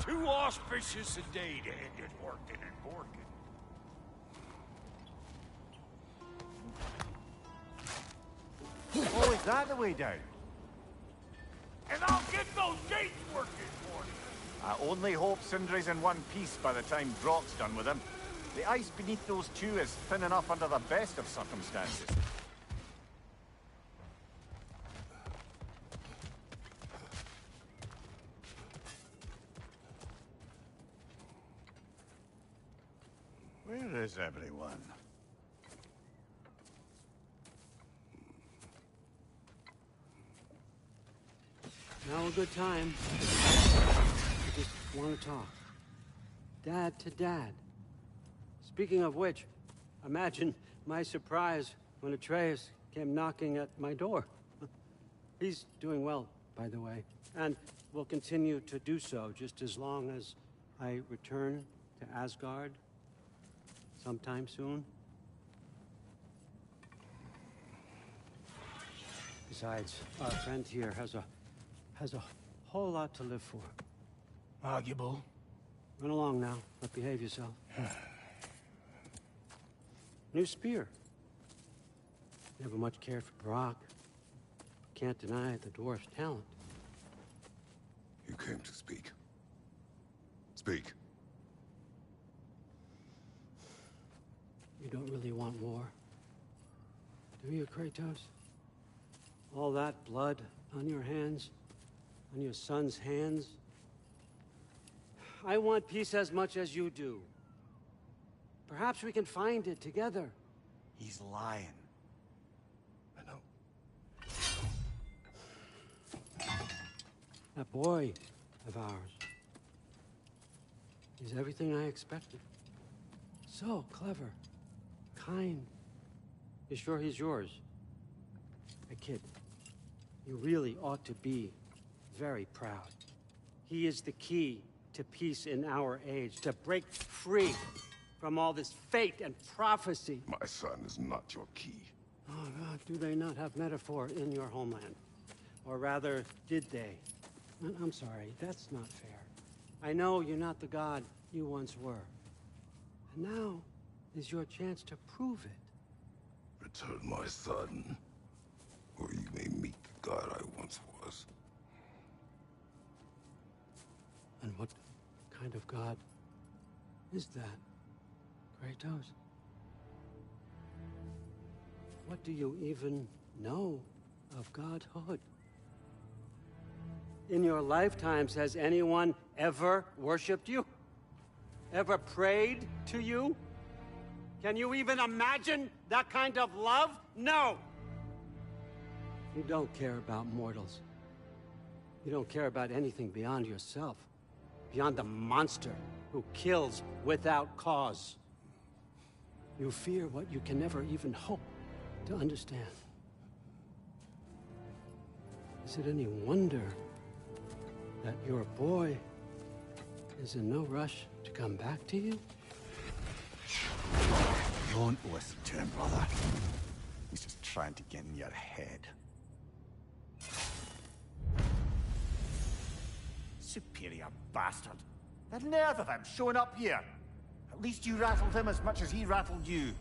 Speaker 5: Too auspicious a day to end it working and borking.
Speaker 3: Oh, is that the way down?
Speaker 5: And I'll get those gates working for you.
Speaker 3: I only hope Sindri's in one piece by the time Brock's done with him. The ice beneath those two is thin enough under the best of circumstances. Where is everyone?
Speaker 12: Now a good time. I just want to talk. Dad to Dad. Speaking of which, imagine my surprise when Atreus came knocking at my door. He's doing well, by the way, and will continue to do so just as long as I return to Asgard sometime soon. Besides, our friend here has a whole lot to live for.
Speaker 3: Arguable.
Speaker 12: Run along now, but behave yourself. New spear. Never much cared for Brock. Can't deny the dwarf's talent.
Speaker 1: You came to speak. Speak.
Speaker 12: You don't really want war, do you, Kratos? All that blood on your hands, on your son's hands. I want peace as much as you do. Perhaps we can find it together.
Speaker 3: He's lying.
Speaker 1: I know.
Speaker 12: That boy of ours is everything I expected. So clever, kind. You sure he's yours? A kid. You really ought to be very proud. He is the key to peace in our age, to break free from all this fate and prophecy.
Speaker 1: My son is not your key.
Speaker 12: Oh, God, do they not have metaphor in your homeland? Or rather, did they? I'm sorry, that's not fair. I know you're not the god you once were. And now is your chance to prove it.
Speaker 1: Return my son, or you may meet the god I once was.
Speaker 12: And what kind of god is that, Kratos? What do you even know of godhood? In your lifetimes, has anyone ever worshipped you? Ever prayed to you? Can you even imagine that kind of love? No! You don't care about mortals. You don't care about anything beyond yourself. Beyond the monster who kills without cause. You fear what you can never even hope to understand. Is it any wonder that your boy is in no rush to come back to you?
Speaker 3: Don't listen to him, brother. He's just trying to get in your head. Superior bastard. The nerve of him showing up here. At least you rattled him as much as he rattled you.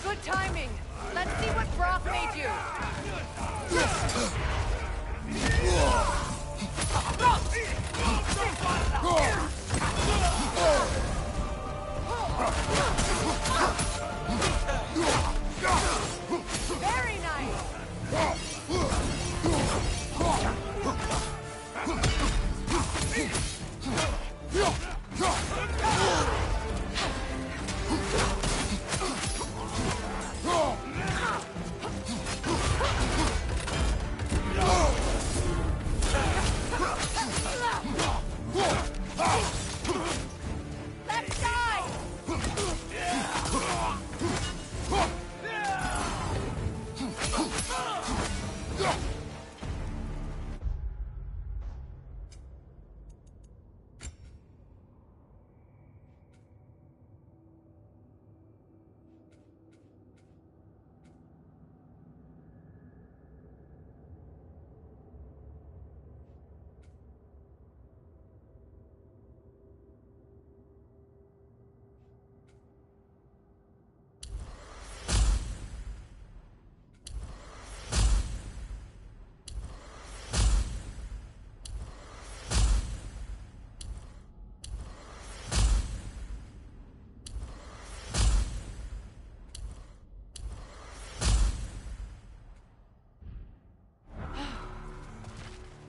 Speaker 2: Good timing. Let's see what Brock made you. Very nice. Let's die!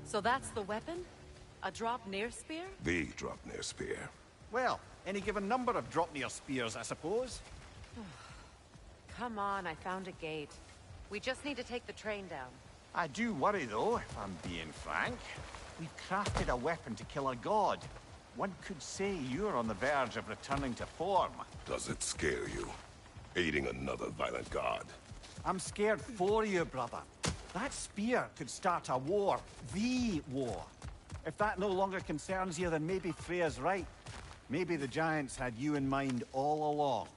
Speaker 2: So that's the weapon? A drop-near spear?
Speaker 1: The drop-near spear.
Speaker 3: Well, any given number of drop-near spears, I suppose.
Speaker 2: Come on, I found a gate. We just need to take the train down.
Speaker 3: I do worry, though, if I'm being frank. We've crafted a weapon to kill a god. One could say you're on the verge of returning to form.
Speaker 1: Does it scare you? Aiding another violent god?
Speaker 3: I'm scared for you, brother. That spear could start a war. The war. If that no longer concerns you, then maybe Freya's right. Maybe the Giants had you in mind all along.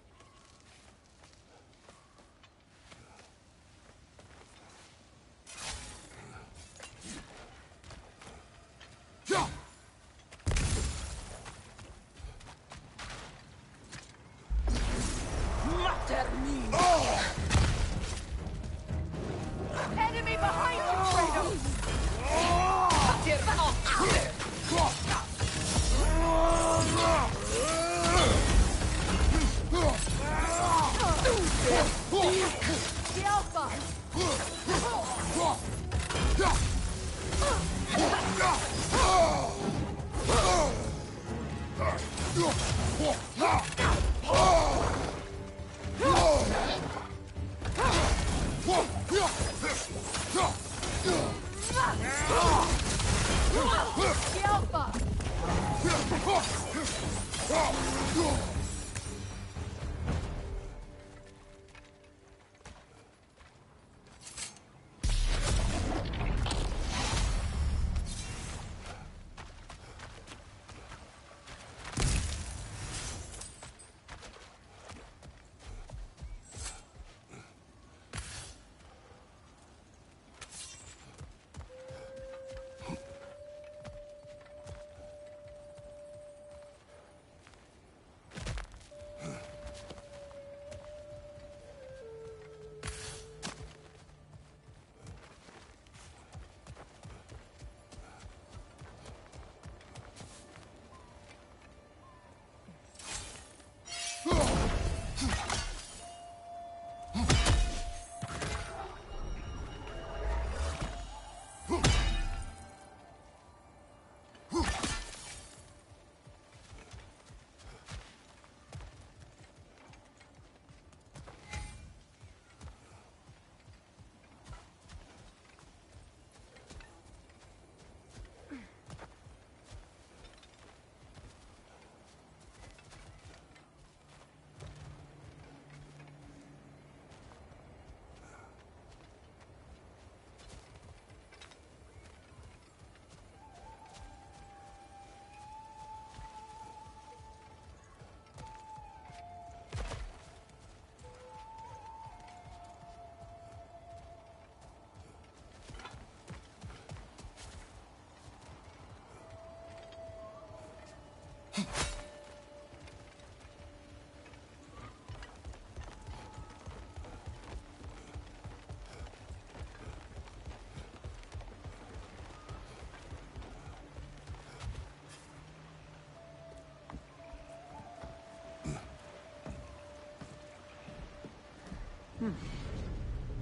Speaker 7: Enemy behind you, Kratos! The Alpha!
Speaker 1: Oh!
Speaker 9: The Alpha!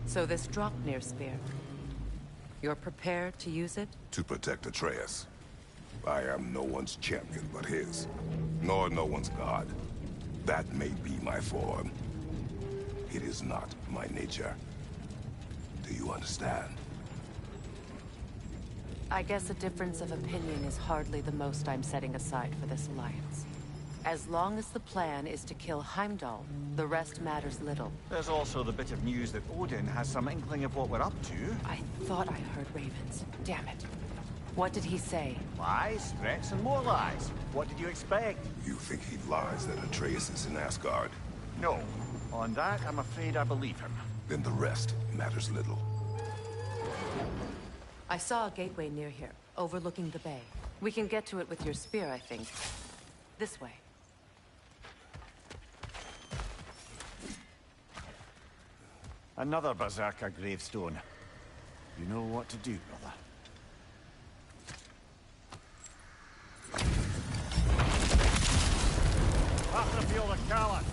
Speaker 2: So this Draupnir spear, you're prepared to use it?
Speaker 1: To protect Atreus. I am no one's champion but his, nor no one's god. That may be my form. It is not my nature. Do you understand?
Speaker 2: I guess a difference of opinion is hardly the most I'm setting aside for this alliance. As long as the plan is to kill Heimdall, the rest matters little.
Speaker 3: There's also the bit of news that Odin has some inkling of what we're up to.
Speaker 2: I thought I heard ravens. Damn it. What did he say?
Speaker 3: Lies, threats, and more lies. What did you expect?
Speaker 1: You think he lies that Atreus is in Asgard?
Speaker 3: No. On that, I'm afraid I believe him.
Speaker 1: Then the rest matters little.
Speaker 2: I saw a gateway near here, overlooking the bay. We can get to it with your spear, I think. This way.
Speaker 3: Another Berserker gravestone. You know what to do, brother. After the field of Kala.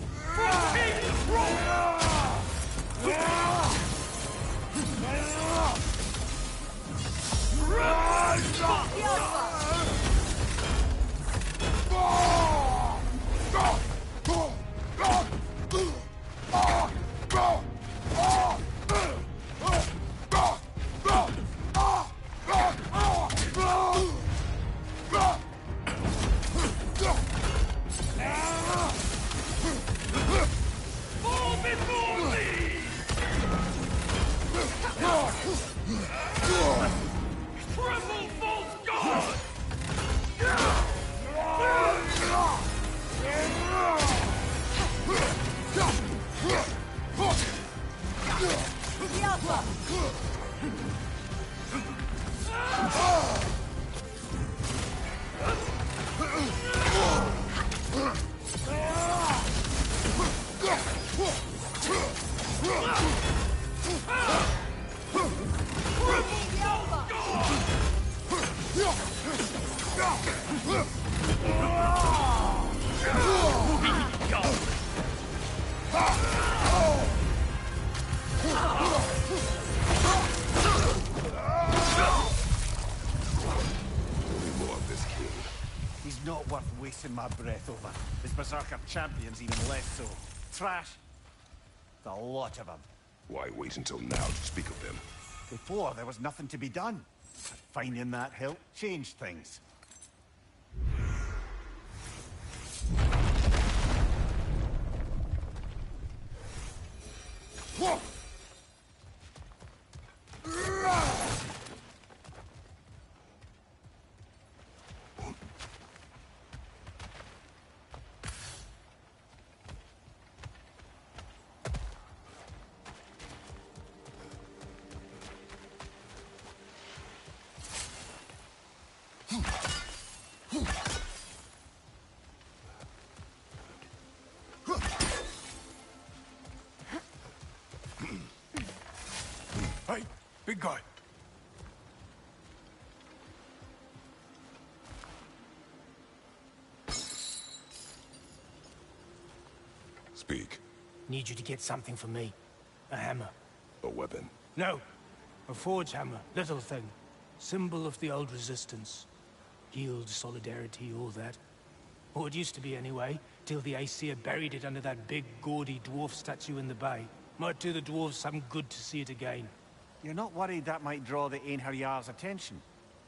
Speaker 3: Not worth wasting my breath over. His Berserker champions even less so. Trash. The lot of them.
Speaker 1: Why wait until now to speak of them?
Speaker 3: Before, there was nothing to be done. But finding that hilt changed things. Whoa!
Speaker 5: Hey, big guy.
Speaker 1: Speak.
Speaker 13: Need you to get something for me. A hammer.
Speaker 1: A weapon.
Speaker 13: No. A forge hammer. Little thing. Symbol of the old resistance. Guild, solidarity, all that. Or it used to be anyway, till the Aesir buried it under that big, gaudy dwarf statue in the bay. Might do the dwarves some good to see it again.
Speaker 3: You're not worried that might draw the Einherjar's attention?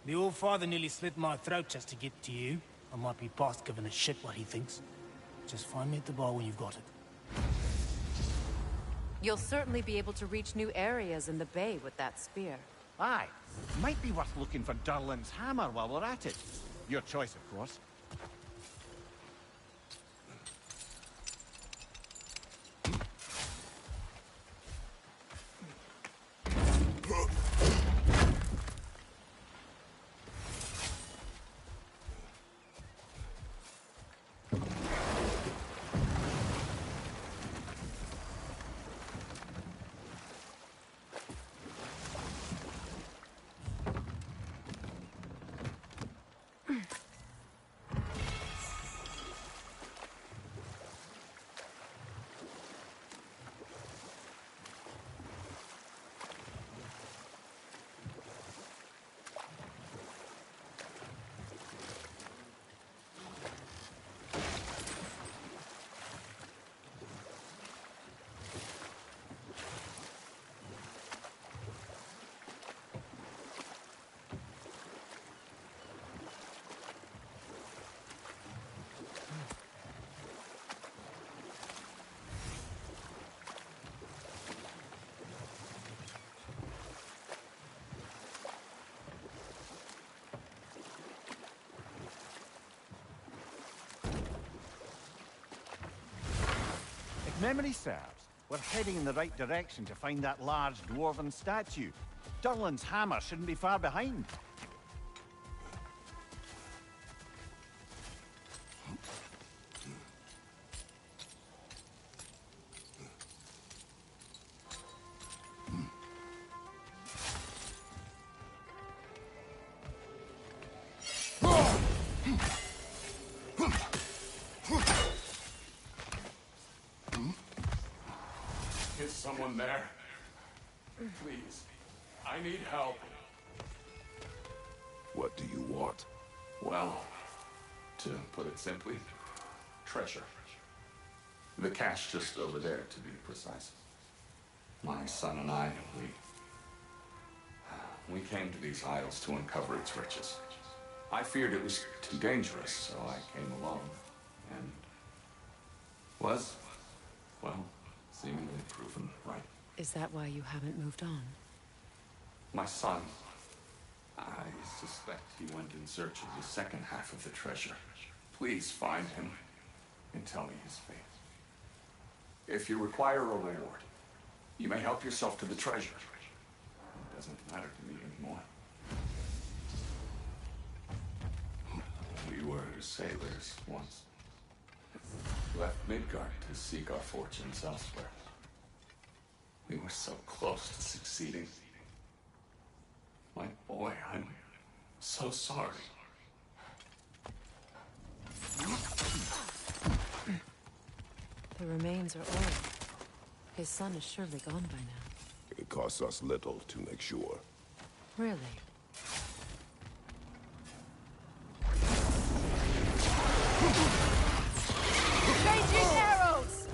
Speaker 13: The old father nearly slit my throat just to get to you. I might be past giving a shit what he thinks. Just find me at the bar when you've got it.
Speaker 2: You'll certainly be able to reach new areas in the bay with that spear.
Speaker 3: Aye. Might be worth looking for Durlin's hammer while we're at it. Your choice, of course. If memory serves, we're heading in the right direction to find that large dwarven statue. Durlin's hammer shouldn't be far behind.
Speaker 14: Is someone there? Please. I need help.
Speaker 1: What do you want?
Speaker 14: Well, to put it simply, treasure. The cache just over there, to be precise. My son and I, we came to these isles to uncover its riches. I feared it was too dangerous, so I came along, and was, well, seemingly proven right.
Speaker 2: Is that why you haven't moved on?
Speaker 14: My son, I suspect he went in search of the second half of the treasure. Please find him and tell me his fate. If you require a reward, you may help yourself to the treasure. It doesn't matter to me anymore. We were sailors once. Left Midgard to seek our fortunes elsewhere. We were so close to succeeding. My boy, I'm so sorry.
Speaker 2: The remains are old. His son is surely gone by now.
Speaker 1: It costs us little to make sure.
Speaker 2: Really? Changing arrows!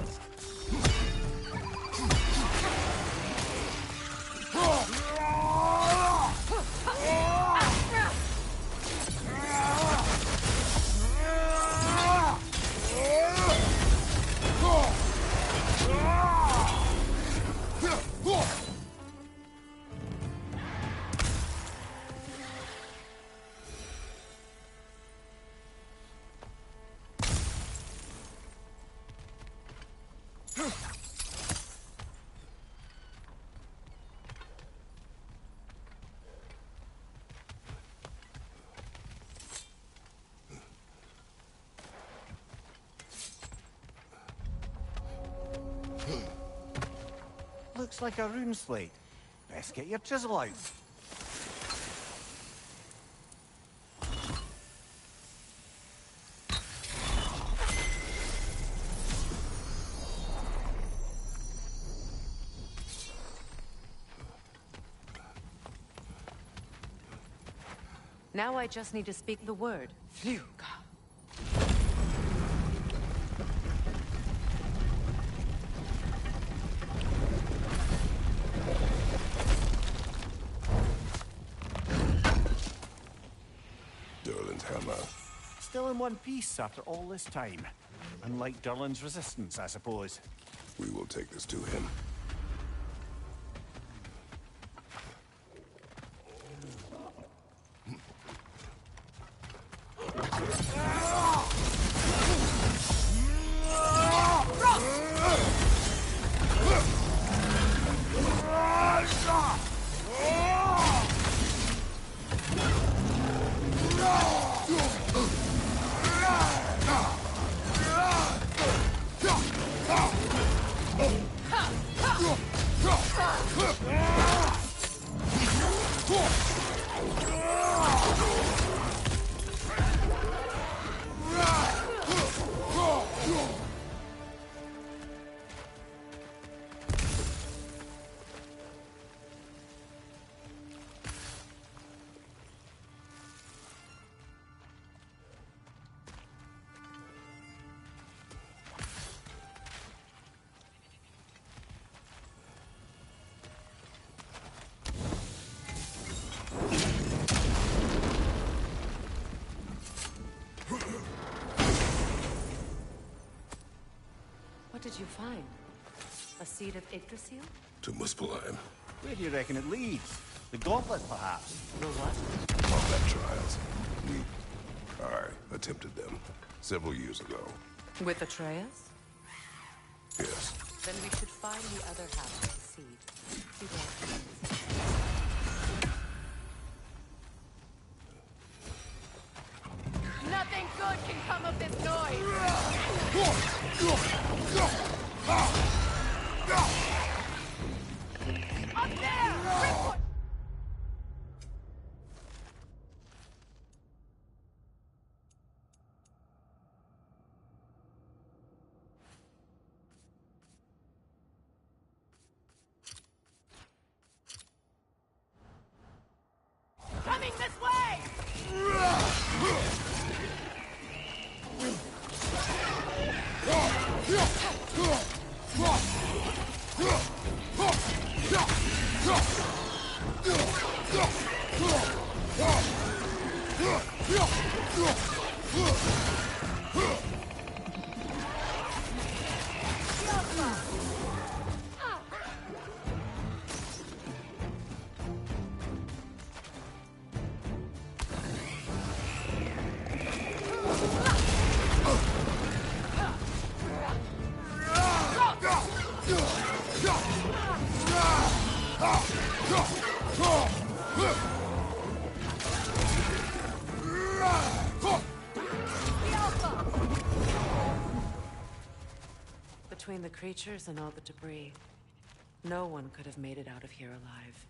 Speaker 3: looks like a rune slate. Best get your chisel out.
Speaker 2: Now I just need to speak the word. Phew.
Speaker 1: Durlin's hammer.
Speaker 3: Still in one piece after all this time. Unlike Durlin's resistance, I suppose.
Speaker 1: We will take this to him.
Speaker 2: What did you find? A seed of Yggdrasil?
Speaker 1: To Muspelheim.
Speaker 3: Where do you reckon it leads? The gauntlet, perhaps?
Speaker 2: The what?
Speaker 1: Combat trials. I attempted them several years ago.
Speaker 2: With Atreus?
Speaker 1: Yes.
Speaker 2: Then we should find the other half of the seed. See what happens.
Speaker 9: Nothing good can come of this noise! Up there! Ripwood! Coming this way!
Speaker 2: Between the creatures and all the debris, no one could have made it out of here alive.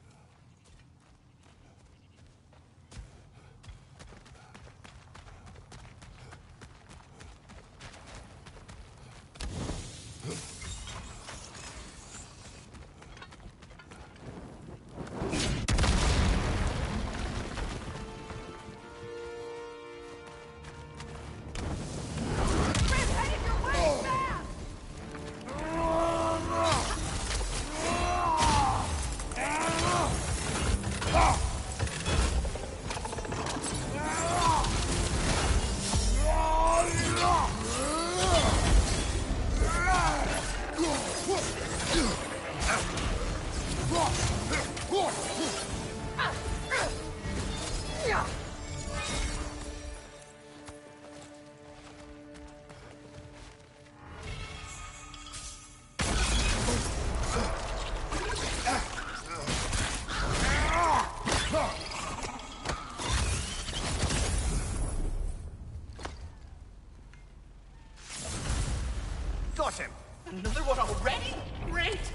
Speaker 10: Got him! Another one already? Great!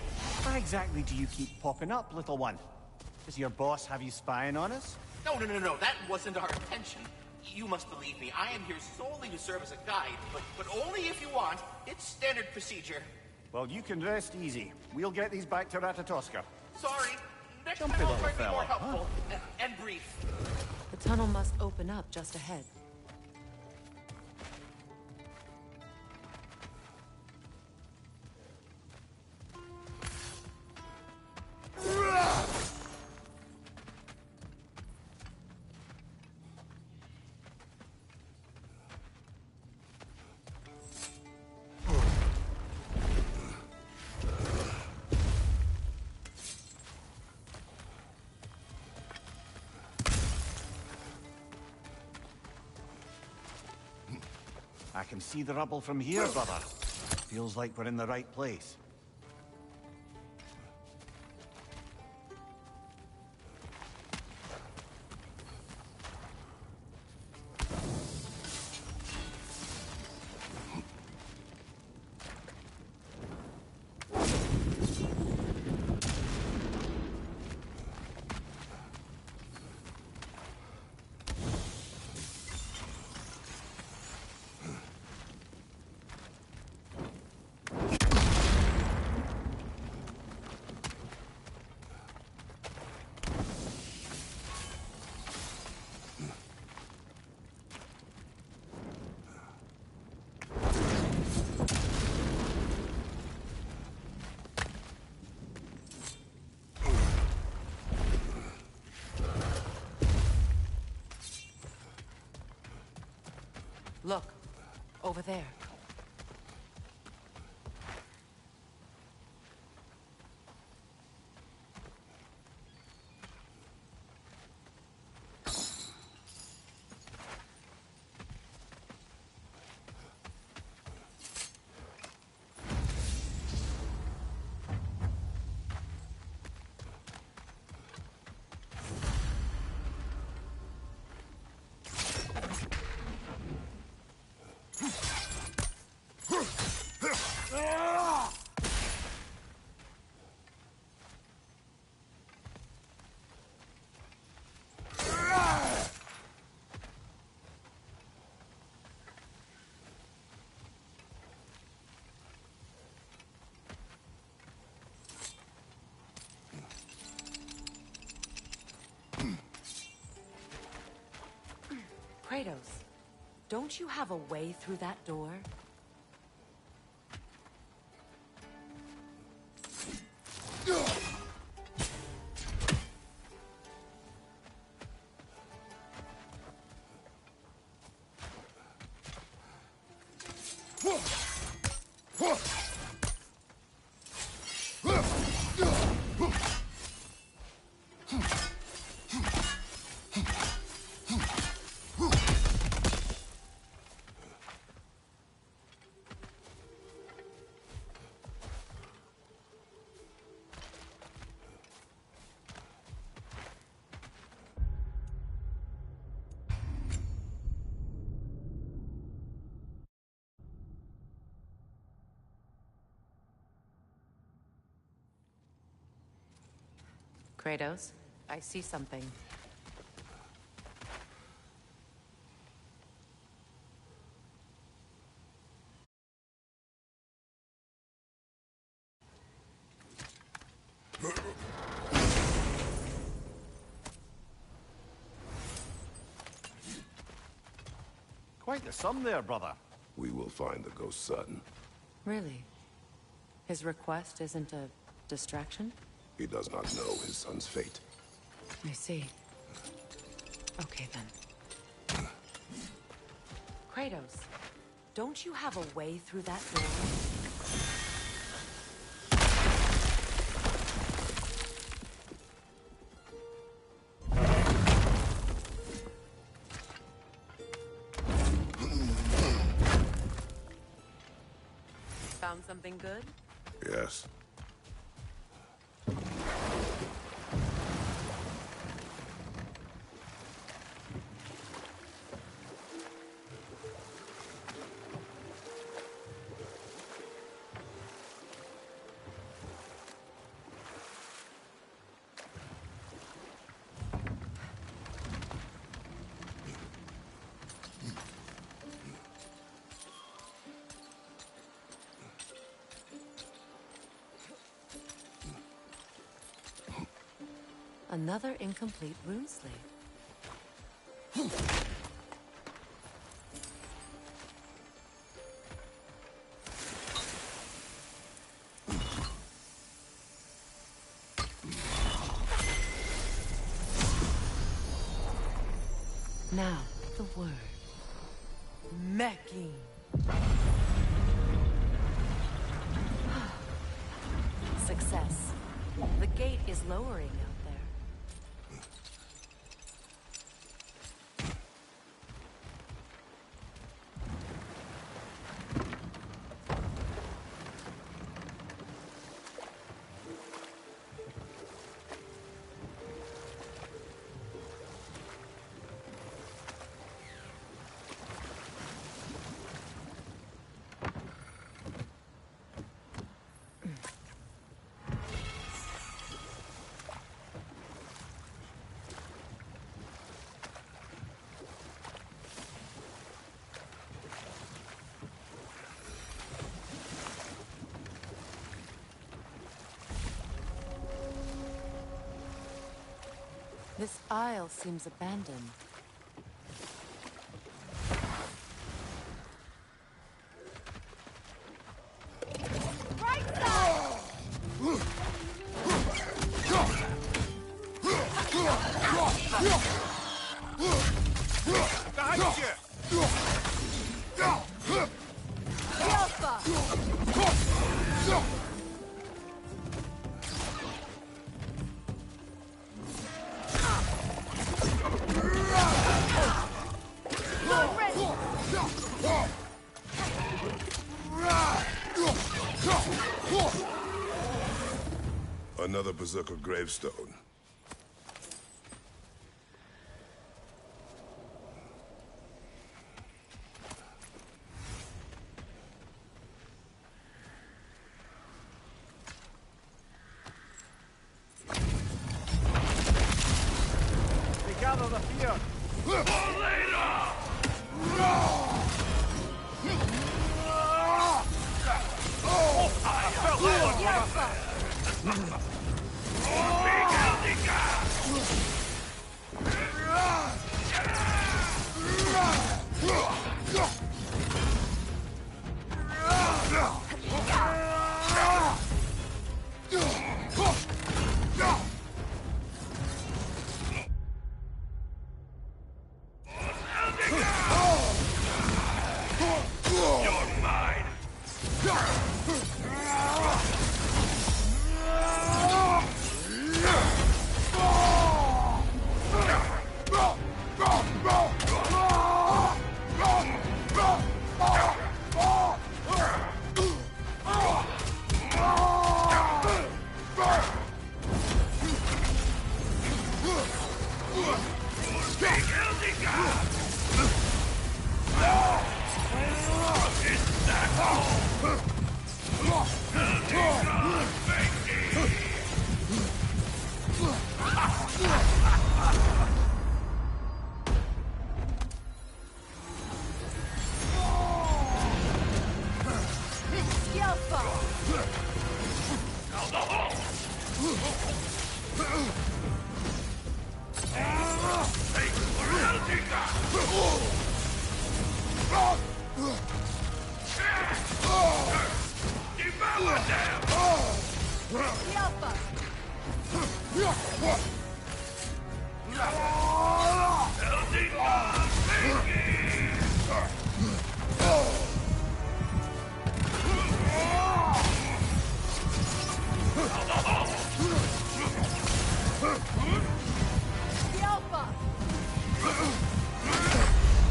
Speaker 3: Why exactly do you keep popping up, little one? Does your boss have you spying on us?
Speaker 10: No, that wasn't our intention. You must believe me, I am here solely to serve as a guide, but only if you want. It's standard procedure.
Speaker 3: Well, you can rest easy. We'll get these back to Ratatoska.
Speaker 10: Sorry. Next
Speaker 3: Jumpy
Speaker 10: time I'll
Speaker 3: little
Speaker 10: try to be more
Speaker 3: fella,
Speaker 10: helpful and brief.
Speaker 2: The tunnel must open up just ahead.
Speaker 3: I can see the rubble from here, brother. Feels like we're in the right place.
Speaker 2: Look, over there. Kratos, don't you have a way through that door? Kratos, I see something.
Speaker 3: Quite the sum there, brother.
Speaker 1: We will find the ghost son.
Speaker 2: Really? His request isn't a distraction?
Speaker 1: He does not know his son's fate.
Speaker 2: I see. Okay, then. Kratos, don't you have a way through that door? Found something good?
Speaker 1: Yes.
Speaker 2: Another incomplete rune slate. Now, the word. Mecking. Success. The gate is lowering out there. This isle seems abandoned.
Speaker 9: Right side!
Speaker 3: Behind you!
Speaker 9: Alpha!
Speaker 1: Another Berserker gravestone.
Speaker 3: They gather the fear.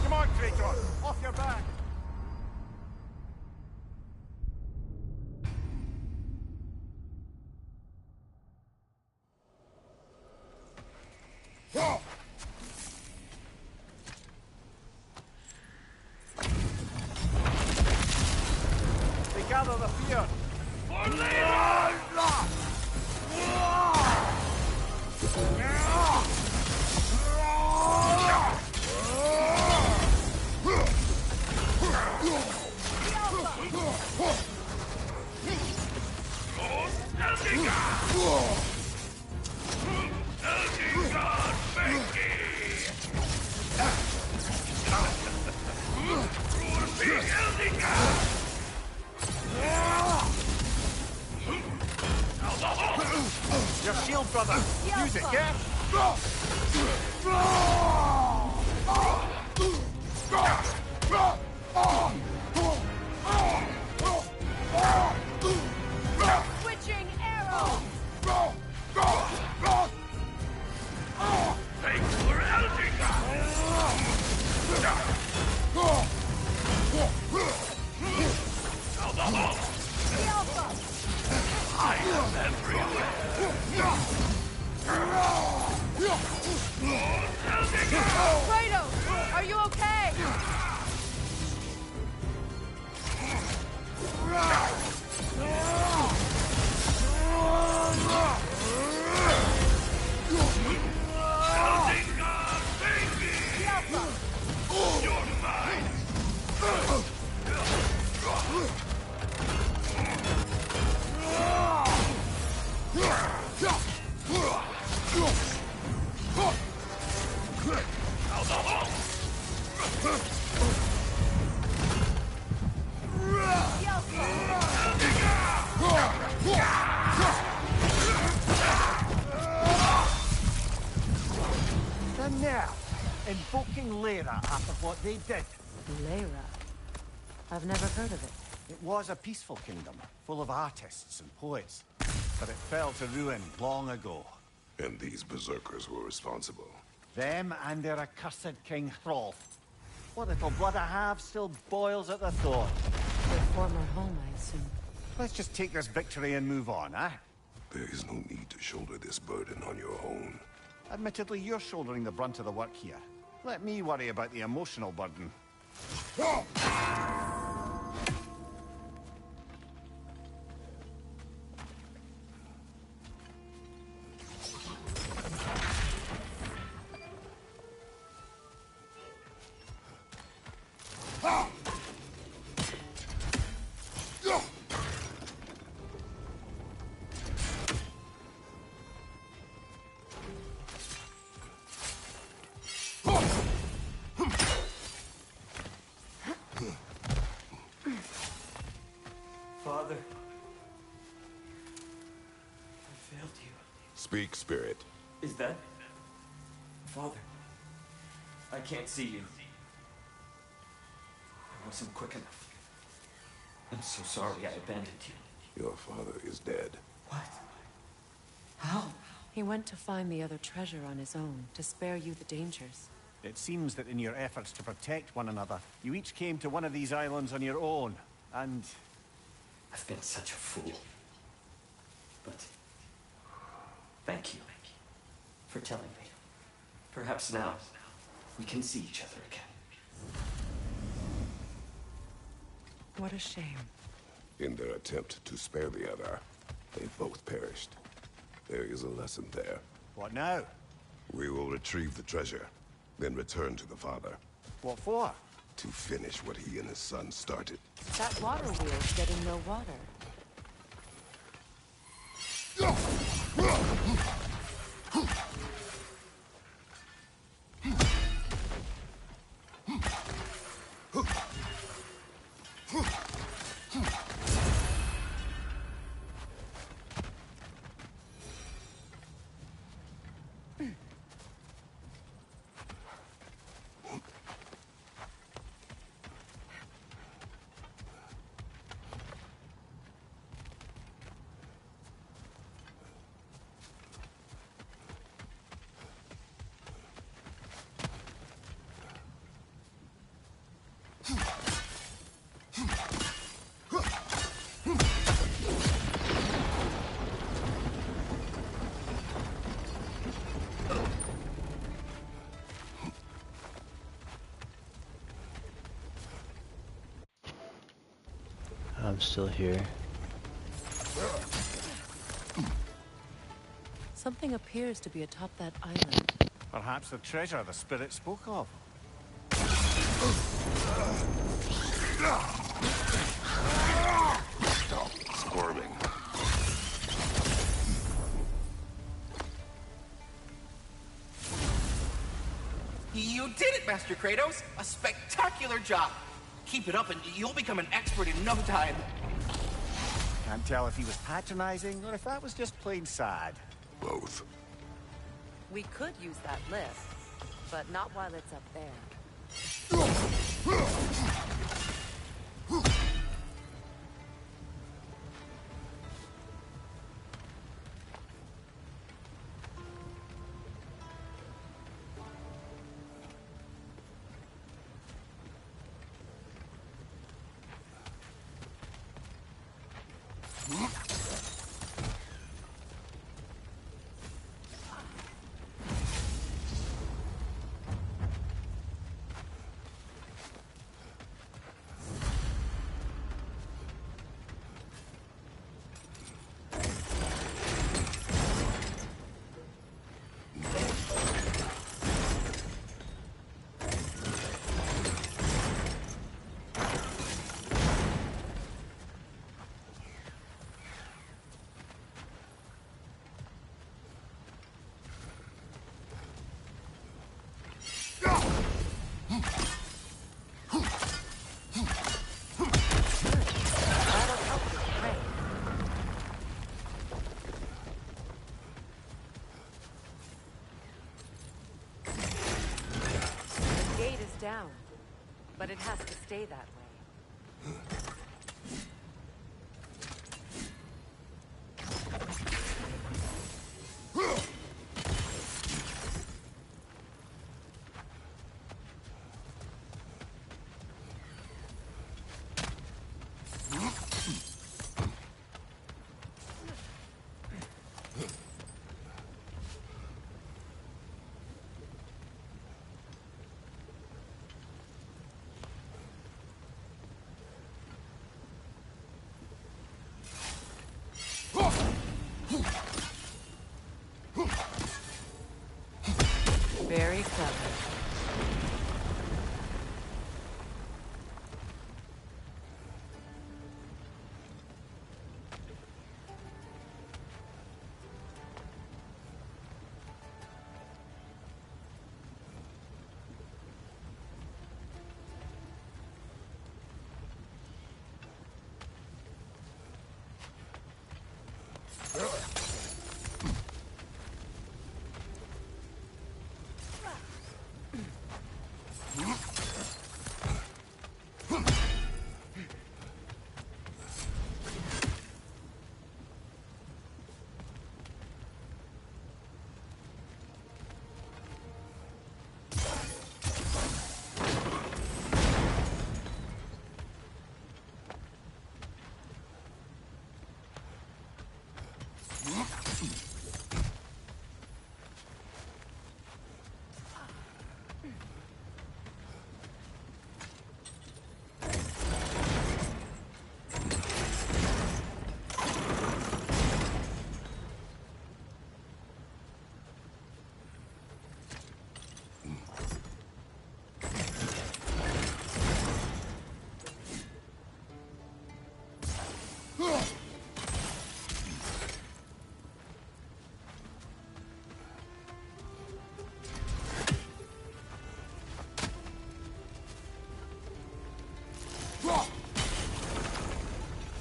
Speaker 3: Come on, Kratos! Off your back! They gather the fear! For music, yeah?
Speaker 9: Switching arrows!
Speaker 5: Thanks for helping
Speaker 9: The Alpha!
Speaker 5: I am everywhere.
Speaker 9: Kratos! Are you okay? The Alpha!
Speaker 5: You're mine.
Speaker 9: The Alpha!
Speaker 3: The nerve! Invoking Lyra after what they did.
Speaker 2: Lyra? I've never heard of it.
Speaker 3: It was a peaceful kingdom, full of artists and poets. But it fell to ruin long ago.
Speaker 1: And these berserkers were responsible.
Speaker 3: Them and their accursed King Hrolf. What little blood I have still boils at the thought.
Speaker 2: Their former home, I assume.
Speaker 3: Let's just take this victory and move on, eh?
Speaker 1: There is no need to shoulder this burden on your own.
Speaker 3: Admittedly, you're shouldering the brunt of the work here. Let me worry about the emotional burden.
Speaker 11: Father, I failed you.
Speaker 1: Speak, spirit.
Speaker 11: Is that... Father, I can't see you. I wasn't quick enough. I'm so sorry I abandoned you.
Speaker 1: Your father is dead.
Speaker 11: What? How?
Speaker 2: He went to find the other treasure on his own, to spare you the dangers.
Speaker 3: It seems that in your efforts to protect one another, you each came to one of these islands on your own, and...
Speaker 11: I've been such a fool. But... thank you for telling me. Perhaps now, we can see each other again.
Speaker 2: What a shame.
Speaker 1: In their attempt to spare the other, they both perished. There is a lesson there.
Speaker 3: What now?
Speaker 1: We will retrieve the treasure, then return to the father.
Speaker 3: What for?
Speaker 1: To finish what he and his son started.
Speaker 2: That water wheel's getting no water.
Speaker 4: I'm still here.
Speaker 2: Something appears to be atop that island.
Speaker 3: Perhaps the treasure the spirit spoke of.
Speaker 1: Stop squirming.
Speaker 10: You did it, Master Kratos! A spectacular job! Keep it up and you'll become an expert in no time.
Speaker 3: Can't tell if he was patronizing or if that was just plain sad.
Speaker 1: Both.
Speaker 2: We could use that lift, but not while it's up there. Down, but it has to stay that way. Very clever.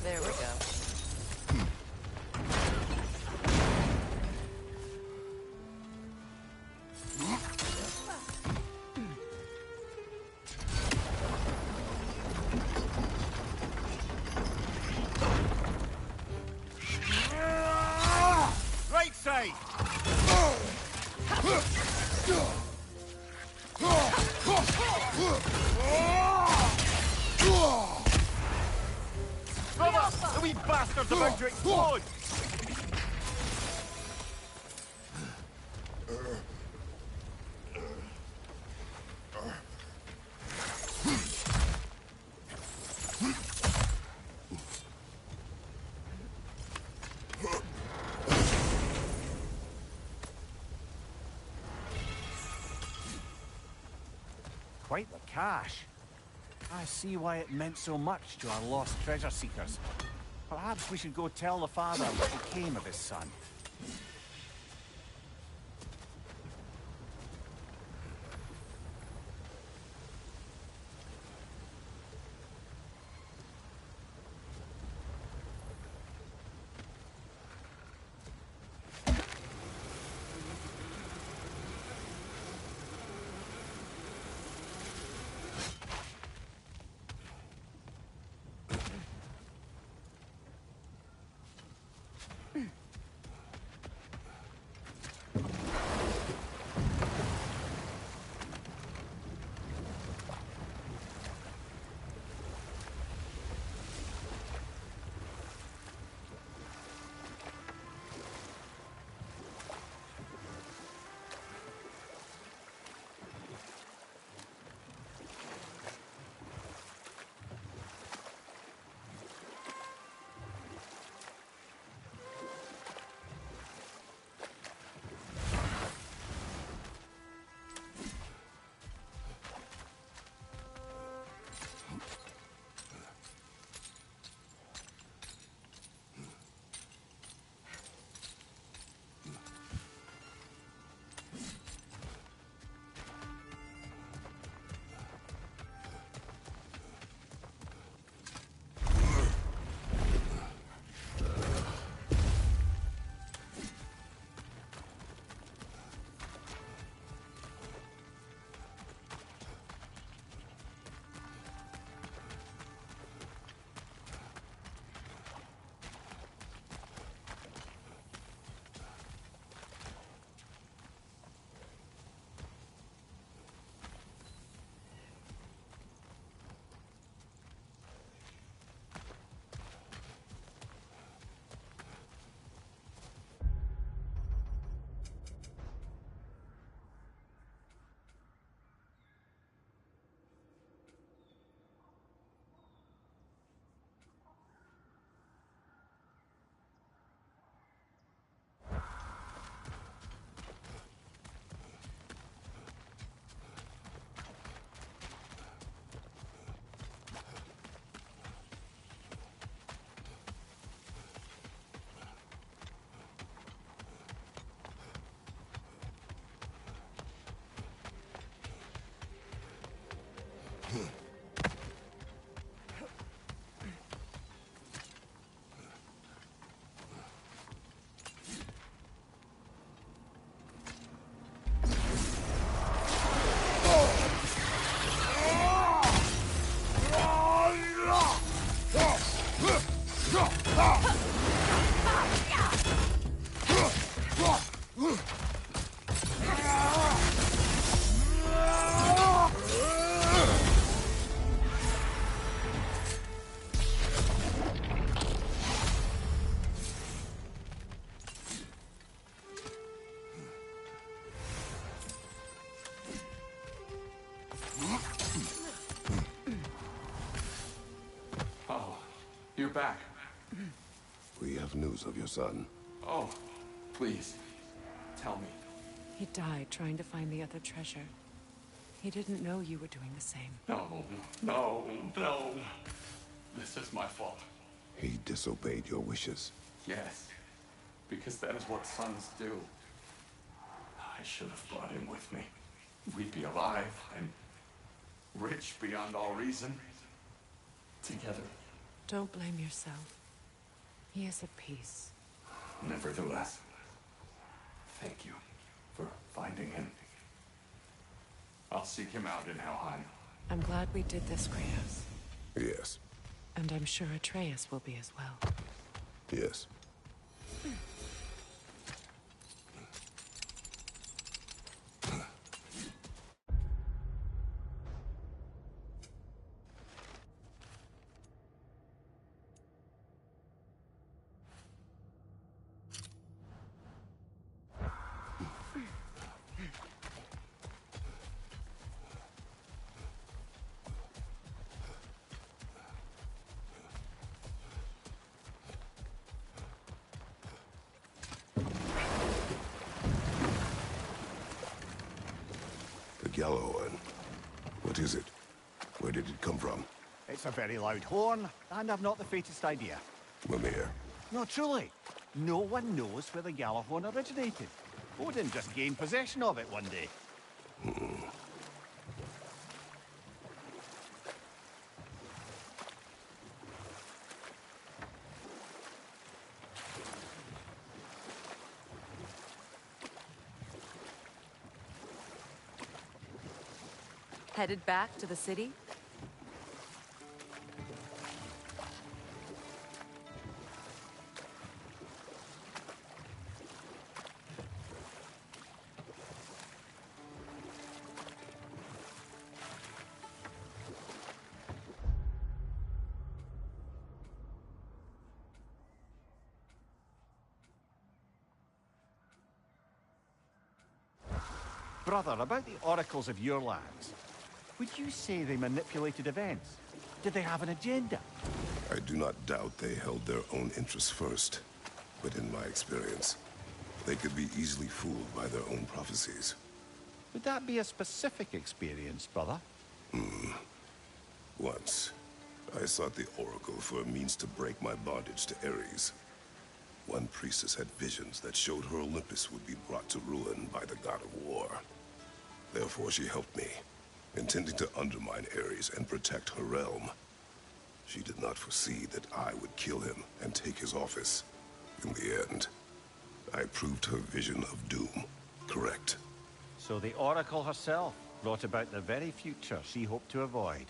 Speaker 2: There we go.
Speaker 3: Right side! Brother, the wee bastard's about to explode! Quite the cache. I see why it meant so much to our lost treasure seekers. Perhaps we should go tell the father what became of his son.
Speaker 14: you're back.
Speaker 1: We have news of your son.
Speaker 14: Oh, please, tell me.
Speaker 2: He died trying to find the other treasure. He didn't know you were doing the same.
Speaker 14: No, no, no. This is my fault.
Speaker 1: He disobeyed your wishes.
Speaker 14: Yes, because that is what sons do. I should have brought him with me. We'd be alive and rich beyond all reason. Together.
Speaker 2: Don't blame yourself. He is at peace.
Speaker 14: Nevertheless, thank you for finding him. I'll seek him out in Helheim.
Speaker 2: I'm glad we did this, Kratos.
Speaker 1: Yes.
Speaker 2: And I'm sure Atreus will be as well.
Speaker 1: Yes. The yellow one. What is it? Where did it come from?
Speaker 3: It's a very loud horn, and I've not the faintest idea.
Speaker 1: Mimir.
Speaker 3: No, truly. No one knows where the Gjallarhorn originated. Odin just gained possession of it one day.
Speaker 2: Headed back to the city?
Speaker 3: Brother, about the oracles of your lands, would you say they manipulated events? Did they have an agenda?
Speaker 1: I do not doubt they held their own interests first. But in my experience, they could be easily fooled by their own prophecies.
Speaker 3: Would that be a specific experience, brother?
Speaker 1: Once, I sought the Oracle for a means to break my bondage to Ares. One priestess had visions that showed her Olympus would be brought to ruin by the god of war. Therefore she helped me, intending to undermine Ares and protect her realm. She did not foresee that I would kill him and take his office. In the end, I proved her vision of doom correct.
Speaker 3: So the Oracle herself brought about the very future she hoped to avoid.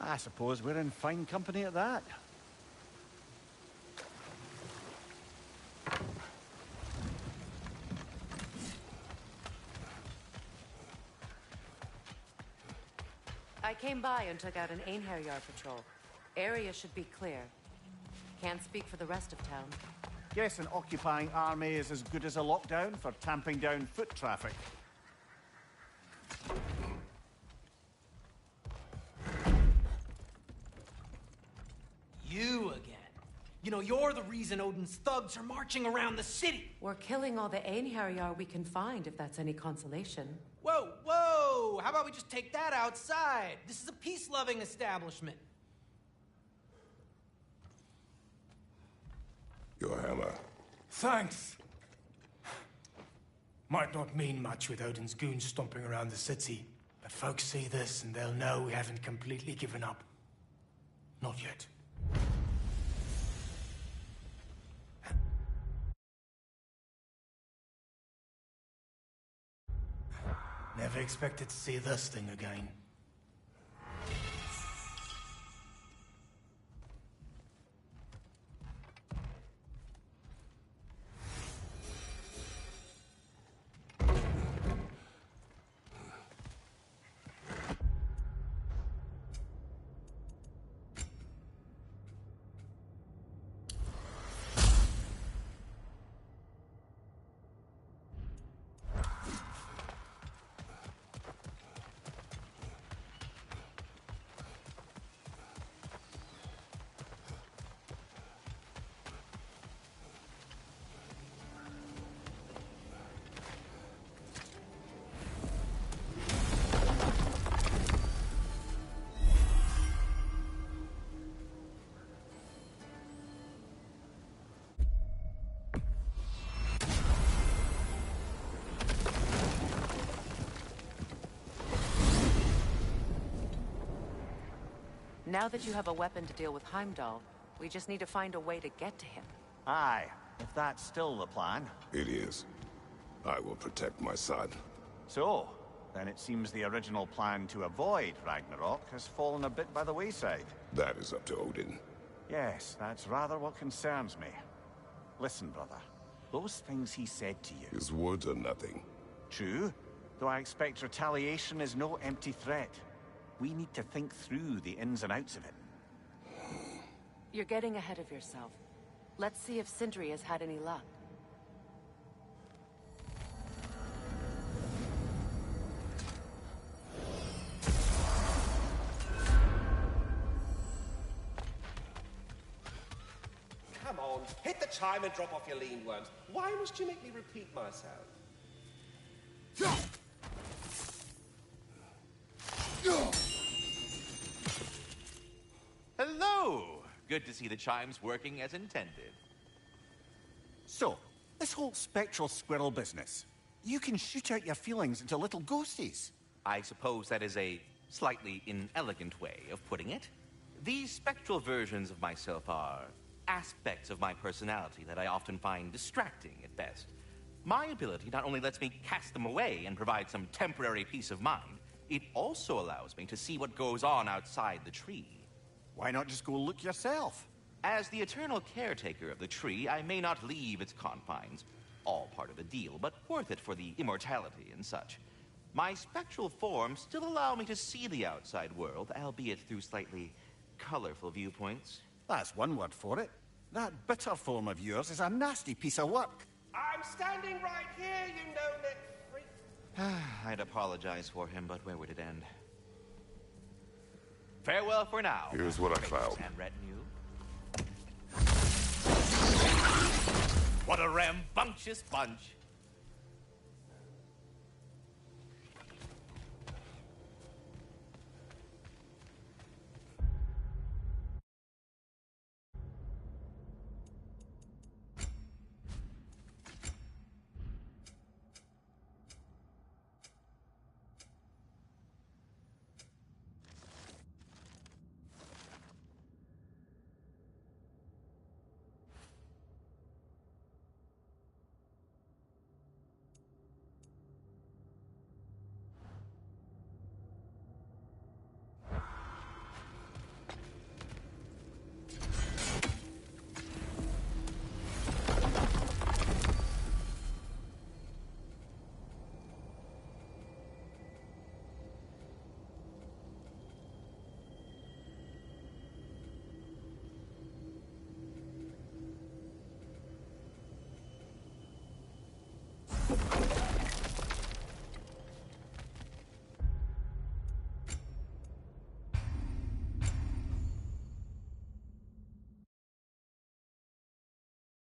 Speaker 3: I suppose we're in fine company at that.
Speaker 2: I came by and took out an Einherjar patrol. Area should be clear. Can't speak for the rest of town.
Speaker 3: Guess an occupying army is as good as a lockdown for tamping down foot traffic.
Speaker 15: You again. You know, you're the reason Odin's thugs are marching around the city.
Speaker 2: We're killing all the Einherjar we can find, if that's any consolation.
Speaker 15: Whoa, whoa! How about we just take that outside? This is a peace-loving establishment.
Speaker 1: Your hammer.
Speaker 13: Thanks. Might not mean much with Odin's goons stomping around the city, but folks see this and they'll know we haven't completely given up. Not yet. Never expected to see this thing again.
Speaker 2: Now that you have a weapon to deal with Heimdall, we just need to find a way to get to him.
Speaker 3: Aye, if that's still the plan.
Speaker 1: It is. I will protect my son.
Speaker 3: So, then it seems the original plan to avoid Ragnarok has fallen a bit by the wayside.
Speaker 1: That is up to Odin.
Speaker 3: Yes, that's rather what concerns me. Listen, brother. Those things he said to you...
Speaker 1: His words are nothing.
Speaker 3: True, though I expect retaliation is no empty threat. We need to think through the ins and outs of it.
Speaker 2: You're getting ahead of yourself. Let's see if Sindri has had any luck.
Speaker 16: Come on, hit the chime and drop off your lean worms. Why must you make me repeat myself?
Speaker 10: Hello! Good to see the chimes working as intended.
Speaker 3: So, this whole spectral squirrel business. You can shoot out your feelings into little ghosties.
Speaker 10: I suppose that is a slightly inelegant way of putting it. These spectral versions of myself are aspects of my personality that I often find distracting at best. My ability not only lets me cast them away and provide some temporary peace of mind, it also allows me to see what goes on outside the tree.
Speaker 3: Why not just go look yourself?
Speaker 10: As the eternal caretaker of the tree, I may not leave its confines. All part of the deal, but worth it for the immortality and such. My spectral forms still allow me to see the outside world, albeit through slightly colorful viewpoints.
Speaker 3: That's one word for it. That bitter form of yours is a nasty piece of work.
Speaker 16: I'm standing right here, you no-neck freak.
Speaker 10: I'd apologize for him, but where would it end? Farewell for now.
Speaker 1: Here's what I found.
Speaker 10: And retinue. What a rambunctious bunch.